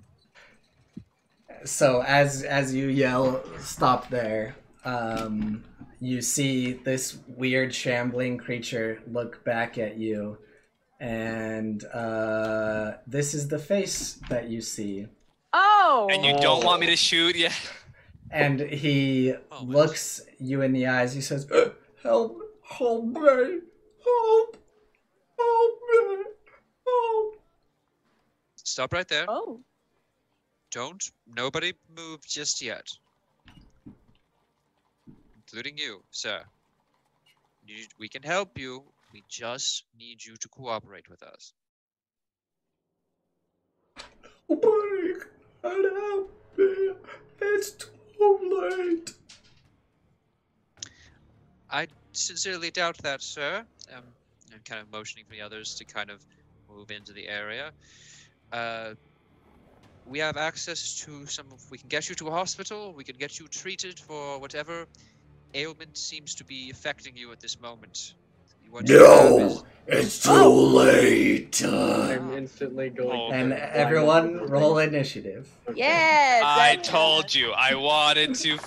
So as you yell, "Stop there!" You see this weird shambling creature look back at you, and this is the face that you see. Oh! And you don't want me to shoot? Yeah. And he looks you in the eyes. He says, "Help! Help me! Help! Help me! Help! Stop right there. Oh. Nobody move just yet. Including you, sir. We can help you. We just need you to cooperate with us. Nobody can help me. It's too late. I sincerely doubt that, sir. I'm kind of motioning for the others to kind of move into the area. We have access to we can get you to a hospital. We can get you treated for whatever ailment seems to be affecting you at this moment. No! It's too late! I'm instantly going. And everyone roll initiative. Yes! I told you. I wanted to. It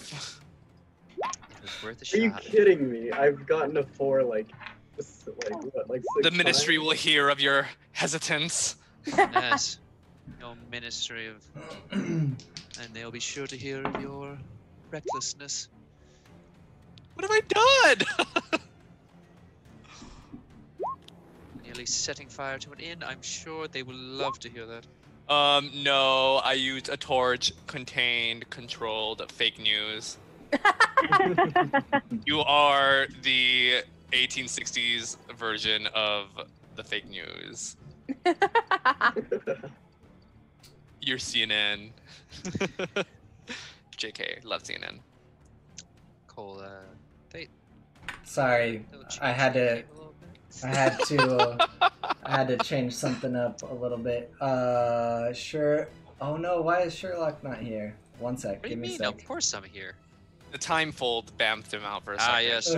was worth a Are you shot. kidding me? I've gotten a 4 like what, like 6 The ministry times? will hear of your hesitance. Yes. Your ministry of... and they'll be sure to hear of your recklessness. What have I done? Nearly setting fire to an inn. I'm sure they will love to hear that. No, I used a torch, contained, controlled, fake news. You are the 1860s version of the fake news. You're CNN. JK, love CNN. Cole, Sorry, I had to change something up a little bit. Sure. Oh no, why is Sherlock not here? One sec, What do you give me a mean? sec. Of course I'm here. The timefold bamfed him out for a second. Ah, yes.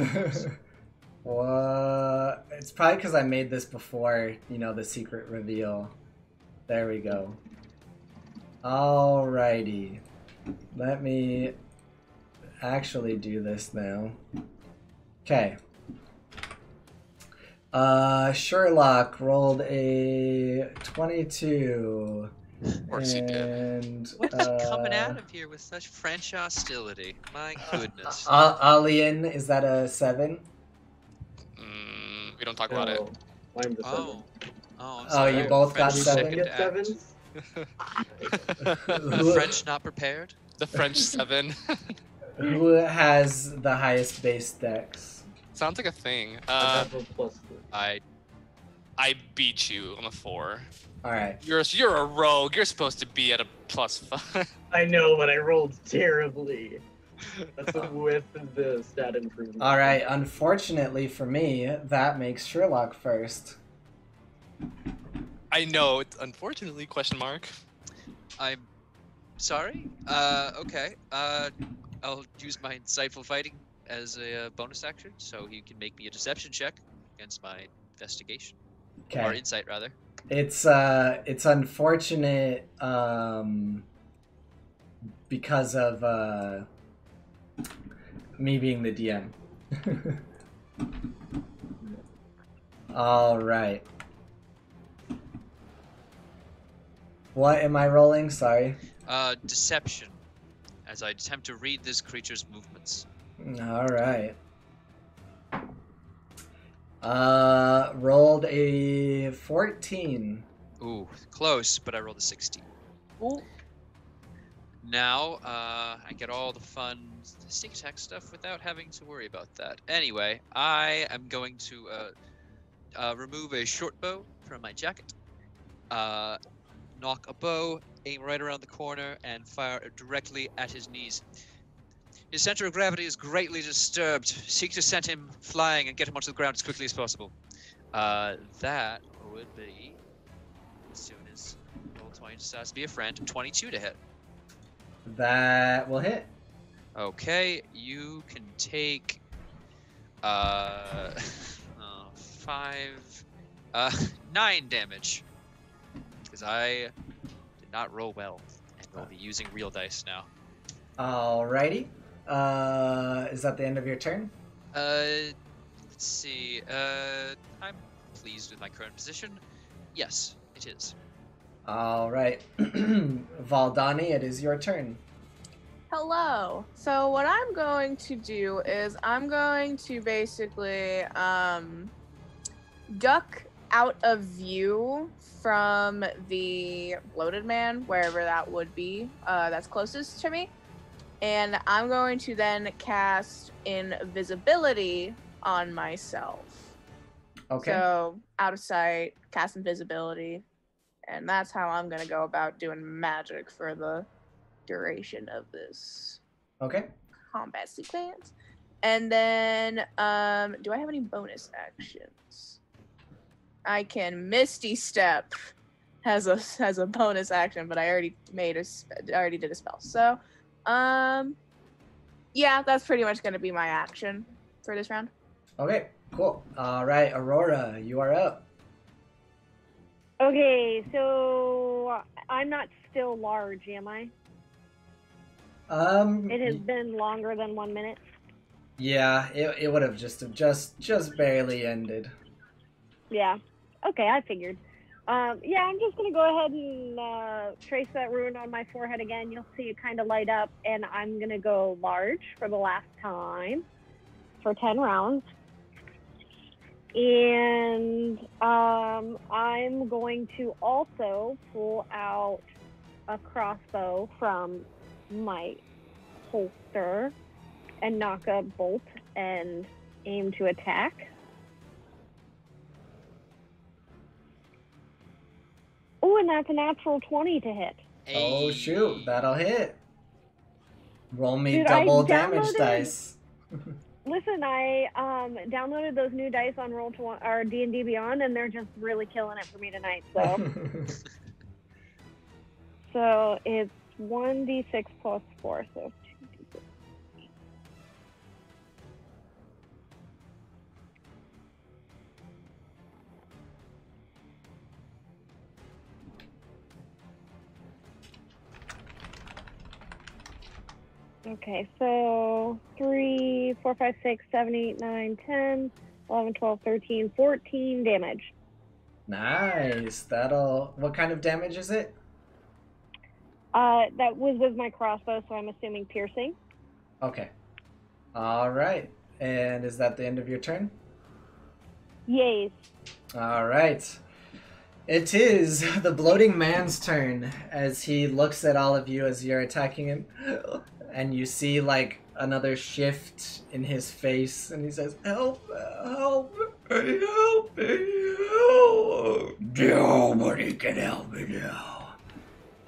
What? It's probably because I made this before, the secret reveal. There we go. Alrighty. Let me actually do this now. Okay. Sherlock rolled a 22. Of course he did. What's coming out of here with such French hostility? My goodness. Alien, is that a 7? We don't talk about it. I'm the 7. Oh, I'm Oh, sorry. you both got French 7? second Get act. 7s? The French not prepared? The French 7. Who has the highest base dex? Sounds like a thing. I have a +3. I beat you on a 4. Alright. You're a rogue. You're supposed to be at a +5. I know, but I rolled terribly. That's with the stat improvement. Alright, unfortunately for me, that makes Sherlock first. I know. It's unfortunately question mark. I'm sorry. Okay. I'll use my insightful fighting as a bonus action, so he can make me a deception check against my investigation or Okay. insight rather. It's unfortunate because of me being the DM. Alright. What am I rolling? Sorry. Deception, as I attempt to read this creature's movements. Alright. Rolled a 14. Ooh, close, but I rolled a 16. Ooh. Now, I get all the fun sneak attack stuff without having to worry about that. Anyway, I am going to remove a short bow from my jacket, knock a bow, aim right around the corner, and fire it directly at his knees. His center of gravity is greatly disturbed. Seek to send him flying and get him onto the ground as quickly as possible. That would be, as soon as Roll20 decides to be a friend, 22 to hit. That will hit. Okay, you can take 9 damage because I did not roll well, and we'll be using real dice now. Alrighty. Is that the end of your turn? Let's see. I'm pleased with my current position. Yes, it is. Alright. Valdani, it is your turn. Hello. So what I'm going to do is I'm going to basically duck out of view from the bloated man, wherever that would be, that's closest to me. And I'm going to then cast invisibility on myself. Okay. So out of sight, cast invisibility. And that's how I'm going to go about doing magic for the duration of this Okay. combat sequence. And then, do I have any bonus actions? I can Misty Step has a bonus action, but I already did a spell. So, yeah, that's pretty much going to be my action for this round. Okay, cool. All right, Aurora, you are up. Okay, so I'm not still large, am I? It has been longer than 1 minute. Yeah, it would have just barely ended. Yeah. Okay, I figured. Yeah, I'm just gonna go ahead and trace that rune on my forehead again. You'll see it kind of light up, and I'm gonna go large for the last time for 10 rounds. And I'm going to also pull out a crossbow from my holster and knock a bolt and aim to attack. Oh, and that's a natural 20 to hit. Oh shoot, that'll hit. Roll me Dude, double I damage downloaded- dice. Listen, I downloaded those new dice on or D&D Beyond, and they're just really killing it for me tonight. So, so it's 1d6 plus 4, so 2d6. Okay, so 3, 4, 5, 6, 7, 8, 9, 10, 11, 12, 13, 14 damage. Nice. What kind of damage is it? That was with my crossbow, so I'm assuming piercing. Okay. All right. And is that the end of your turn? Yes. All right. It is the bloating man's turn as he looks at all of you as you're attacking him. And you see, like, another shift in his face, and he says, "Help! Help! Help me! Help! Nobody can help me now."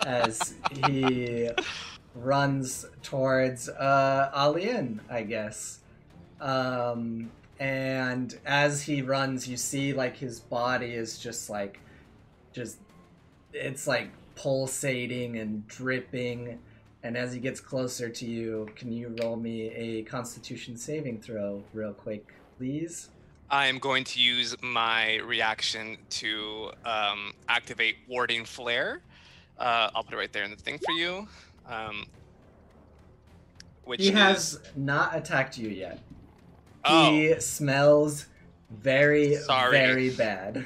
As he runs towards Alien, I guess. And as he runs, you see, like, his body is just it's like pulsating and dripping. And as he gets closer to you, can you roll me a Constitution saving throw real quick, please? I am going to use my reaction to activate Warding Flare. I'll put it right there in the thing for you. He has not attacked you yet. Oh. He smells very, Sorry. very bad.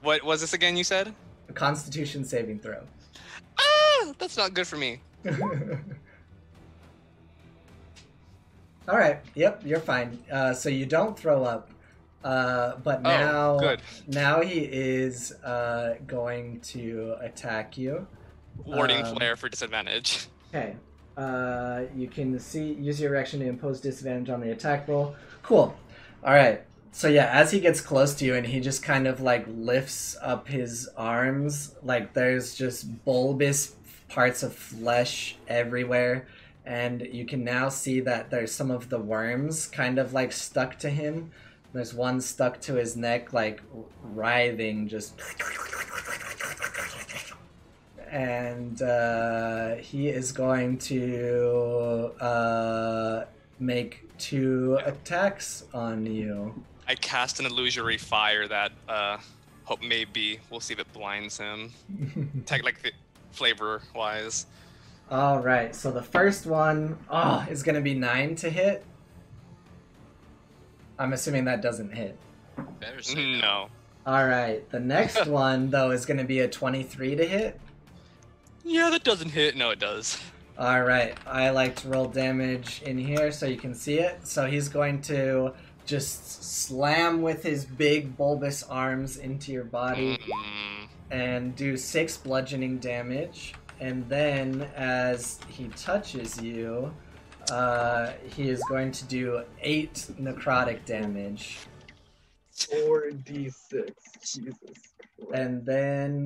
What was this again, you said? A Constitution saving throw. Ah, that's not good for me. All right. Yep, you're fine. So you don't throw up, but now, now he is going to attack you. Warding Flare for disadvantage. Okay. You can use your reaction to impose disadvantage on the attack roll. Cool. All right. So yeah, as he gets close to you and he just kind of like lifts up his arms, like there's just bulbous parts of flesh everywhere, and you can now see that there's some of the worms kind of like stuck to him. There's one stuck to his neck, like writhing, just. And he is going to make 2 attacks on you. I cast an illusory fire that hope maybe we'll see if it blinds him. Flavor wise. All right, so the first one is going to be 9 to hit. I'm assuming that doesn't hit. Better say no. All right, the next one though is going to be a 23 to hit. Yeah, that doesn't hit. No, it does. Alright, I like to roll damage in here so you can see it. So he's going to just slam with his big bulbous arms into your body and do 6 bludgeoning damage. And then as he touches you, he is going to do 8 necrotic damage. 4d6. Jesus Christ. And then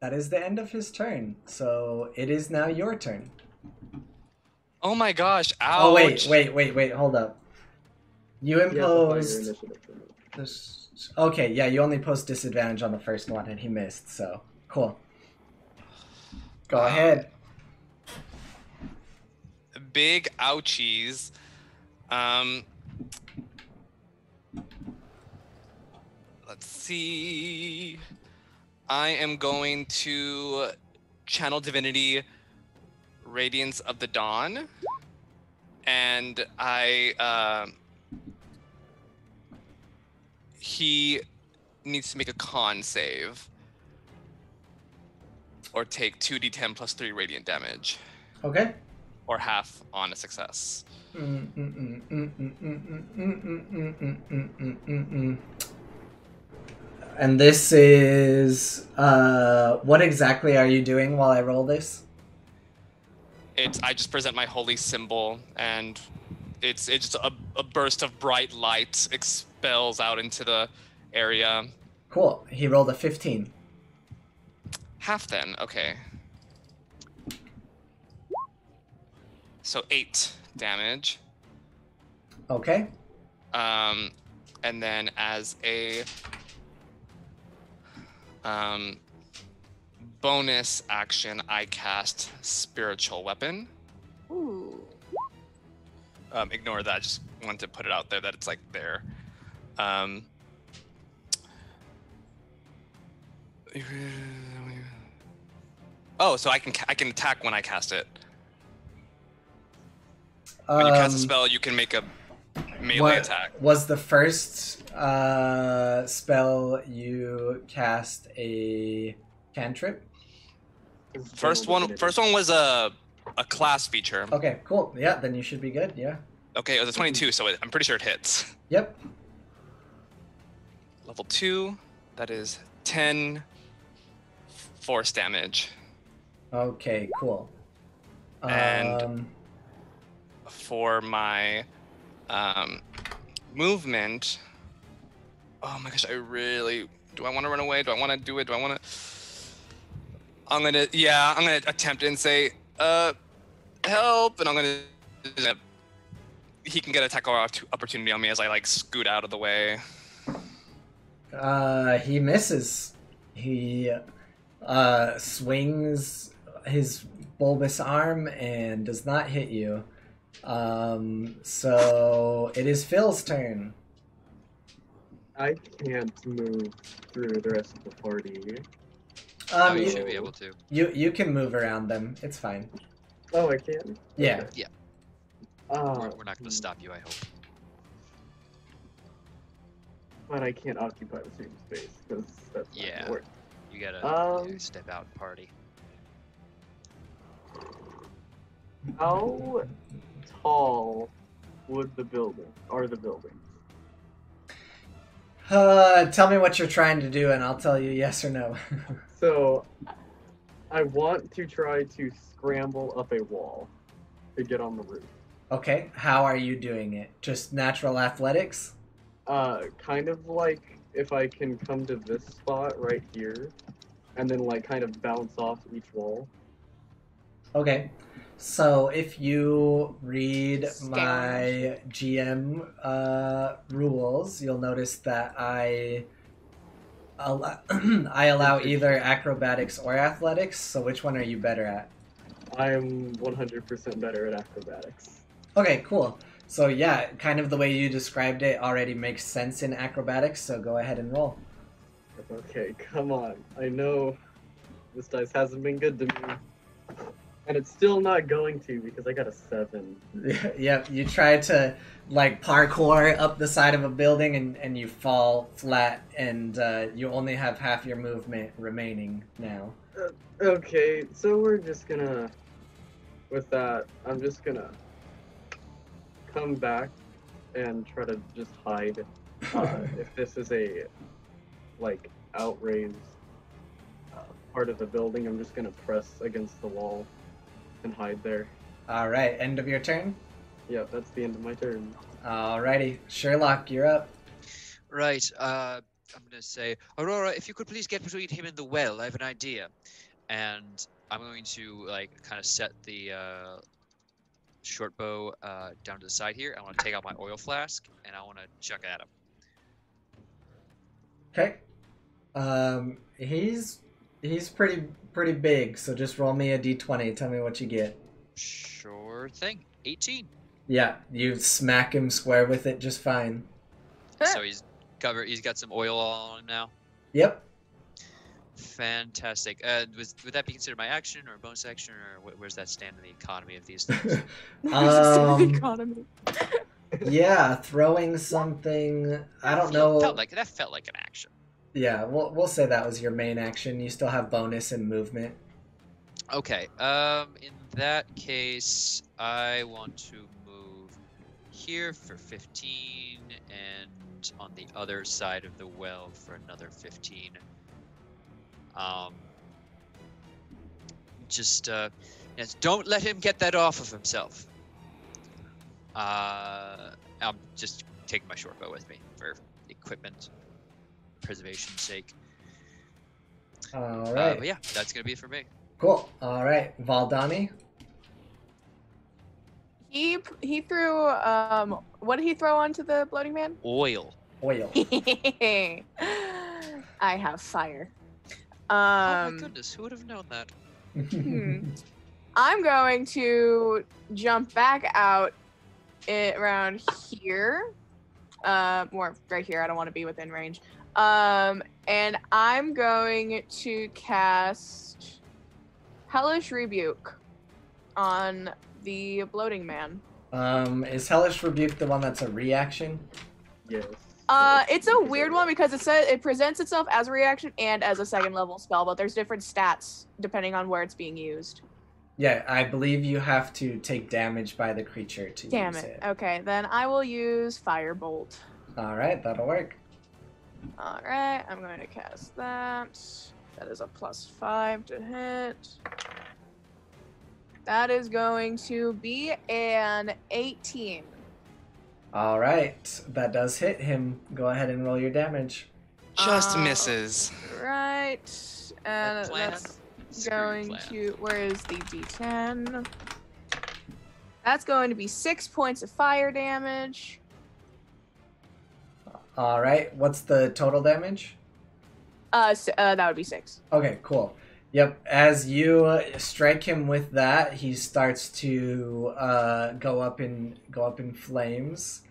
that is the end of his turn. So it is now your turn. Oh my gosh! Ouch! Oh wait! Hold up. You imposed. Okay, yeah, you only post disadvantage on the first one, and he missed. So cool. Go ahead. Big ouchies. Let's see. I am going to channel divinity Radiance of the Dawn, and he needs to make a con save or take 2d10 plus 3 radiant damage. Okay. Or half on a success. And this is what exactly are you doing while I roll this? I just present my holy symbol, and it's just a burst of bright light expels out into the area. Cool. He rolled a 15. Half then, okay. So 8 damage. Okay. And then as a bonus action, I cast Spiritual Weapon. Ooh. Ignore that. I just wanted to put it out there that it's like there. Oh, so I can attack when I cast it. When you cast a spell, you can make a melee attack. Was the first spell you cast a cantrip? First one was a class feature. Okay, cool. Yeah, then you should be good. Yeah. Okay, it was a 22, so I'm pretty sure it hits. Yep. Level 2, that is 10 force damage. Okay, cool. And for my movement, oh my gosh, do I want to run away? Do I want to do it? I'm gonna attempt it and say, help, and I'm gonna, he can get an attack opportunity on me as I like scoot out of the way. He misses. He swings his bulbous arm and does not hit you. So it is Phil's turn. I can't move through the rest of the party. You should be able to. You can move around them. It's fine. Oh, I can? Yeah. Okay. Yeah. We're not going to stop you, I hope. But I can't occupy the same space, because that's not gonna work. You gotta step out and party. How tall are the buildings? Tell me what you're trying to do and I'll tell you yes or no. So, I want to try to scramble up a wall to get on the roof. Okay, how are you doing it? Just natural athletics? Kind of like if I can come to this spot right here, and then like kind of bounce off each wall. Okay, so if you read my GM rules, you'll notice that I allow either acrobatics or athletics, so which one are you better at? I'm 100% better at acrobatics. Okay, cool. So yeah, kind of the way you described it already makes sense in acrobatics, so go ahead and roll. Okay, come on. I know this dice hasn't been good to me. And it's still not going to because I got a 7. Yep, you try to like parkour up the side of a building and you fall flat and you only have half your movement remaining now. Okay, so we're just gonna, with that, I'm just gonna come back and try to just hide. If this is a, like, outraised part of the building, I'm just gonna press against the wall and hide there. Alright, end of your turn? Yeah, that's the end of my turn. Alrighty, Sherlock, you're up. Right. I'm gonna say, Aurora, if you could please get between him and the well. I have an idea, and I'm going to like kind of set the short bow down to the side here. I want to take out my oil flask and I want to chuck it at him. Okay. He's pretty big, so just roll me a d20. Tell me what you get. Sure thing. 18. Yeah, you smack him square with it just fine. So he's covered. He's got some oil on him now. Yep. Fantastic. Would that be considered my action or bonus action, or where's that stand in the economy of these things? Economy. Yeah, throwing something. I don't know. That felt like an action. Yeah, we'll say that was your main action. You still have bonus and movement. Okay. In that case, I want to move here for 15, and on the other side of the well for another 15. Yes, don't let him get that off of himself. I'm just taking my short bow with me for equipment preservation's sake. All right. But yeah, that's gonna be it for me. Cool. All right, Valdani. He threw what did he throw onto the bloating man? Oil. I have fire. Oh my goodness, who would have known that? I'm going to jump back out around here. More right here. I don't want to be within range. And I'm going to cast Hellish Rebuke on the bloating man. Is Hellish Rebuke the one that's a reaction? Yes. It's a weird one because it says it presents itself as a reaction and as a 2nd level spell, but there's different stats depending on where it's being used. Yeah, I believe you have to take damage by the creature to use it. Okay, then I will use Firebolt. All right, that'll work. All right, I'm going to cast that. That is a +5 to hit. That is going to be an 18. All right, that does hit him. Go ahead and roll your damage. Just misses. Right, and that's going to. Where is the D10? That's going to be 6 points of fire damage. All right, what's the total damage? That would be 6. Okay, cool. Yep, as you strike him with that, he starts to go up in flames.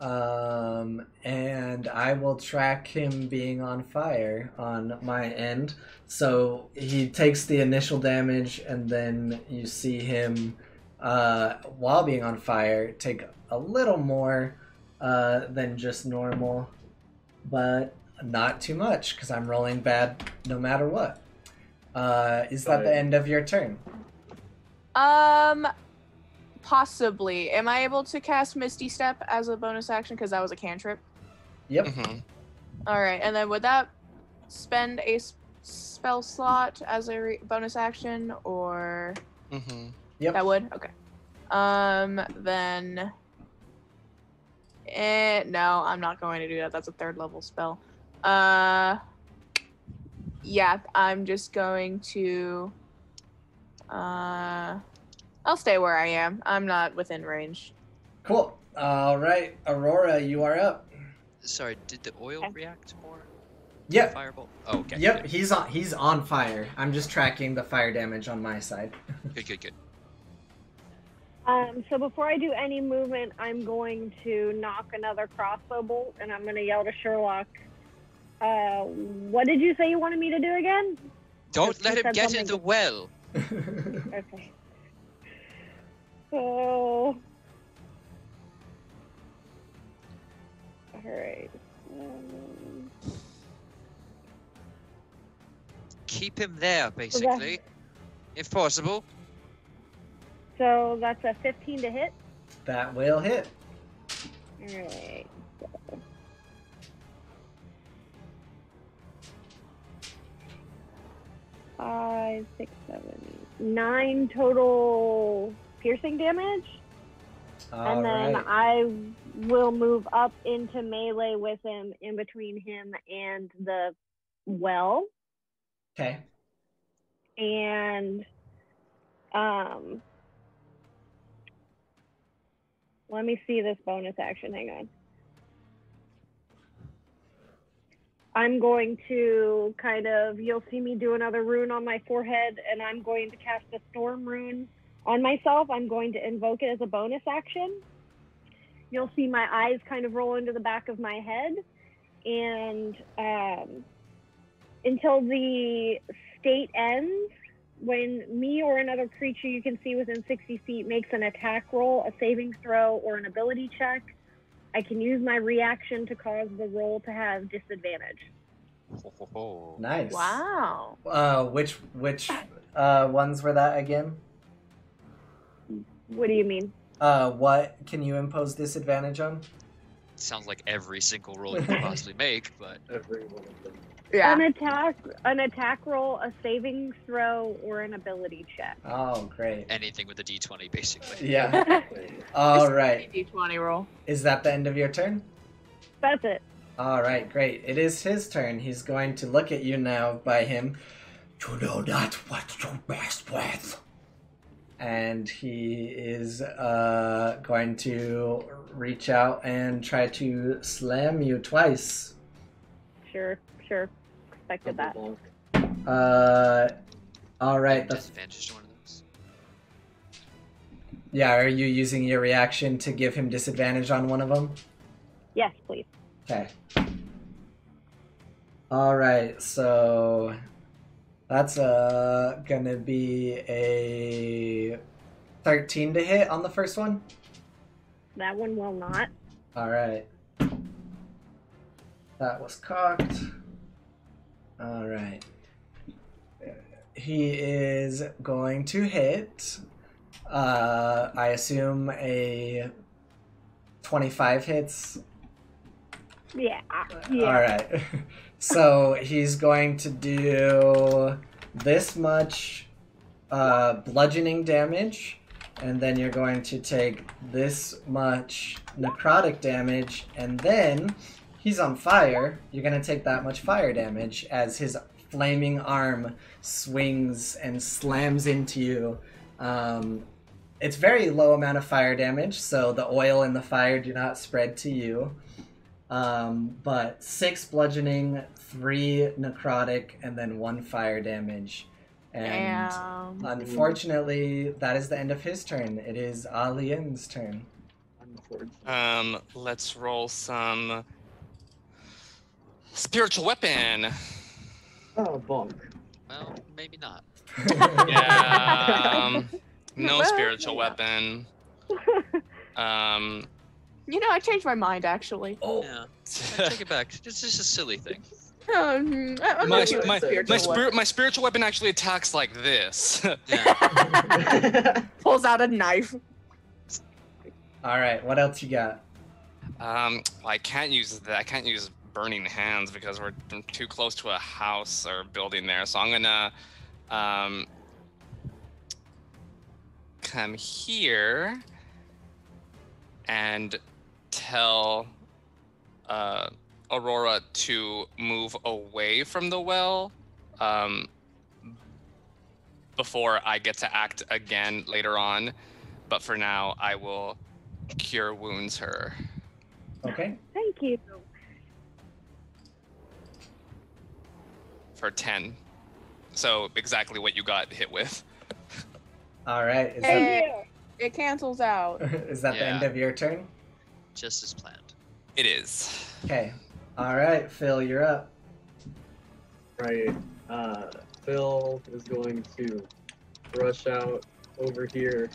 And I will track him being on fire on my end. So he takes the initial damage, and then you see him, while being on fire, take a little more than just normal, but not too much, because I'm rolling bad no matter what. Is that the end of your turn? Possibly. Am I able to cast Misty Step as a bonus action? Because that was a cantrip. Yep. All right, and then would that spend a spell slot as a bonus action, or? Yep. That would. Okay. Then. No, I'm not going to do that. That's a 3rd level spell. Yeah, I'm just going to. I'll stay where I am. I'm not within range. Cool. All right, Aurora, you are up. Sorry, did the oil react more? Yep. Firebolt. Oh, okay. Yep, Good. he's on fire. I'm just tracking the fire damage on my side. Good. So before I do any movement, I'm going to knock another crossbow bolt, and I'm going to yell to Sherlock, what did you say you wanted me to do again? Don't let him get in the well. Okay. Oh. Alright. Keep him there, basically, if possible. So that's a 15 to hit. That will hit. Alright. 5, 6, 7, 9 total piercing damage. And then Alright. I will move up into melee with him in between him and the well. Okay. And let me see this bonus action. Hang on. I'm going to you'll see me do another rune on my forehead, and I'm going to cast a storm rune on myself. I'm going to invoke it as a bonus action. You'll see my eyes kind of roll into the back of my head, and until the state ends, when me or another creature you can see within 60 feet makes an attack roll, a saving throw, or an ability check, I can use my reaction to cause the roll to have disadvantage. Nice. Wow. Which ones were that again? What do you mean? What can you impose disadvantage on? Sounds like every single roll you could possibly make, but every one of them. Yeah. An attack roll, a saving throw, or an ability check. Oh, great. anything with a d20, basically. Yeah. All right. D20 roll. Is that the end of your turn? That's it. All right, great. It is his turn. He's going to look at you now by him. You know not what you best with. And he is going to reach out and try to slam you twice. Sure. Expected that. All right. Disadvantage to one of those. Yeah, are you using your reaction to give him disadvantage on one of them? Yes, please. Okay. All right, so that's gonna be a 13 to hit on the first one. That one will not. All right. That was cocked. All right. He is going to hit, I assume a 25 hits. Yeah. All right. So he's going to do this much bludgeoning damage, and then you're going to take this much necrotic damage, and then he's on fire. You're going to take that much fire damage as his flaming arm swings and slams into you. It's very low amount of fire damage, so the oil and the fire do not spread to you. But 6 bludgeoning, 3 necrotic, and then 1 fire damage. And unfortunately, that is the end of his turn. It is Alien's turn. Let's roll some spiritual weapon. Oh, bonk. Well, maybe not. Yeah. No Well, spiritual yeah. weapon. I changed my mind actually. Oh. Yeah. I take it back. It's just a silly thing. I'm My gonna do a spiritual weapon. my spiritual weapon actually attacks like this. Pulls out a knife. All right, what else you got? I can't use that. I can't use burning hands because we're too close to a house or building there. So I'm gonna come here and tell Aurora to move away from the well before I get to act again later on. But for now, I will cure wounds her. Okay. Thank you. For 10. So exactly what you got hit with. All right. Is Hey, it cancels out. that, is that the end of your turn? Just as planned. It is. Okay. All right, Phil, you're up. Right. Phil is going to rush out over here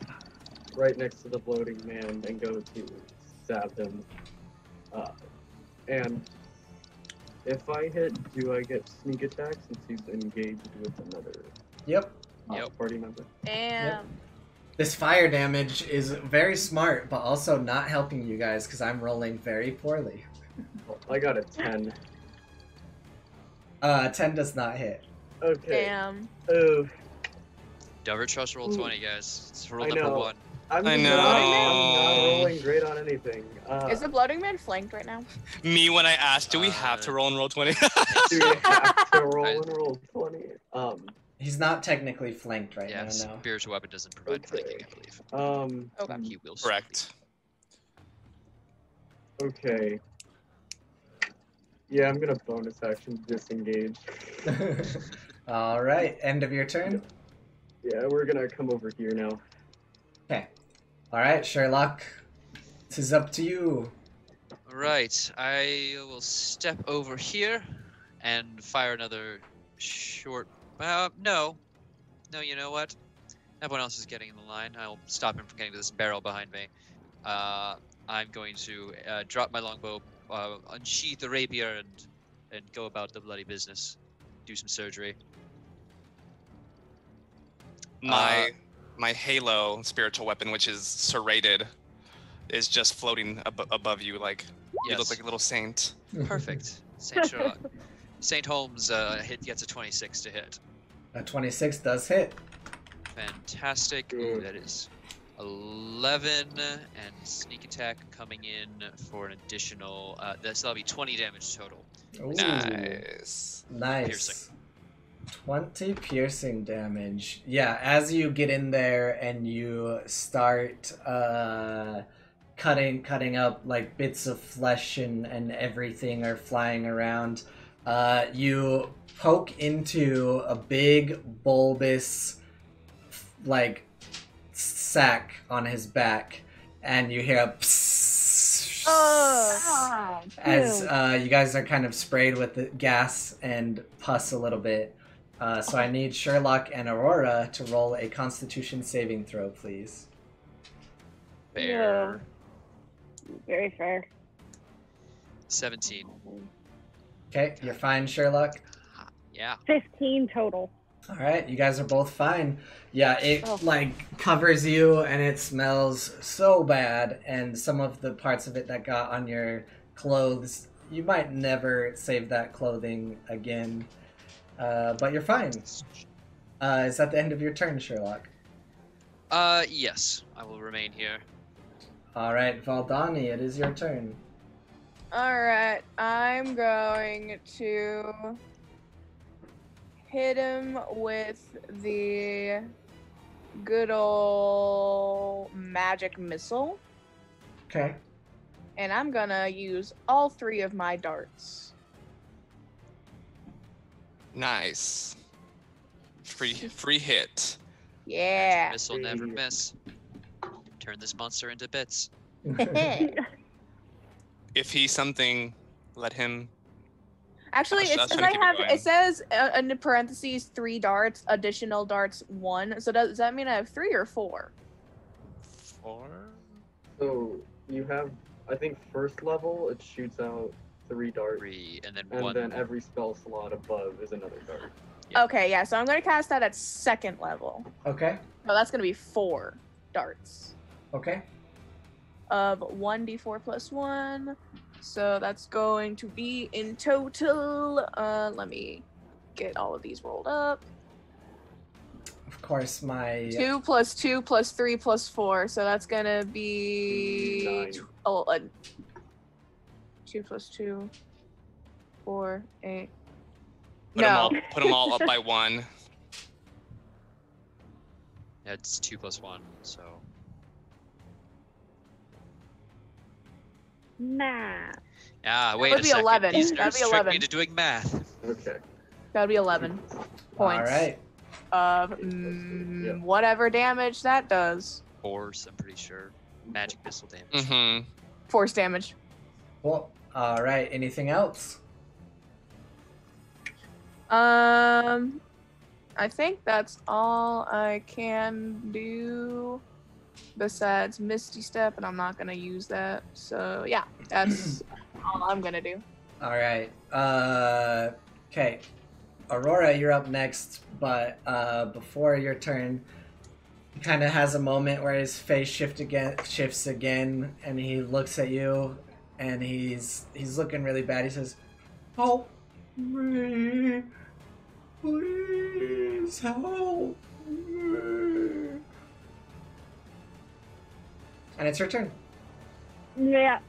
right next to the floating man and go to stab him. And if I hit, do I get sneak attack since he's engaged with another Yep. party member? Damn. This fire damage is very smart, but also not helping you guys because I'm rolling very poorly. I got a 10. 10 does not hit. Okay. Damn. Oh. Never trust roll 20, guys. It's rule I number know. 1. I'm not rolling great on anything. Is the Bloating Man flanked right now? Me when I asked, do we have to roll and roll 20? Do we have to roll and roll 20? He's not technically flanked right Yeah, now, no. spiritual weapon doesn't provide flanking, I believe. Okay. He will. Correct. Okay. Yeah, I'm gonna bonus action disengage. Alright, end of your turn? Yeah, we're gonna come over here now. Okay. Alright, Sherlock. This is up to you. Right, I will step over here and fire another short. No, you know what? Everyone else is getting in the line. I'll stop him from getting to this barrel behind me. I'm going to drop my longbow, unsheath the rapier, and go about the bloody business. Do some surgery. My halo spiritual weapon, which is serrated, is just floating above you, like you look like a little saint. Perfect. Saint Sherlock. Saint Holmes gets a 26 to hit. A 26 does hit. Fantastic. Ooh, that is 11, and sneak attack coming in for an additional. That'll be 20 damage total. Ooh. Nice. Nice. Piercing. 20 piercing damage. Yeah, as you get in there and you start cutting up like bits of flesh and everything are flying around, you poke into a big bulbous like sack on his back, and you hear a psss as you guys are kind of sprayed with the gas and pus a little bit. So I need Sherlock and Aurora to roll a Constitution saving throw, please. Fair. Very fair. 17. Okay, you're fine, Sherlock. Yeah. 15 total. All right, you guys are both fine. Yeah, it like covers you and it smells so bad, and some of the parts of it that got on your clothes, you might never save that clothing again. But you're fine. Is that the end of your turn, Sherlock? Yes. I will remain here. All right, Valdani, it is your turn. Alright, I'm going to hit him with the good old magic missile. Okay. And I'm gonna use all 3 of my darts. Nice. Free hit. Yeah. Missile never miss. Turn this monster into bits. If he's something, let him. Actually, it says it says in parentheses 3 darts, additional darts 1. So does that mean I have 3 or 4? 4. So you have, I think, first level it shoots out 3 darts. 3, and then and 1. then every spell slot above is another dart. Okay, yeah. So I'm gonna cast that at 2nd level. Okay. So that's gonna be 4 darts. Okay. Of 1d4 plus 1. So that's going to be in total. Let me get all of these rolled up. Of course, my 2 plus 2 plus 3 plus 4. So that's gonna be 2 plus 2, 4, 8. Put them all up by 1. Yeah, it's 2 plus 1, so. Math. Ah, wait That would a be second. 11. These That'd nerds be tricked 11. me into doing math. Okay. That'd be 11 points. All right. Of whatever damage that does. Force, I'm pretty sure. Magic missile damage. Mm-hmm. Force damage. Well, all right. Anything else? I think that's all I can do besides Misty Step, and I'm not gonna use that. So yeah, that's all I'm gonna do. All right. Okay. Aurora, you're up next, but before your turn, he kind of has a moment where his face shifts again, and he looks at you, and he's looking really bad. He says, "Help me, please help me." And it's your turn. Yep.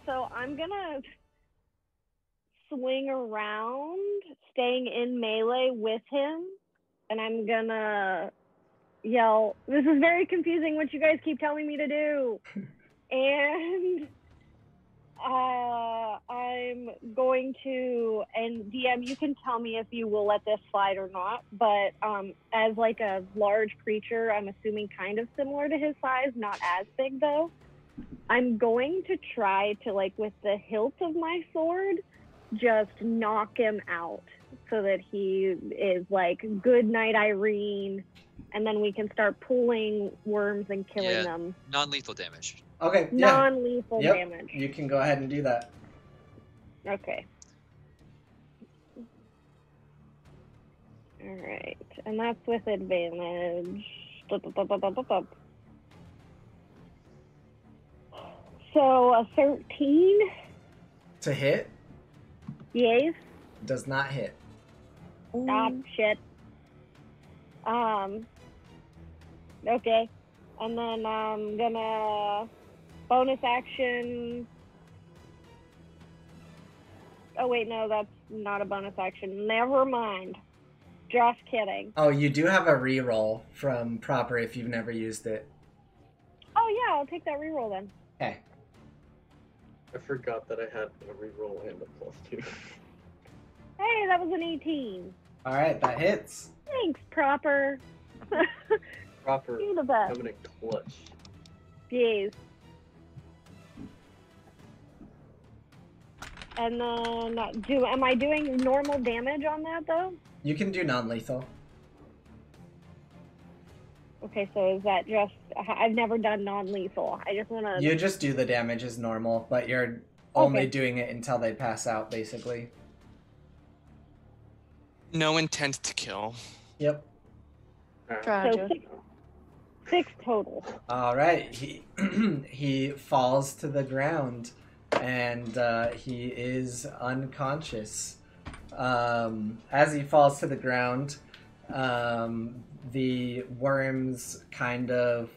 So I'm gonna swing around, staying in melee with him, and I'm gonna yell, "This is very confusing what you guys keep telling me to do." And I'm going to, and DM, you can tell me if you will let this slide or not, but as like a large creature, I'm assuming kind of similar to his size, not as big though, I'm going to try to, like, with the hilt of my sword, just knock him out so that he is like, "Good night, Irene," and then we can start pulling worms and killing them. Non-lethal damage. Okay, yeah. Non-lethal damage. You can go ahead and do that. Okay. All right, and that's with advantage. So a 13. To hit? Yes. Does not hit. Stop shit. Okay. And then I'm gonna bonus action. Oh wait, no, that's not a bonus action. Never mind. Just kidding. Oh, you do have a reroll from proper if you've never used it. Oh yeah, I'll take that reroll then. Okay. I forgot that I had a reroll and a +2. Hey, that was an 18. All right, that hits. Thanks, Proper. Proper You're the best. coming in clutch. Yes. And then, am I doing normal damage on that though? You can do non-lethal. Okay, so is that just? I've never done non-lethal. I just want to. You just do the damage as normal, but you're only doing it until they pass out, basically. No intent to kill. Yep. So six total. All right. He falls to the ground, and he is unconscious. As he falls to the ground, the worms kind of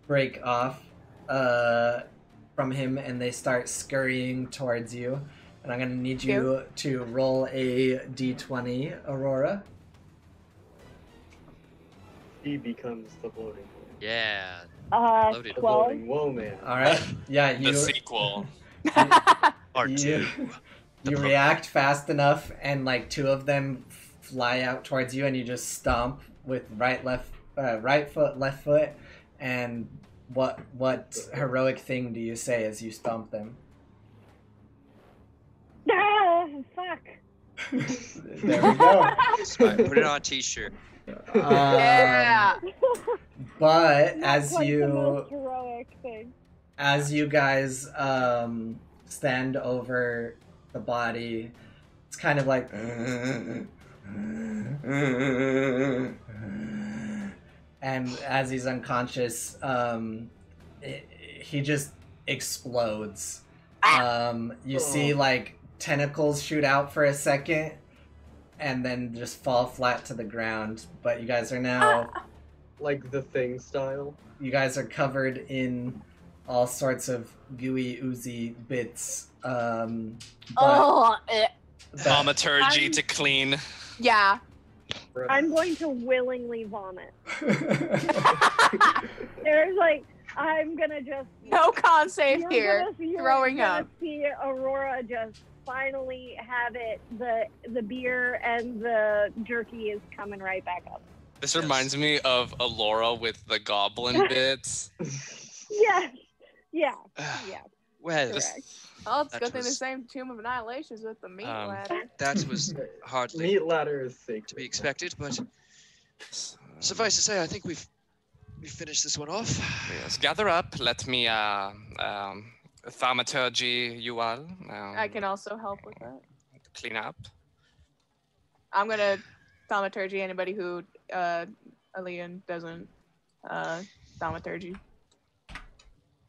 break off from him, and they start scurrying towards you. And I'm going to need you to roll a d20, Aurora. He becomes the bloating man. Yeah. The bloating woe man. All right. Yeah, The sequel. Part 2. You react fast enough, and like two of them fly out towards you, and you just stomp with right foot, left foot. And what heroic thing do you say as you stomp them? Ah, fuck. There we go. Put it on a t-shirt. Yeah. But Not as quite the you most heroic thing. guys stand over the body, it's kind of like and as he's unconscious, he just explodes. You see like tentacles shoot out for a second and then just fall flat to the ground, but you guys are now like the Thing style. You guys are covered in all sorts of gooey, oozy bits. Thaumaturgy to clean. Yeah. I'm going to willingly vomit. There's like, I'm gonna just no con save here. Throwing up. See Aurora just finally have it. The beer and the jerky is coming right back up. This reminds me of Alora with the goblin bits. Yes. Yeah. Yeah. Well, Oh, it's That good thing the was- same Tomb of Annihilations with the meat ladder. that was hardly Meat ladder is sacred. to be expected, but suffice to say, I think we've me finish this one off. Yes, gather up. Let me thaumaturgy you all. I can also help with that. Clean up. I'm gonna thaumaturgy anybody who Alian doesn't thaumaturgy.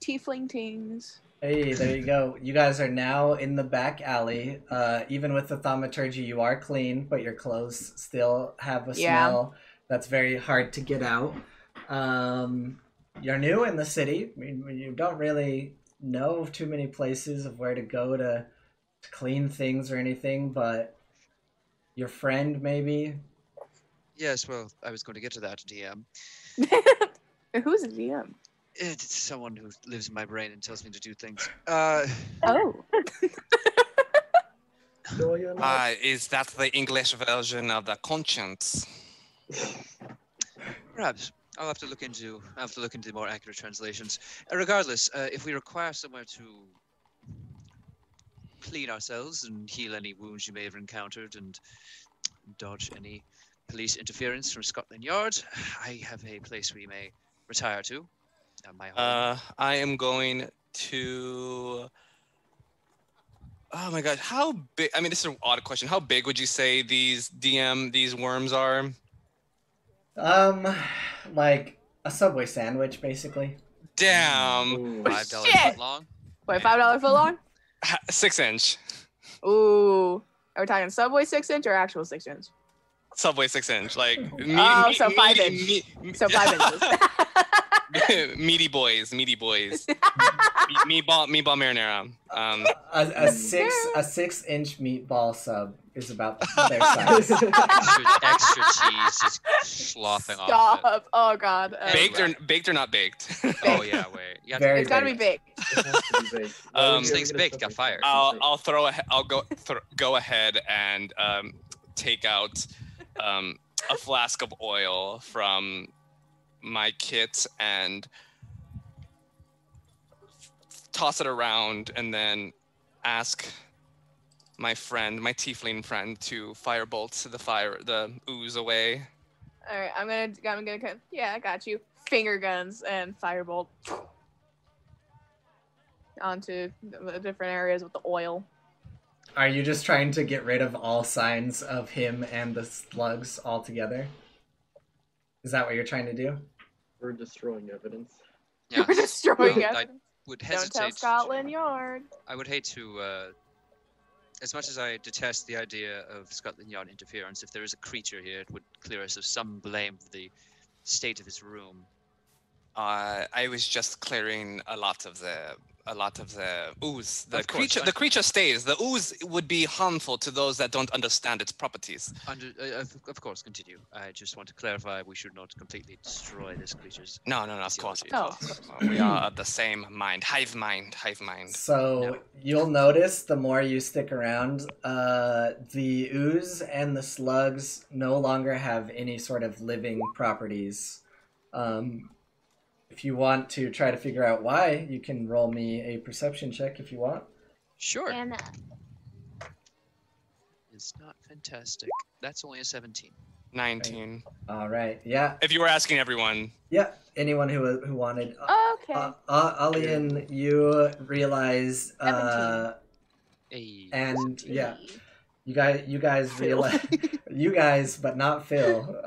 Tiefling tings. Hey, there you go. You guys are now in the back alley. Even with the thaumaturgy, you are clean, but your clothes still have a smell that's very hard to get out. You're new in the city. I mean, you don't really know of too many places of where to go to clean things or anything, but your friend maybe? Yes, well, I was going to get to that, DM. Who's a DM? It's someone who lives in my brain and tells me to do things. Oh. Is that the English version of the conscience? Perhaps. I'll have to look into more accurate translations. Regardless, if we require somewhere to clean ourselves and heal any wounds you may have encountered and dodge any police interference from Scotland Yard, I have a place we may retire to. My home. I am going to. Oh my god, how big? I mean, this is an odd question. How big would you say these worms are? Like a Subway sandwich, basically. Damn. $5 foot long. Wait, $5 foot long? 6 inch. Ooh. Are we talking Subway 6 inch or actual 6 inch? Subway 6 inch, like. So 5 inch. So 5 inches. Meaty boys. Meatball marinara. A 6-inch meatball sub is about their size. extra cheese just sloughing off. Stop. Oh god. Baked or not baked? Oh yeah, wait. Yeah, it's gotta be baked. Things baked got fired. I'll go ahead and take out a flask of oil from my kit and toss it around, and then ask my tiefling friend, to firebolt the ooze away. All right, I'm gonna I got you. Finger guns and firebolt onto the different areas with the oil. Are you just trying to get rid of all signs of him and the slugs altogether? Is that what you're trying to do? We're destroying evidence. Yeah. We're destroying I evidence. would Don't hesitate. tell Scotland Yard. I would hate to, as much as I detest the idea of Scotland Yard interference, if there is a creature here, it would clear us of some blame for the state of his room. I was just clearing a lot of the ooze. The creature stays. The ooze would be harmful to those that don't understand its properties. Of course, continue. I just want to clarify, we should not completely destroy this creature's. No, of course. No. We are of the same mind. Hive mind. So you'll notice the more you stick around, the ooze and the slugs no longer have any sort of living properties. If you want to try to figure out why, you can roll me a perception check if you want. Sure. And It's not fantastic. That's only a 17. 19. All right. Yeah. If you were asking everyone. Yeah. Anyone who wanted. Okay. Alian, you realize. 17. And yeah, you guys realize. You guys, but not Phil.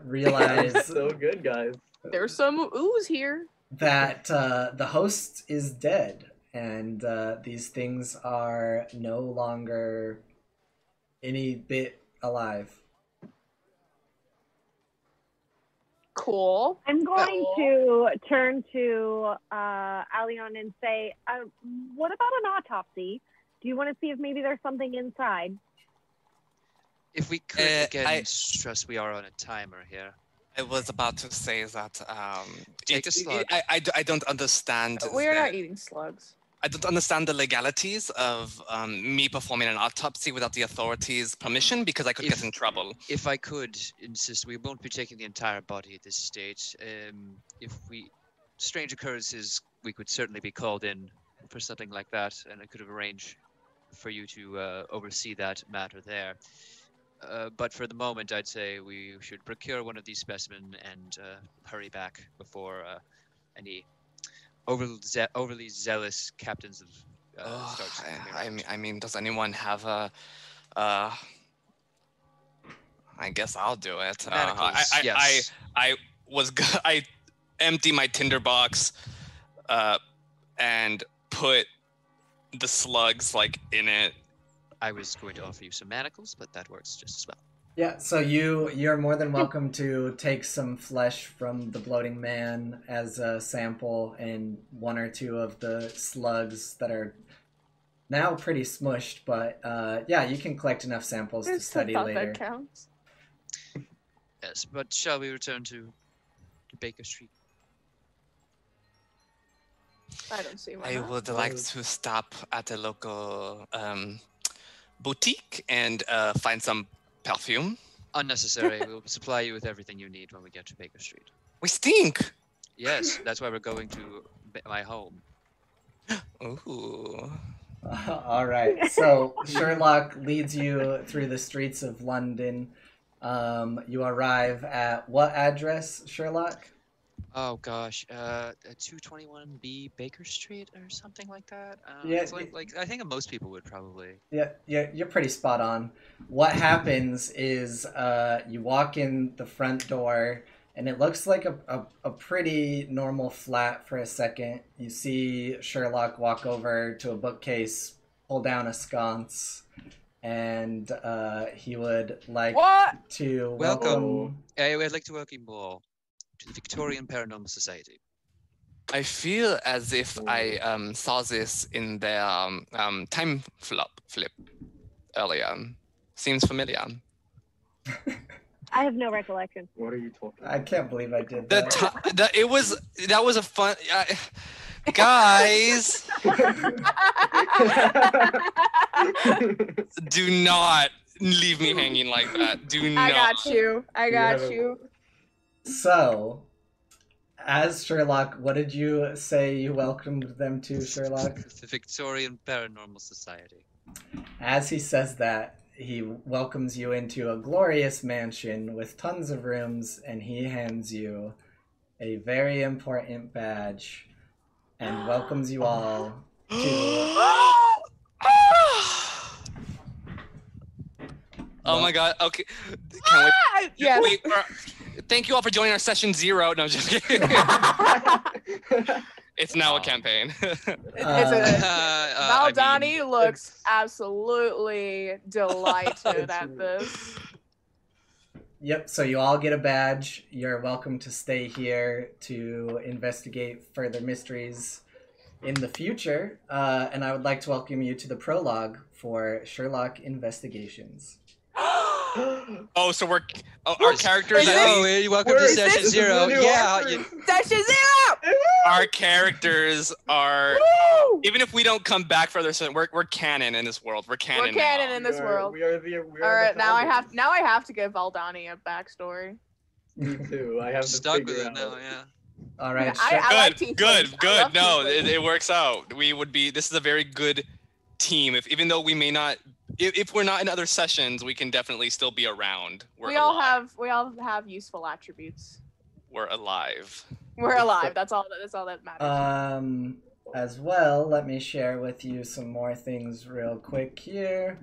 Realize. So good, guys. There's some ooze here. That the host is dead, and these things are no longer any bit alive. Cool. I'm going to turn to Alion and say, what about an autopsy? Do you want to see if maybe there's something inside? If we could again stress we are on a timer here. I was about to say that Take a slug. I don't understand. We're not eating slugs. I don't understand the legalities of me performing an autopsy without the authorities' permission, because I could get in trouble. If I could insist, we won't be taking the entire body at this stage. If strange occurrences, we could certainly be called in for something like that, and I could have arranged for you to oversee that matter there. But for the moment, I'd say we should procure one of these specimens and hurry back before any overly zealous captains of start. I mean, does anyone have a? I guess I'll do it. Yes. I empty my tinderbox, and put the slugs like in it. I was going to offer you some manacles, but that works just as well. Yeah, so you're more than welcome to take some flesh from the bloating man as a sample, and one or two of the slugs that are now pretty smushed, but yeah, you can collect enough samples to study later. That counts. Yes, but shall we return to Baker Street? I don't see why I not. would like to stop at a local boutique and find some perfume. Unnecessary. We'll supply you with everything you need when we get to Baker Street. We stink! Yes, that's why we're going to my home. Ooh. All right, so Sherlock leads you through the streets of London. You arrive at what address, Sherlock? Oh gosh, 221B Baker Street or something like that. Yeah, it's like I think most people would probably. Yeah, you're pretty spot on. What happens is you walk in the front door, and it looks like a pretty normal flat for a second. You see Sherlock walk over to a bookcase, pull down a sconce, and he would like to welcome. I would like to welcome you all to the Victorian Paranormal Society. I feel as if I saw this in their time flip earlier. Seems familiar. I have no recollection. What are you talking I can't believe I did that. That was a fun... guys! Do not leave me hanging like that. Do not. I got you. So, as Sherlock, what did you say you welcomed them to, Sherlock? The Victorian Paranormal Society. As he says that, he welcomes you into a glorious mansion with tons of rooms, and he hands you a very important badge and welcomes you all to... Oh my god, okay. Can we... Yes. Wait, thank you all for joining our session 0. No, I'm just kidding. It's now a campaign. Valdani looks absolutely delighted at this. Yep, so you all get a badge. You're welcome to stay here to investigate further mysteries in the future. And I would like to welcome you to the prologue for Sherlock Investigations. Oh, so our characters. Welcome to Session 0. Yeah, Session 0. Our characters are. Woo! Even if we don't come back for other sessions, we're canon in this world. We're canon. We're canon in this world. We are all right, now I have to give Valdani a backstory. Me too. I have stuck with it now. Yeah. All right. Good. No, it works out. We would be. This is a very good team. Even though we may not. If we're not in other sessions, we can definitely still be around. We all have useful attributes. We're alive. We're alive. That's all that matters. As well, let me share with you some more things real quick here.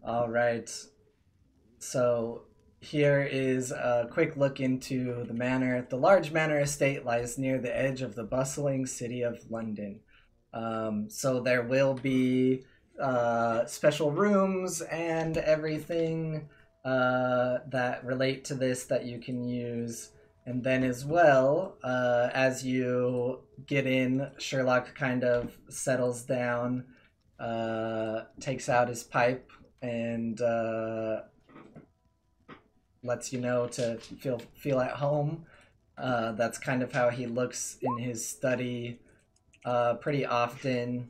All right. So here is a quick look into the manor. The large manor estate lies near the edge of the bustling city of London. So there will be special rooms and everything that relate to this that you can use. And then as well, as you get in, Sherlock kind of settles down, takes out his pipe, and lets you know to feel at home. That's kind of how he looks in his study pretty often.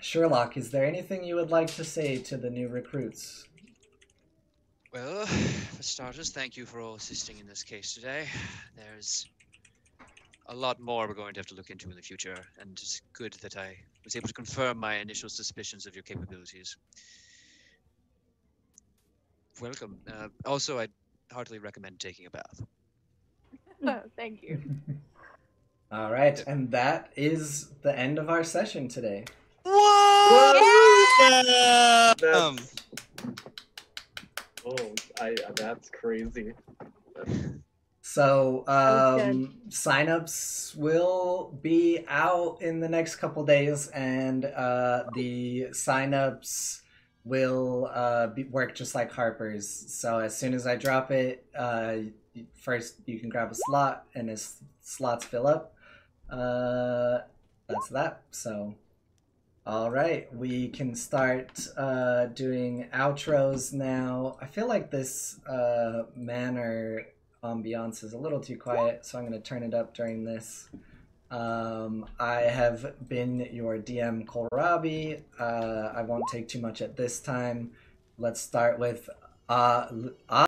Sherlock, is there anything you would like to say to the new recruits? Well, for starters, thank you for all assisting in this case today. There's a lot more we're going to have to look into in the future, and it's good that I was able to confirm my initial suspicions of your capabilities. welcome. Also, I'd heartily recommend taking a bath. Oh, thank you. All right, and that is the end of our session today. What? That's, that's crazy. So, Sounds signups will be out in the next couple days, and the signups will work just like Harper's. So as soon as I drop it, first you can grab a slot, and as slots fill up, that's that. So, all right, we can start doing outros now. I feel like this manor ambiance is a little too quiet, so I'm going to turn it up during this. I have been your DM, Kohlrabi. I won't take too much at this time. Let's start with